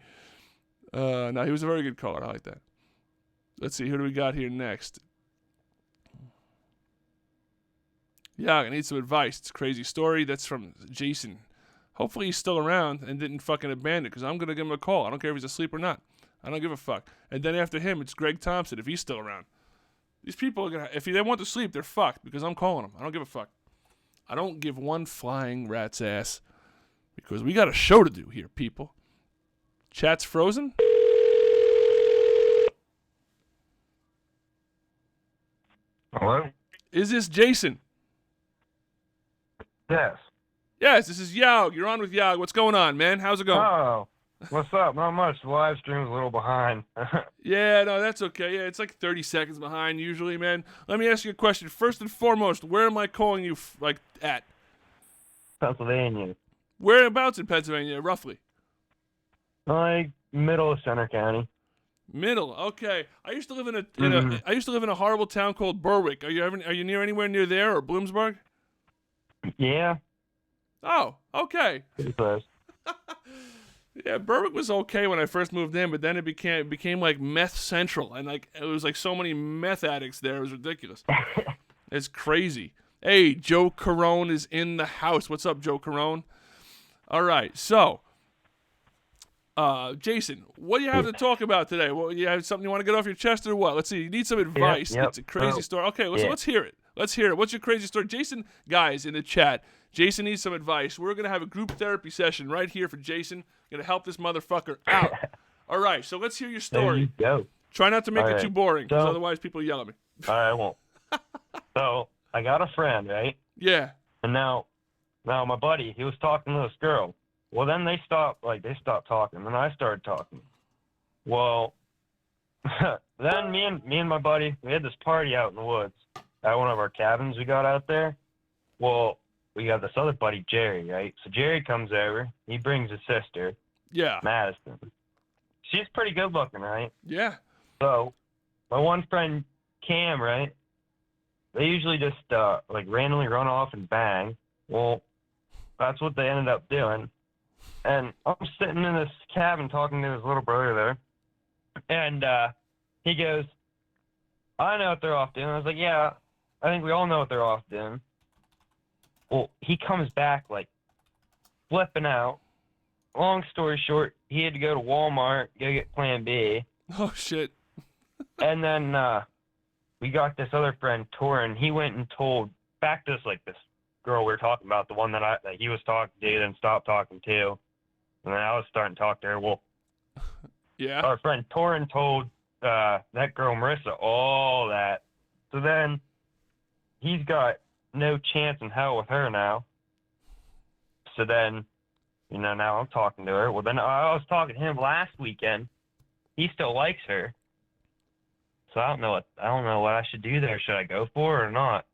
No, he was a very good caller. I like that. Let's see, who do we got here next? YAOG, I need some advice. It's a crazy story. That's from Jason. Hopefully he's still around and didn't fucking abandon it, because I'm going to give him a call. I don't care if he's asleep or not. I don't give a fuck. And then after him, it's Greg Thompson, if he's still around. These people are going to, if they want to sleep, they're fucked, because I'm calling them. I don't give a fuck. I don't give one flying rat's ass, because we got a show to do here, people. Chat's frozen? Hello? Is this Jason? Yes. Yes, this is YAOG. You're on with YAOG. What's going on, man? How's it going? Oh, what's up? Not much. The live stream's a little behind. Yeah, no, that's okay. Yeah, it's like 30 seconds behind usually, man. Let me ask you a question. First and foremost, where am I calling you, at? Pennsylvania. Whereabouts in Pennsylvania, roughly? Like, middle of Center County. Middle. Okay. I used to live in a horrible town called Berwick. Are you near anywhere near there or Bloomsburg? Yeah. Oh, okay. Pretty close. Yeah, Berwick was okay when I first moved in, but then it became like meth central, and like it was like so many meth addicts there. It was ridiculous. It's crazy. Hey, Joe Carone is in the house. What's up, Joe Carone? All right, so, Jason, what do you have to talk about today? Well, you have something you want to get off your chest or what? Let's see. You need some advice. Yep. It's a crazy story. Okay, so let's hear it. What's your crazy story? Jason, guys, in the chat, Jason needs some advice. We're going to have a group therapy session right here for Jason. Going to help this motherfucker out. All right, so let's hear your story. There you go. Try not to make it All too right. boring, because So- otherwise people yell at me. All right, I won't. So, I got a friend, right? Yeah. And now my buddy, he was talking to this girl. Well, then they stopped talking, and I started talking. Well, then me and my buddy, we had this party out in the woods at one of our cabins we got out there. Well, we got this other buddy, Jerry, right? So Jerry comes over. He brings his sister, Yeah. Madison. She's pretty good looking, right? Yeah. So my one friend, Cam, right? They usually just randomly run off and bang. Well, that's what they ended up doing. And I'm sitting in this cabin talking to his little brother there. And he goes, I know what they're off doing. I was like, yeah, I think we all know what they're off doing. Well, he comes back, like, flipping out. Long story short, he had to go to Walmart, go get Plan B. Oh, shit. And then we got this other friend, Torin. He went and told back to this girl we were talking about, the one that he was talking to, then stopped talking to. And then I was starting to talk to her. Well, Yeah. our friend Torin told that girl Marissa all that. So then he's got no chance in hell with her now. So then, now I'm talking to her. Well, then I was talking to him last weekend. He still likes her. So I don't know what I should do there. Should I go for it or not?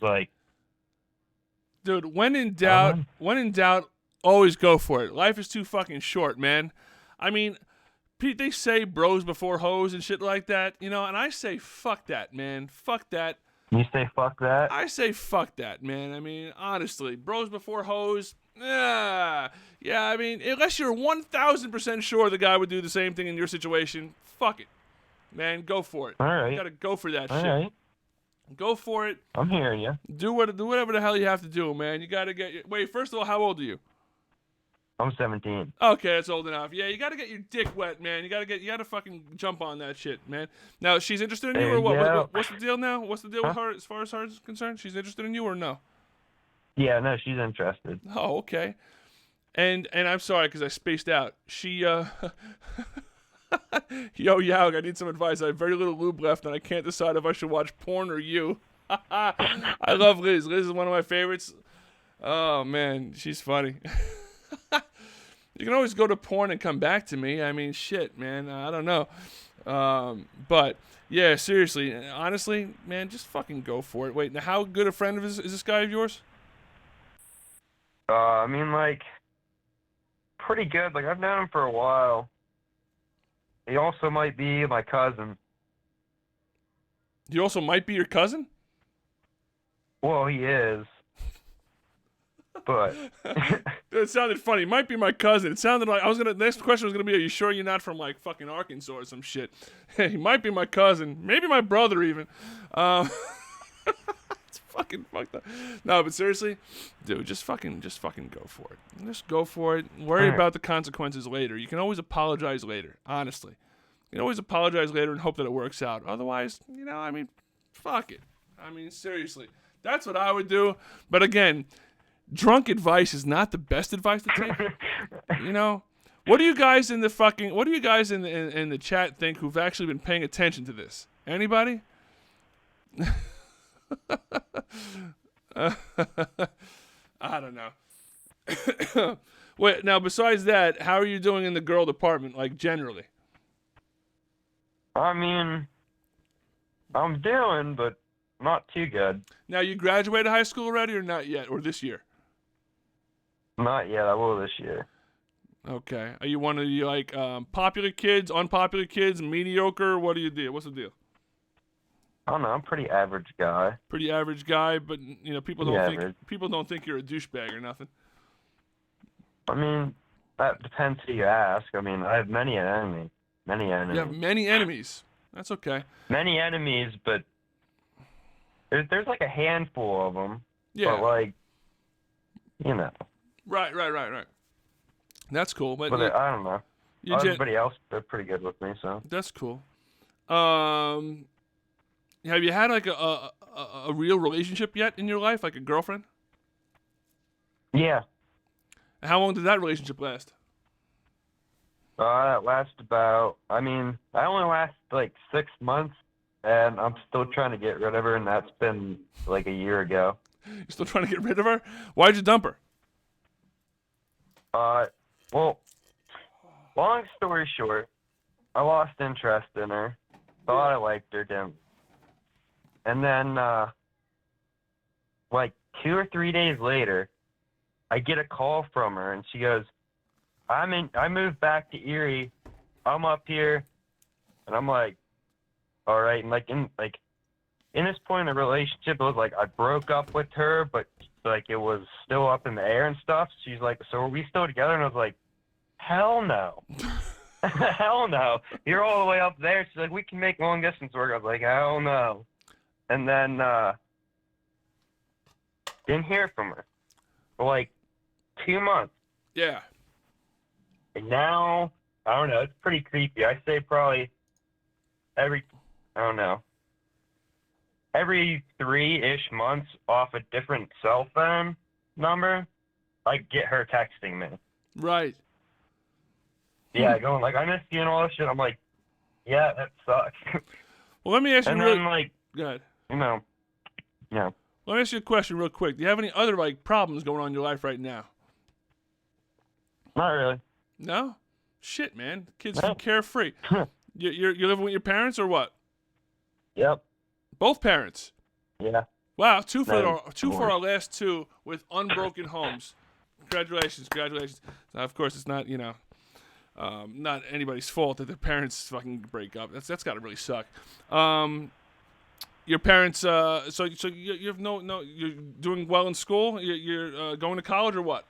'Cause Dude, when in doubt, always go for it. Life is too fucking short, man. I mean, they say bros before hoes and shit like that, and I say fuck that, man. Fuck that. You say fuck that? I say fuck that, man. I mean, honestly, bros before hoes, yeah, I mean, unless you're 1,000% sure the guy would do the same thing in your situation, fuck it. Man, go for it. All right. You gotta go for that All shit. right. Go for it. I'm hearing you. Do whatever the hell you have to do, man. You gotta wait, first of all, how old are you? I'm 17. Okay, that's old enough. Yeah, you gotta get your dick wet, man. You gotta fucking jump on that shit, man. Now, she's interested in you or what? Yeah. What's the deal now? What's the deal with her as far as her is concerned? She's interested in you or no? Yeah, no, she's interested. Oh, okay. And I'm sorry because I spaced out. She Yo, Yaog, I need some advice. I have very little lube left, and I can't decide if I should watch porn or you. I love Liz. Liz is one of my favorites. Oh man, she's funny. You can always go to porn and come back to me. I mean, shit, man. I don't know. But, yeah, seriously. Honestly, man, just fucking go for it. Wait, now how good a friend is this guy of yours? I mean, pretty good. I've known him for a while. He also might be my cousin. He also might be your cousin? Well, he is. But It sounded funny. Might be my cousin. It sounded like the next question was gonna be, are you sure you're not from fucking Arkansas or some shit? Hey, he might be my cousin. Maybe my brother even. It's fucking fucked up. No, but seriously, dude, just fucking go for it. Just go for it. Worry about the consequences later. You can always apologize later. Honestly, you can always apologize later and hope that it works out. Otherwise, fuck it. I mean, seriously, that's what I would do. But again, drunk advice is not the best advice to take. What do you guys in the chat think who've actually been paying attention to this? Anybody? I don't know. Wait, now besides that, how are you doing in the girl department, like generally? I mean, I'm doing, but not too good. Now you graduated high school already, or not yet, or this year? Not yet. I will this year. Okay. Are you one of the like popular kids, unpopular kids, mediocre? What do you do? What's the deal? I don't know. I'm a pretty average guy. Pretty average guy, but people don't Pretty think you're a douchebag or nothing. I mean, that depends who you ask. I mean, I have many enemies. Many enemies. You have many enemies. That's okay. Many enemies, but there's like a handful of them. Yeah. But like, you know. Right. That's cool, but I don't know. Everybody else, they're pretty good with me, so. That's cool. Have you had like a real relationship yet in your life, like a girlfriend? Yeah. How long did that relationship last? That lasts about, I only last like 6 months, and I'm still trying to get rid of her, and that's been like a year ago. You're still trying to get rid of her? Why'd you dump her? Well, long story short, I lost interest in her. Thought I liked her, didn't. And then, like 2 or 3 days later, I get a call from her, and she goes, I moved back to Erie. I'm up here. And I'm like, all right. And in this point in the relationship, it was like I broke up with her, but like it was still up in the air and stuff. She's like, so are we still together? And I was like, hell no. Hell no. You're all the way up there. She's like, we can make long distance work. I was like, hell no. And then didn't hear from her for like 2 months. Yeah. And now, I don't know, it's pretty creepy. I say probably every 3-ish months off a different cell phone number, I get her texting me. Right. Yeah, going like, I miss you and all this shit. I'm like, yeah, that sucks. Well, let me ask you and real... then, like, go ahead. Yeah. Let me ask you a question real quick. Do you have any other, like, problems going on in your life right now? Not really. No? Shit, man. Kid's carefree. You're living with your parents or what? Yep. Both parents? Yeah. Wow, two for our last two with unbroken homes. Congratulations. Now, of course, it's not, not anybody's fault that their parents fucking break up. That's got to really suck. Your parents, so you have you're doing well in school? You're going to college or what?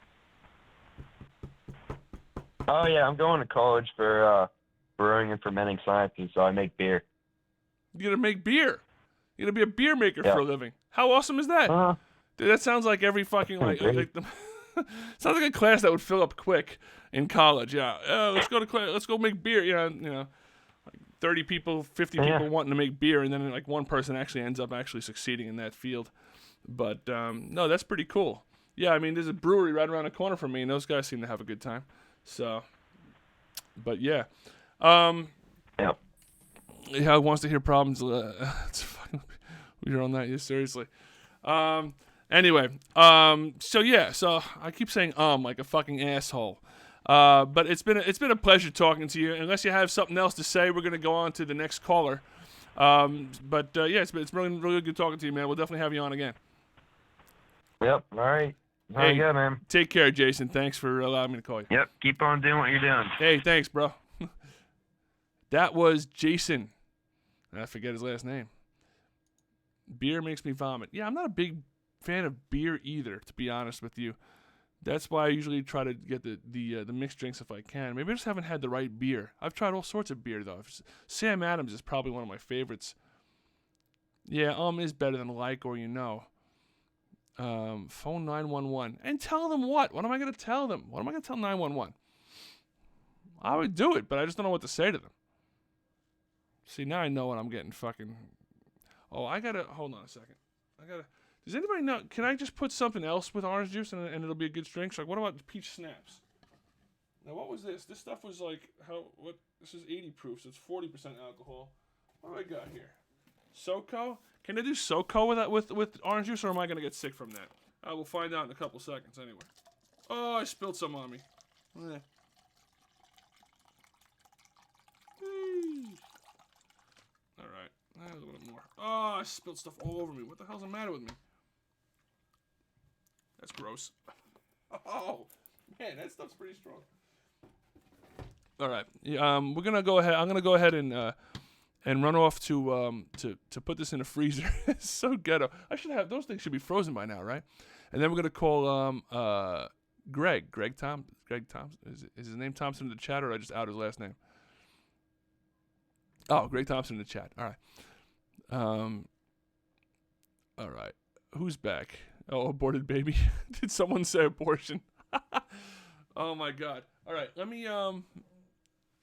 Oh, yeah, I'm going to college for brewing and fermenting sciences, so I make beer. You're going to make beer? You're going to be a beer maker for a living? How awesome is that? Dude, that sounds like every fucking, sounds like a class that would fill up quick in college, yeah. Let's go to class, let's go make beer, like 30 people, 50 people wanting to make beer, and then like one person actually ends up actually succeeding in that field. But, no, that's pretty cool. Yeah, I mean, there's a brewery right around the corner from me, and those guys seem to have a good time. So, but yeah. Yep. How wants to hear problems? It's fucking, we're on that, yeah, seriously. Anyway, so I keep saying like a fucking asshole. But it's been a pleasure talking to you. Unless you have something else to say, we're gonna go on to the next caller. It's really really good talking to you, man. We'll definitely have you on again. Yep. All right. Hey, good, man. Take care, Jason. Thanks for allowing me to call you. Yep. Keep on doing what you're doing. Hey, thanks, bro. That was Jason. I forget his last name. Beer makes me vomit. Yeah, I'm not a big fan of beer either, to be honest with you. That's why I usually try to get the mixed drinks if I can. Maybe I just haven't had the right beer. I've tried all sorts of beer, though. Sam Adams is probably one of my favorites. Yeah, is better than like or phone 911 and tell them what? What am I going to tell them? What am I going to tell 911? I would do it, but I just don't know what to say to them. See, now I know what I'm getting fucking... Oh, hold on a second. Does anybody know, can I just put something else with orange juice and it'll be a good drink? So like, what about peach snaps? Now, what was this? This stuff was like, this is 80 proof, so it's 40% alcohol. What do I got here? SoCo? Can I do SoCo with orange juice, or am I going to get sick from that? I will find out in a couple seconds anyway. Oh, I spilled some on me. Eh. All right. A little bit more. Oh, I spilled stuff all over me. What the hell's the matter with me? That's gross. Oh, man, that stuff's pretty strong. All right. We're gonna go ahead. I'm gonna go ahead and run off to put this in a freezer. It's so ghetto. I should have those things should be frozen by now, right? And then we're gonna call Greg. Greg Thompson. Is his name Thompson in the chat, or did I just out his last name? Oh, Greg Thompson in the chat. All right. All right. Who's back? Oh, aborted baby. Did someone say abortion? Oh my God. All right. Let me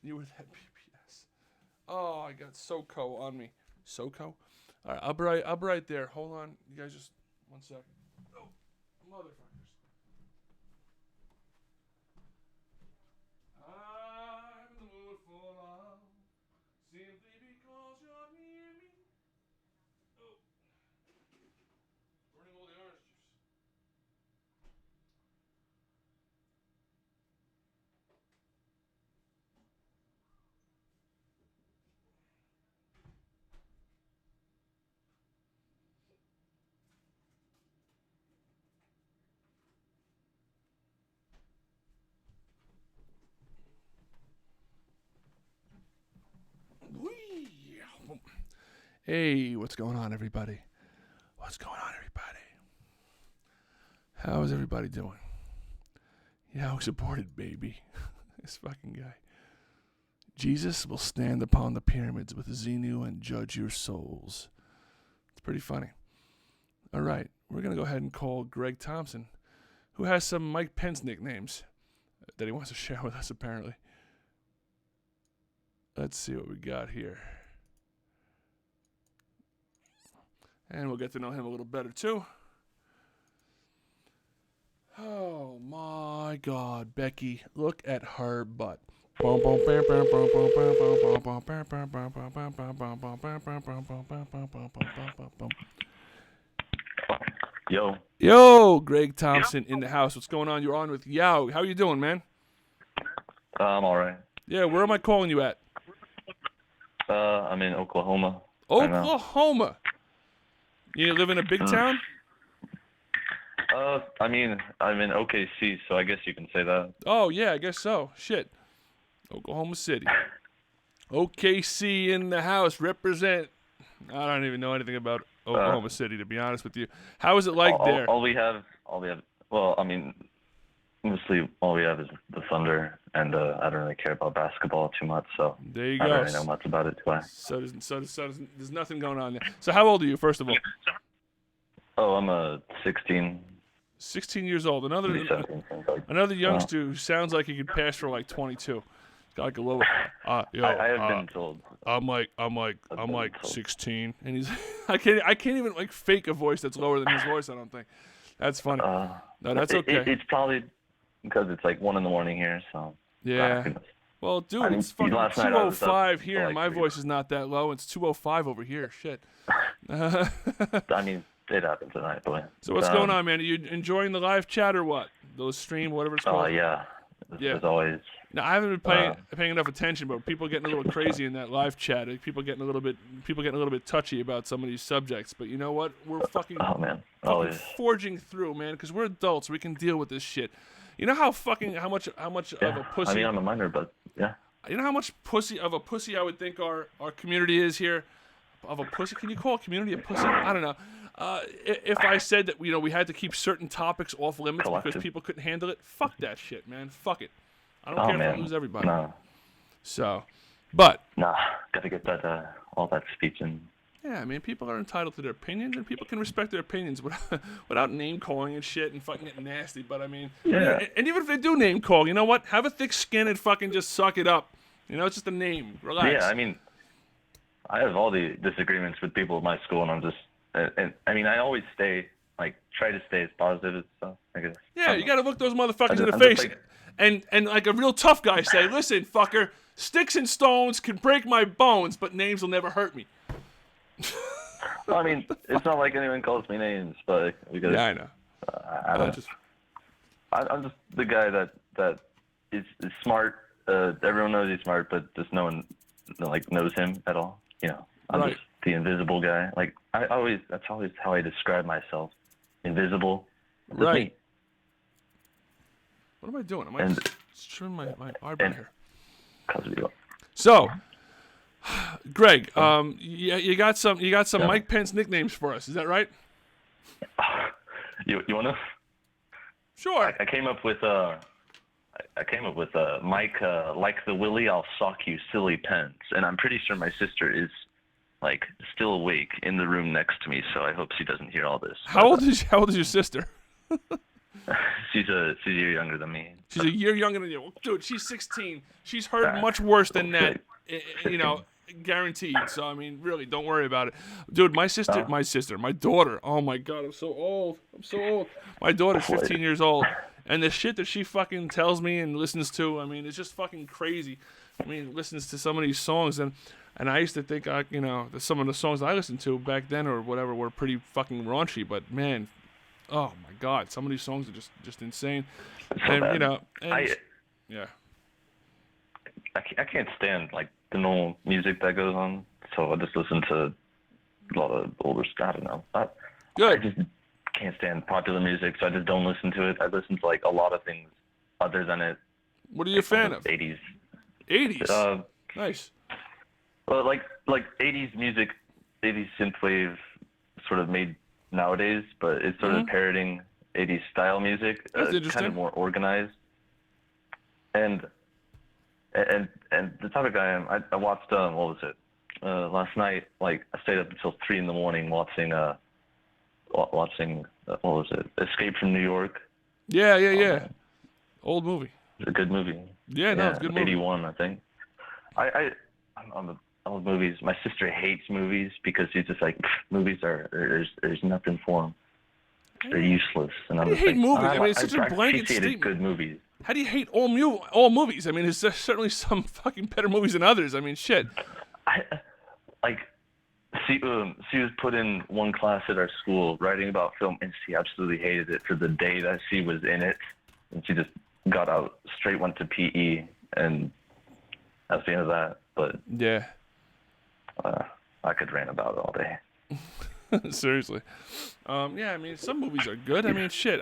you were that PPS. Oh, I got SoCo on me. SoCo? All right. I'll be right there. Hold on. You guys just 1 second. Oh, motherfuckers. I'm in the mood for love. Simply because you're near me. Oh. Burning all the orange juice. Hey, what's going on, everybody? What's going on, everybody? How is everybody doing? YAOG's aborted, baby. This fucking guy. Jesus will stand upon the pyramids with Xenu and judge your souls. It's pretty funny. All right, we're going to go ahead and call Greg Thompson, who has some Mike Pence nicknames that he wants to share with us, apparently. Let's see what we got here. And we'll get to know him a little better, too. Oh, my God. Becky, look at her butt. Yo. Yo, Greg Thompson in the house. What's going on? You're on with YAOG. How you doing, man? I'm all right. Yeah, where am I calling you at? I'm in Oklahoma. Oklahoma? You live in a big town? I mean, I'm in OKC, so I guess you can say that. Oh, yeah, I guess so. Shit. Oklahoma City. OKC in the house. Represent. I don't even know anything about Oklahoma City, to be honest with you. How is it like there? All we have, well, I mean, mostly all we have is the Thunder, and I don't really care about basketball too much, so there you I go. don't really know much about it, do I? So there's nothing going on there. So how old are you, first of all? Oh, I'm 16. 16 years old. Another youngster who sounds like he could pass for like 22. Got like a lower. I have been told. I'm like 16, and he's. I can't even like fake a voice that's lower than his voice. I don't think. That's funny. No, that's okay. It's probably because it's like 1 a.m. here, so. Yeah. Well, dude, it's fucking 2:05 here, and my voice is not that low. It's 2:05 over here. Shit. I mean, it happened tonight, boy. So what's going on, man? Are you enjoying the live chat or what? Those stream, whatever it's called. Yeah. As always. Now I haven't been paying enough attention, but people are getting a little crazy in that live chat. People getting a little bit touchy about some of these subjects. But you know what? We're fucking forging through, man, because we're adults. We can deal with this shit. You know how much of a pussy? I mean, I'm a minor, but yeah. You know how much of a pussy I would think our community is here? Of a pussy? Can you call a community a pussy? I don't know. If I said that we had to keep certain topics off limits because people couldn't handle it, fuck that shit, man. Fuck it. I don't care if I lose everybody. No. So, but gotta get that all that speech in. Yeah, I mean, people are entitled to their opinions, and people can respect their opinions without name calling and shit and fucking getting nasty. But I mean, and even if they do name call, you know what? Have a thick skin and fucking just suck it up. You know, it's just a name. Relax. Yeah, I mean, I have all the disagreements with people at my school, and I'm just, and I mean, I always try to stay as positive as stuff, I guess. Yeah, you gotta look those motherfuckers in the face, and like a real tough guy say, listen, fucker, sticks and stones can break my bones, but names will never hurt me. Well, I mean, it's not like anyone calls me names, but because I know. I don't I'm just the guy that is smart. Everyone knows he's smart, but just no one knows him at all. You know, I'm Right. just the invisible guy. Like that's always how I describe myself. Invisible. Just Right. me. What am I doing? Am I And- just trimming my eyebrow and- here? Cause we are. So, Greg, you got some Yeah. Mike Pence nicknames for us. Is that right? You wanna? Sure. I came up with Mike like the Willie, I'll sock you, silly Pence, and I'm pretty sure my sister is like still awake in the room next to me, so I hope she doesn't hear all this. How old is your sister? She's a year younger than me. She's a year younger than you. Dude, she's 16. She's heard much worse than that, you know, guaranteed. So, I mean, really, don't worry about it. Dude, my daughter, oh my God, I'm so old. My daughter's 15 years old. And the shit that she fucking tells me and listens to, I mean, it's just fucking crazy. I mean, listens to some of these songs, and I used to think, you know, that some of the songs I listened to back then or whatever were pretty fucking raunchy, but man, oh my God, some of these songs are just insane. And bad. you know, I can't stand like the normal music that goes on, so I just listen to a lot of older stuff. I don't know. I Good. just can't stand popular music, so I just don't listen to it. I listen to like a lot of things other than it. What are you a fan of? 80s. 80s. Nice. Well, like 80s music, 80s synthwave, sort of made nowadays, but it's sort of parroting 80s style music. That's Kind interesting. of more organized. And the type of guy I am. I watched what was it? Last night, like I stayed up until 3 a.m. watching what was it? Escape from New York. Yeah. Old movie. It's a good movie. Yeah, no, it's a good movie. 81, I think. I'm on the old movies. My sister hates movies because she's just like, movies there's nothing for them. They're useless. And I'm How do you just hate like, movies? I mean, it's such a I blanket appreciated statement. good movies. How do you hate all movies? I mean, there's certainly some fucking better movies than others. I mean, shit. She was put in one class at our school writing about film, and she absolutely hated it for the day that she was in it. And she just got out, straight went to PE, and that's the end of that. But Yeah. I could rant about it all day. Seriously. Yeah, I mean, some movies are good. I mean, shit.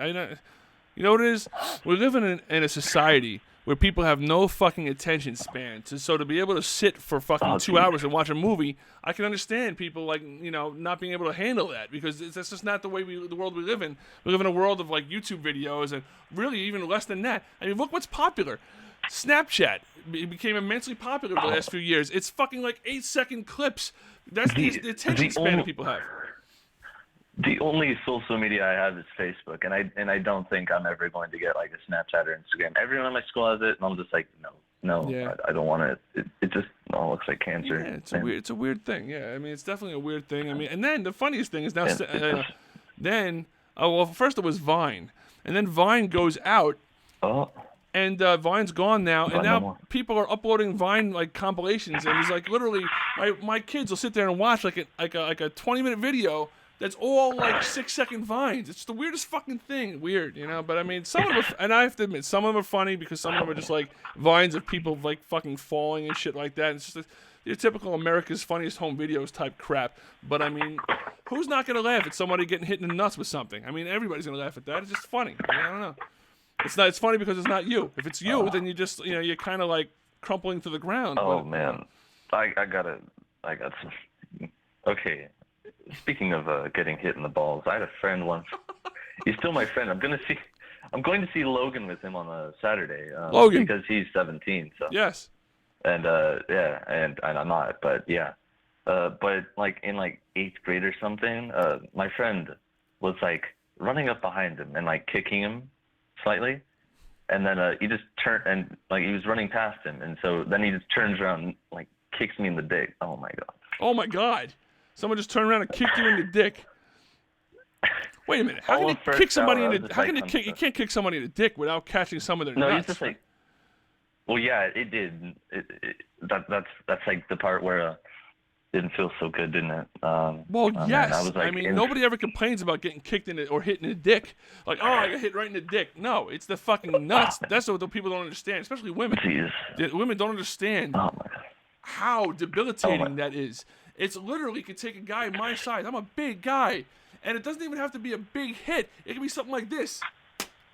You know what it is? We're living in a society where people have no fucking attention span. So to be able to sit for fucking 2 hours and watch a movie, I can understand people like, you know, not being able to handle that because that's just not the world we live in. We live in a world of like YouTube videos and really even less than that. I mean, look what's popular. Snapchat became immensely popular the last few years. It's fucking like 8-second clips. That's the attention span that people have. The only social media I have is Facebook, and I don't think I'm ever going to get like a Snapchat or Instagram. Everyone in my school has it, and I'm just like, no, Yeah. I don't want it. It just all looks like cancer. Yeah, it's a weird thing. Yeah, I mean, it's definitely a weird thing. I mean, and then the funniest thing is now, first it was Vine, and then Vine goes out, and Vine's gone now, and no now more. people are uploading Vine like compilations, and it's like literally, my kids will sit there and watch like a 20-minute video. That's all like 6-second vines. It's the weirdest fucking thing. Weird, you know? But I mean, some of them and I have to admit, some of them are funny because some of them are just like vines of people like fucking falling and shit like that. It's just your typical America's Funniest Home Videos type crap. But I mean, who's not gonna laugh at somebody getting hit in the nuts with something? I mean, everybody's gonna laugh at that. It's just funny. I mean, I don't know. It's funny because it's not you. If it's you, then you just, you know, you're kind of like crumpling to the ground. Oh but, man, I got some. Okay. Speaking of getting hit in the balls, I had a friend once. He's still my friend. I'm going to see Logan with him on a Saturday. Logan, because he's 17. So yes. And and I'm not, but yeah. But like in like 8th grade or something, my friend was like running up behind him and like kicking him slightly, and then he just turned and like he was running past him, and so then he just turns around and like kicks me in the dick. Oh my god. Oh my god. Someone just turned around and kicked you in the dick. Wait a minute. How can you kick somebody in the? How can you kick? You can't kick somebody in the dick without catching some of their nuts. No, he's just like. Well, yeah, it did. That's like the part where didn't feel so good, didn't it? Well, oh, man, yes. I was like, Nobody ever complains about getting kicked in it or hit in the dick. Like, oh, I got hit right in the dick. No, it's the fucking nuts. That's what the people don't understand, especially women. Jeez. Women don't understand Oh my God. how debilitating that is. It's literally could take a guy my size. I'm a big guy, and it doesn't even have to be a big hit. It can be something like this,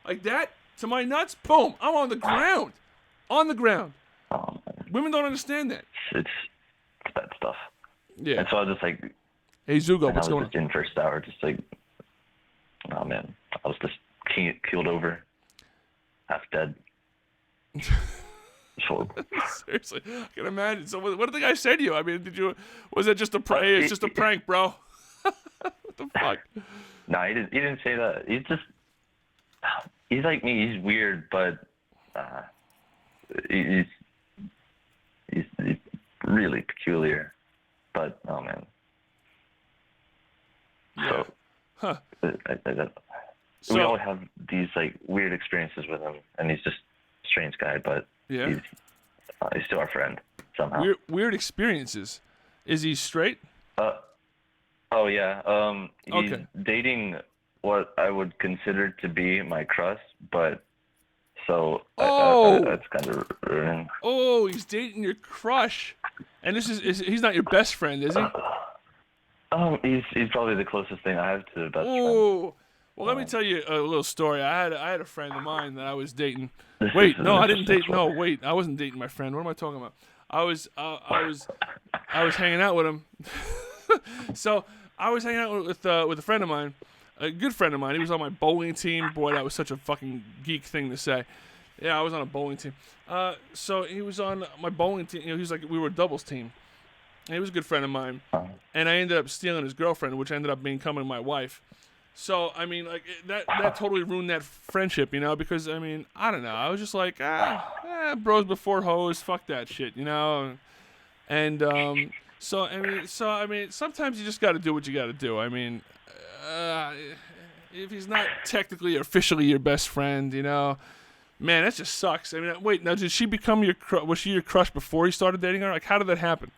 like that to my nuts. Boom! I'm on the ground, on the ground. Oh, Women don't understand that. It's bad stuff. Yeah. And so I was just like, Hey Zugo, and what's I going was on? just in first hour, just like, oh man, I was just keeled over, half dead. So, Seriously, I can imagine. So, what did the guy say to you? I mean, was it just a prank? It's just a prank, bro. What the fuck? No, he didn't say that. He's like me. He's weird, but he's really peculiar. But oh man. Yeah. So, Huh. we all have these like weird experiences with him, and he's just a strange guy, but Yeah. he's still our friend somehow. Weird experiences. Is he straight? Oh yeah. He's Okay. dating what I would consider to be my crush, but so that's kind of ruining. Oh, he's dating your crush, and he's not your best friend, is he? He's probably the closest thing I have to the best friend. Oh, well, let me tell you a little story. I had a friend of mine that I was dating. This Wait, is no, an I didn't interesting date. No, story. wait, I wasn't dating my friend. What am I talking about? I was hanging out with him. So I was hanging out with a friend of mine, a good friend of mine. He was on my bowling team. Boy, that was such a fucking geek thing to say. Yeah, I was on a bowling team. So he was on my bowling team. You know, he was like, we were a doubles team. And he was a good friend of mine. And I ended up stealing his girlfriend, which ended up becoming my wife. So, I mean, like, that totally ruined that friendship, you know, because, I mean, I don't know. I was just like, bros before hoes, fuck that shit, you know. And, so, I mean, sometimes you just got to do what you got to do. I mean, if he's not technically officially your best friend, you know, man, that just sucks. I mean, wait, now, did she become was she your crush before you started dating her? Like, how did that happen?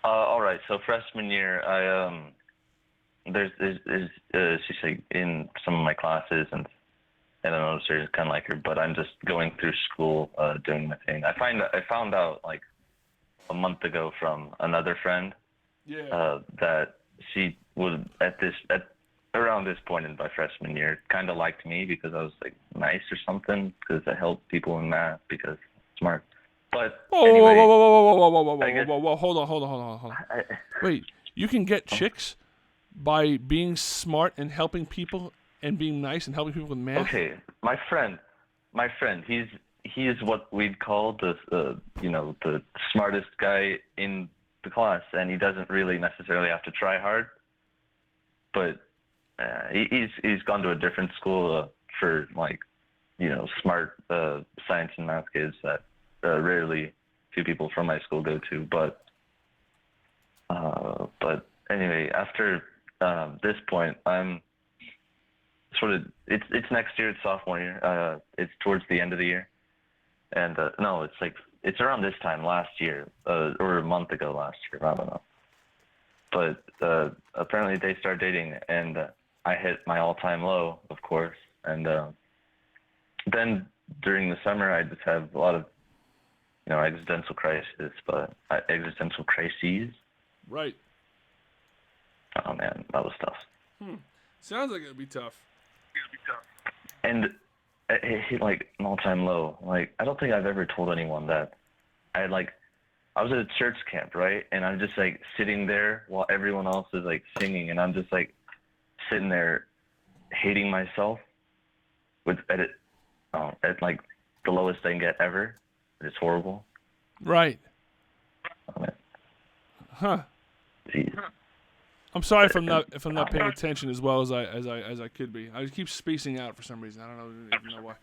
All right. So freshman year, she's like in some of my classes, and I don't know, she's kind of like her, but I'm just going through school, doing my thing. I found out like a month ago from another friend, that she would around this point in my freshman year kind of liked me because I was like nice or something, because I helped people in math because I'm smart. But anyway, whoa, hold on. Wait, you can get chicks by being smart and helping people and being nice and helping people with math? Okay, my friend, he is what we'd call the smartest guy in the class, and he doesn't really necessarily have to try hard. But he's gone to a different school for like, smart science and math kids that rarely few people from my school go to. But anyway, after this point, I'm sort of it's next year, it's sophomore year. It's towards the end of the year, and no, it's around this time last year, or a month ago last year. I don't know. But apparently they started dating, and I hit my all-time low, of course. And then during the summer, I just have a lot of, existential crises. Right. Oh man, that was tough. Sounds like it'd be tough. And it hit like an all-time low. Like, I don't think I've ever told anyone that I was at a church camp, right? And I'm just like sitting there while everyone else is like singing, and I'm just like sitting there hating myself at like the lowest I can get ever. It's horrible. Right. Oh, man. Huh. Jeez. I'm sorry if I'm not paying attention as well as I could be. I keep spacing out for some reason. I don't even know why.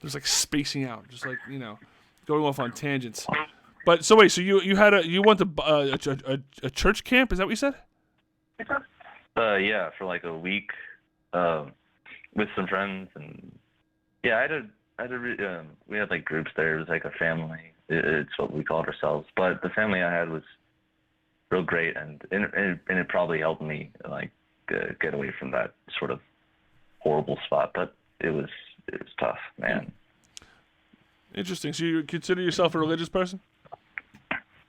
Just like spacing out, just like going off on tangents. But so wait, so you went to a church camp? Is that what you said? Yeah, for like a week, with some friends, and yeah, we had like groups there. It was like a family. It's what we called ourselves. But the family I had was real great, and it probably helped me like get away from that sort of horrible spot. But it was tough, man. Interesting. So you consider yourself a religious person?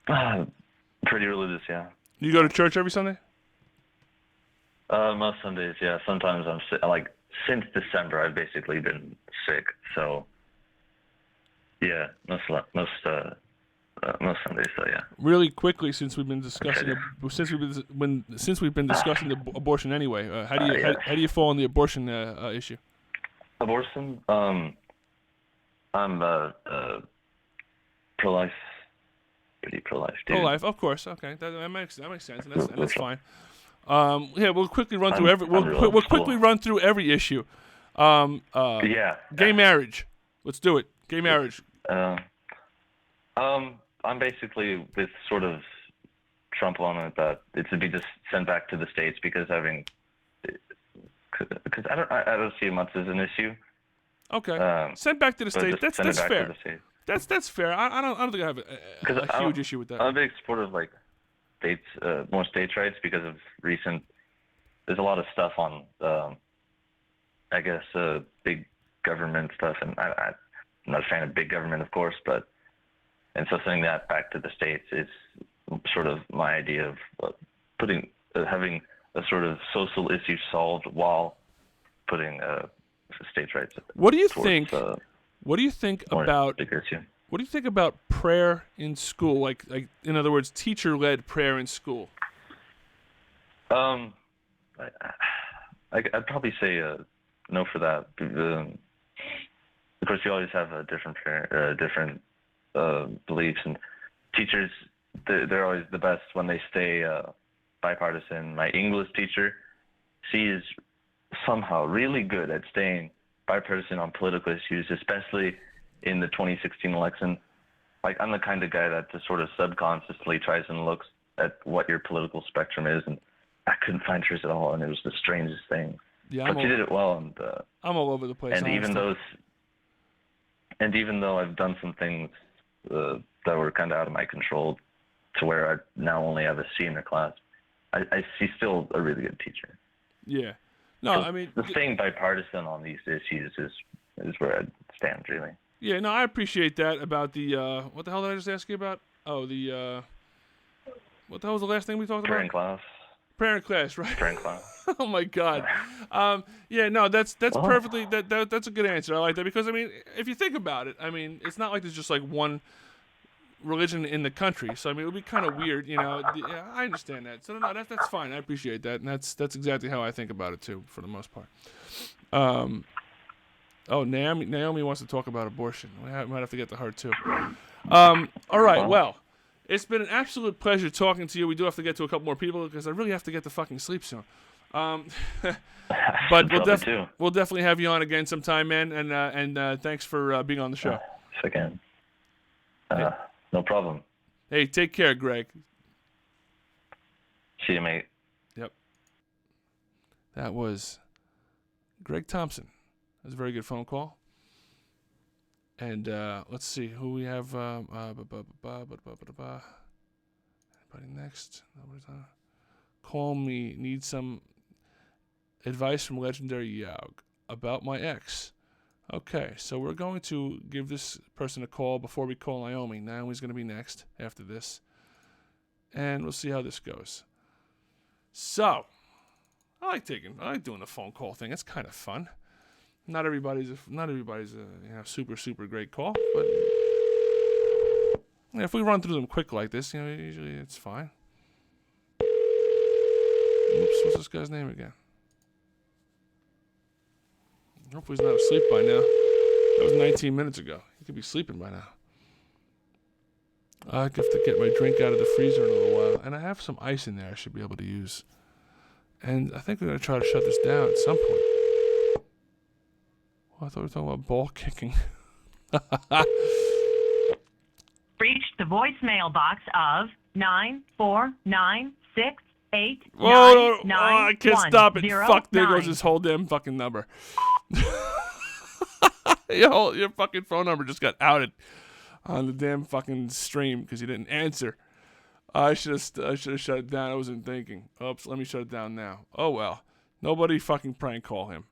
Pretty religious, yeah. You go to church every Sunday? Most Sundays, yeah. Sometimes I'm sick. Like since December, I've basically been sick. So yeah, most Sundays, so yeah. Really quickly, since we've been discussing discussing abortion anyway, how do you fall on the abortion issue? Abortion? I'm pro-life. Pretty pro-life, dude. Pro-life, of course. Okay, that makes sense, and that's fine. Yeah, we'll quickly run through every issue. Gay marriage. Let's do it. Gay marriage. I'm basically with sort of Trump on it that it should be just sent back to the States because I don't see it much as an issue. Okay. Sent back to the States. That's fair. That's fair. I don't think I have a huge issue with that. I'm a big supporter of like states, more states' rights because of recent. There's a lot of stuff on, I guess, big government stuff, and I'm not a fan of big government, of course, and so sending that back to the States is sort of my idea of having a sort of social issue solved while putting states' rights. What do you think? What do you think about? Bigger issue. What do you think about prayer in school? Like in other words, teacher-led prayer in school. I'd probably say no for that. Of course, you always have a different beliefs, and teachers they're always the best when they stay bipartisan. My English teacher, she is somehow really good at staying bipartisan on political issues, especially in the 2016 election. Like, I'm the kind of guy that just sort of subconsciously tries and looks at what your political spectrum is, and I couldn't find hers at all, and it was the strangest thing. Yeah, but she did it well, and I'm all over the place. And even though I've done some things that were kind of out of my control, to where I now only have a C in the class, she's still a really good teacher. Yeah. No, so I mean, staying bipartisan on these issues is where I stand, really. Yeah, no, I appreciate that about the what the hell did I just ask you about? Oh, the what the hell was the last thing we talked about? Prayer in class. Prayer in class, right? Prayer in class. Oh my God. Yeah, no, that's perfectly that's a good answer. I like that because I mean, if you think about it, I mean, it's not like there's just like one religion in the country. So I mean, it would be kind of weird, you know. Yeah, I understand that. So no, that's fine. I appreciate that, and that's exactly how I think about it too, for the most part. Oh, Naomi wants to talk about abortion. We might have to get to her too. All right. Well, it's been an absolute pleasure talking to you. We do have to get to a couple more people because I really have to get to fucking sleep soon. But we'll definitely have you on again sometime, man. And thanks for being on the show. Again. No problem. Hey, take care, Greg. See you, mate. Yep. That was Greg Thompson. That was a very good phone call. And let's see who we have. Anybody next? Nobody's on. Call me. Need some advice from legendary YAOG about my ex. Okay, so we're going to give this person a call before we call Naomi. Naomi's going to be next after this. And we'll see how this goes. So, I like doing the phone call thing. It's kind of fun. Not everybody's a super great call, but if we run through them quick like this, usually it's fine. Oops, what's this guy's name again? Hopefully he's not asleep by now. That was 19 minutes ago. He could be sleeping by now. I have to get my drink out of the freezer in a little while. And I have some ice in there I should be able to use. And I think we're going to try to shut this down at some point. Oh, I thought we were talking about ball kicking. Reached the voicemail box of 94968. Whoa, I can't stop it. Fuck, there goes his whole damn fucking number. Your fucking phone number just got outed on the damn fucking stream because you didn't answer. I should have shut it down. I wasn't thinking. Oops, let me shut it down now. Oh well. Nobody fucking prank call him.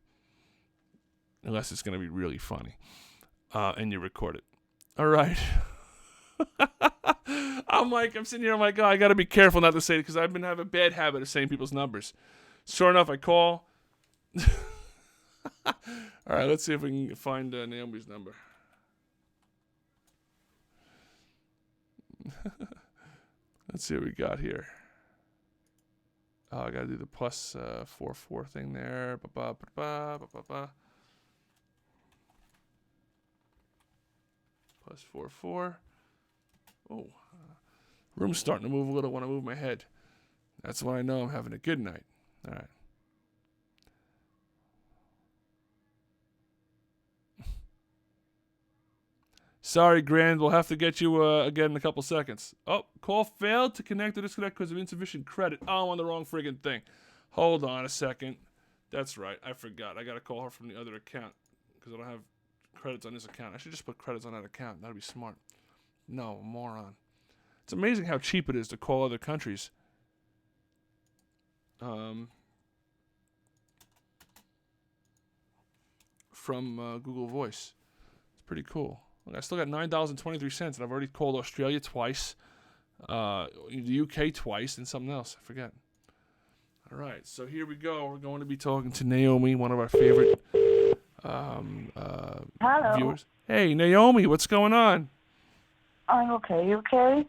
Unless it's gonna be really funny. And you record it. Alright. I'm sitting here, I'm like, oh, I gotta be careful not to say it because I've been having a bad habit of saying people's numbers. Sure enough, I call. Alright, let's see if we can find Naomi's number. Let's see what we got here. Oh, I gotta do the plus 44 thing there. Plus 44. Oh, room's starting to move a little when I move my head. That's when I know I'm having a good night. All right. Sorry, Grand. We'll have to get you again in a couple seconds. Oh, call failed to connect or disconnect because of insufficient credit. Oh, I'm on the wrong friggin' thing. Hold on a second. That's right. I forgot. I got to call her from the other account because I don't have credits on this account. I should just put credits on that account. That'd be smart. No, moron. It's amazing how cheap it is to call other countries. From Google Voice. It's pretty cool. I still got $9.23, and I've already called Australia twice, the UK twice, and something else. I forget. All right, so here we go. We're going to be talking to Naomi, one of our favorite viewers. Hey, Naomi, what's going on? I'm okay. You okay?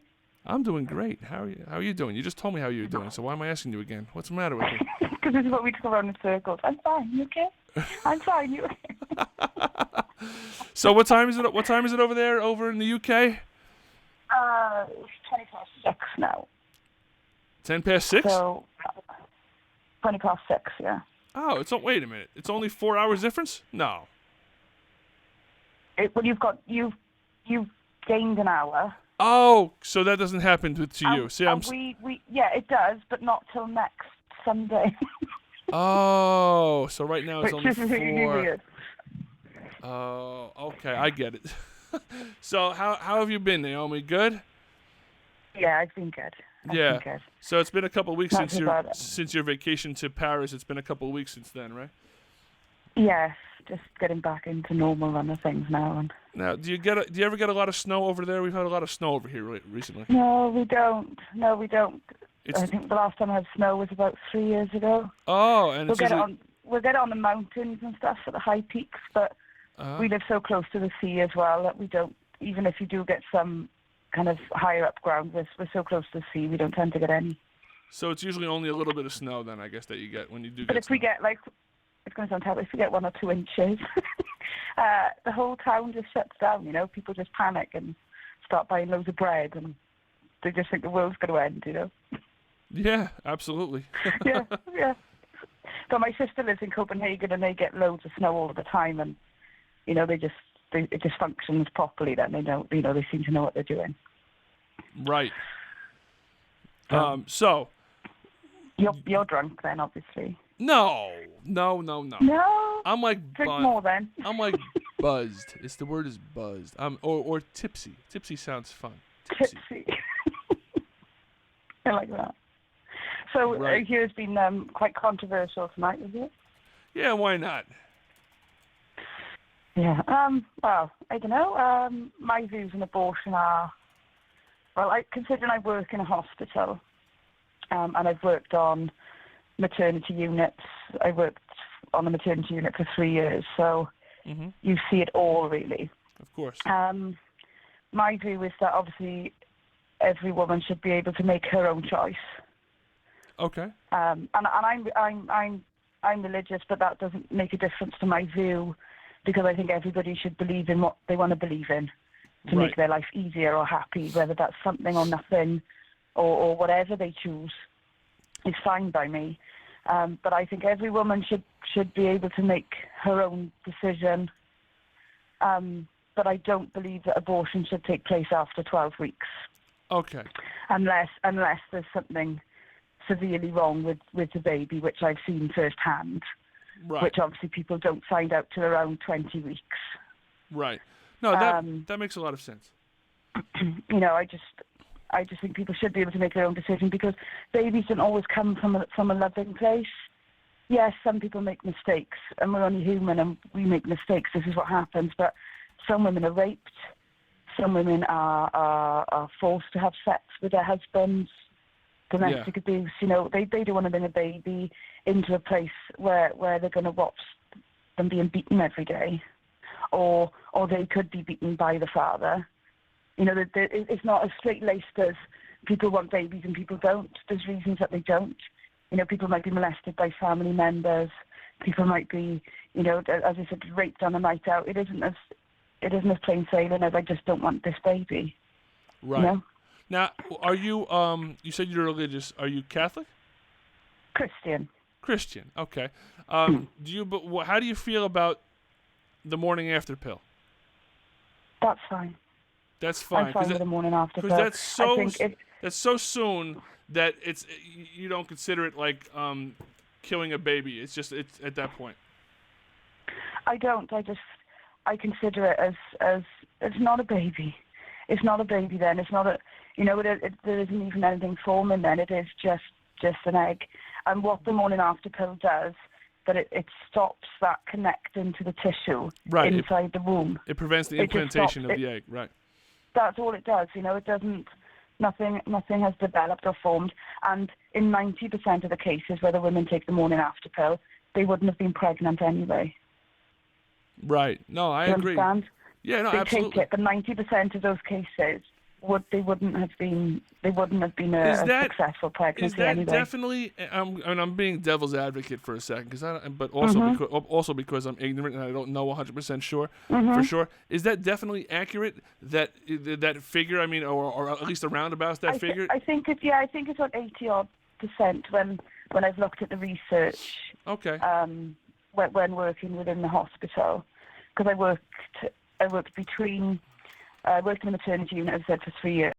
I'm doing great. How are you doing? You just told me how you were doing, so why am I asking you again? What's the matter with you? Because this is what we talk around in circles. I'm fine. You okay? I'm fine. You okay? So what time is it? What time is it over there, over in the UK? It's 20 past 6 now. 10 past 6? So, 20 past 6, yeah. Oh, wait a minute. It's only 4 hours difference? No. Well, you've gained an hour. Oh, so that doesn't happen to you. See, yeah, it does, but not till next Sunday. Oh, so right now it's only 4. Weird. Oh, okay, I get it. So how have you been, Naomi? Good? Yeah, I've been good. I've been good. So it's been a couple of weeks Not since your vacation to Paris. It's been a couple of weeks since then, right? Yes, just getting back into normal run of things now. Now, do you ever get a lot of snow over there? We've had a lot of snow over here recently. No, we don't. I think the last time I had snow was about 3 years ago. Oh, and we'll get it on the mountains and stuff at the high peaks, but we live so close to the sea as well that we don't. Even if you do get some kind of higher up ground, we're so close to the sea, we don't tend to get any. So it's usually only a little bit of snow then, I guess, that you get when you do. But get if we get it's going to sound terrible. If we get 1 or 2 inches, the whole town just shuts down. You know, people just panic and start buying loads of bread, and they just think the world's going to end. You know. Yeah, absolutely. yeah. But my sister lives in Copenhagen, and they get loads of snow all the time, and you know, it just functions properly. Then they don't, you know, they seem to know what they're doing. Right. So. You're drunk then, obviously. No. No. I'm like drink more then. I'm like buzzed. The word is buzzed. Or tipsy. Tipsy sounds fun. Tipsy. I like that. So right. Here's been quite controversial tonight, is it? Yeah, why not? Yeah. Well, I don't know. My views on abortion are, considering I work in a hospital, and I've worked on maternity units. I worked on a maternity unit for 3 years, so you see it all, really. Of course. My view is that obviously every woman should be able to make her own choice. Okay. And I'm religious, but that doesn't make a difference to my view, because I think everybody should believe in what they want to believe in to make their life easier or happy, whether that's something or nothing, or whatever they choose is fine by me. But I think every woman should be able to make her own decision. But I don't believe that abortion should take place after 12 weeks. Okay. Unless there's something severely wrong with the baby, which I've seen firsthand. Right. Which obviously people don't find out till around 20 weeks. Right. No, that makes a lot of sense. You know, I just think people should be able to make their own decision, because babies don't always come from a loving place. Yes, some people make mistakes, and we're only human and we make mistakes. This is what happens. But some women are raped. Some women are forced to have sex with their husbands. Domestic abuse. You know, they don't want to bring a baby into a place where they're going to watch them being beaten every day, or they could be beaten by the father. You know, it's not as straight-laced as people want babies and people don't. There's reasons that they don't. You know, people might be molested by family members. People might be, you know, as I said, raped on a night out. It isn't as plain sailing as I just don't want this baby. Right. You know? Now, are you? You said you're religious. Are you Catholic? Christian. Christian. Okay. Do you? But how do you feel about the morning after pill? That's fine. That's fine. I'm fine with the morning after pill. Because that's so soon that you don't consider it like killing a baby. It's at that point. I don't. I consider it as it's not a baby. It's not a baby then. It's not a, you know, there isn't even anything forming then. It is just an egg. And what the morning after pill does, that it stops that connecting to the tissue inside the womb. It prevents the implantation of the egg, right? That's all it does. You know, it doesn't. Nothing has developed or formed. And in 90% of the cases where the women take the morning after pill, they wouldn't have been pregnant anyway. Right. No, I agree. Understand? Yeah, no, they absolutely. Take it, but 90% of those cases wouldn't have been a successful pregnancy Is that anyway. definitely? I'm being devil's advocate for a second, but also because I'm ignorant and I don't know 100% sure for sure. Is that definitely accurate? That figure? I mean, or at least around about that figure? I think it's about 80% when I've looked at the research. Okay. When working within the hospital, because I worked in the maternity unit, as I said, for 3 years.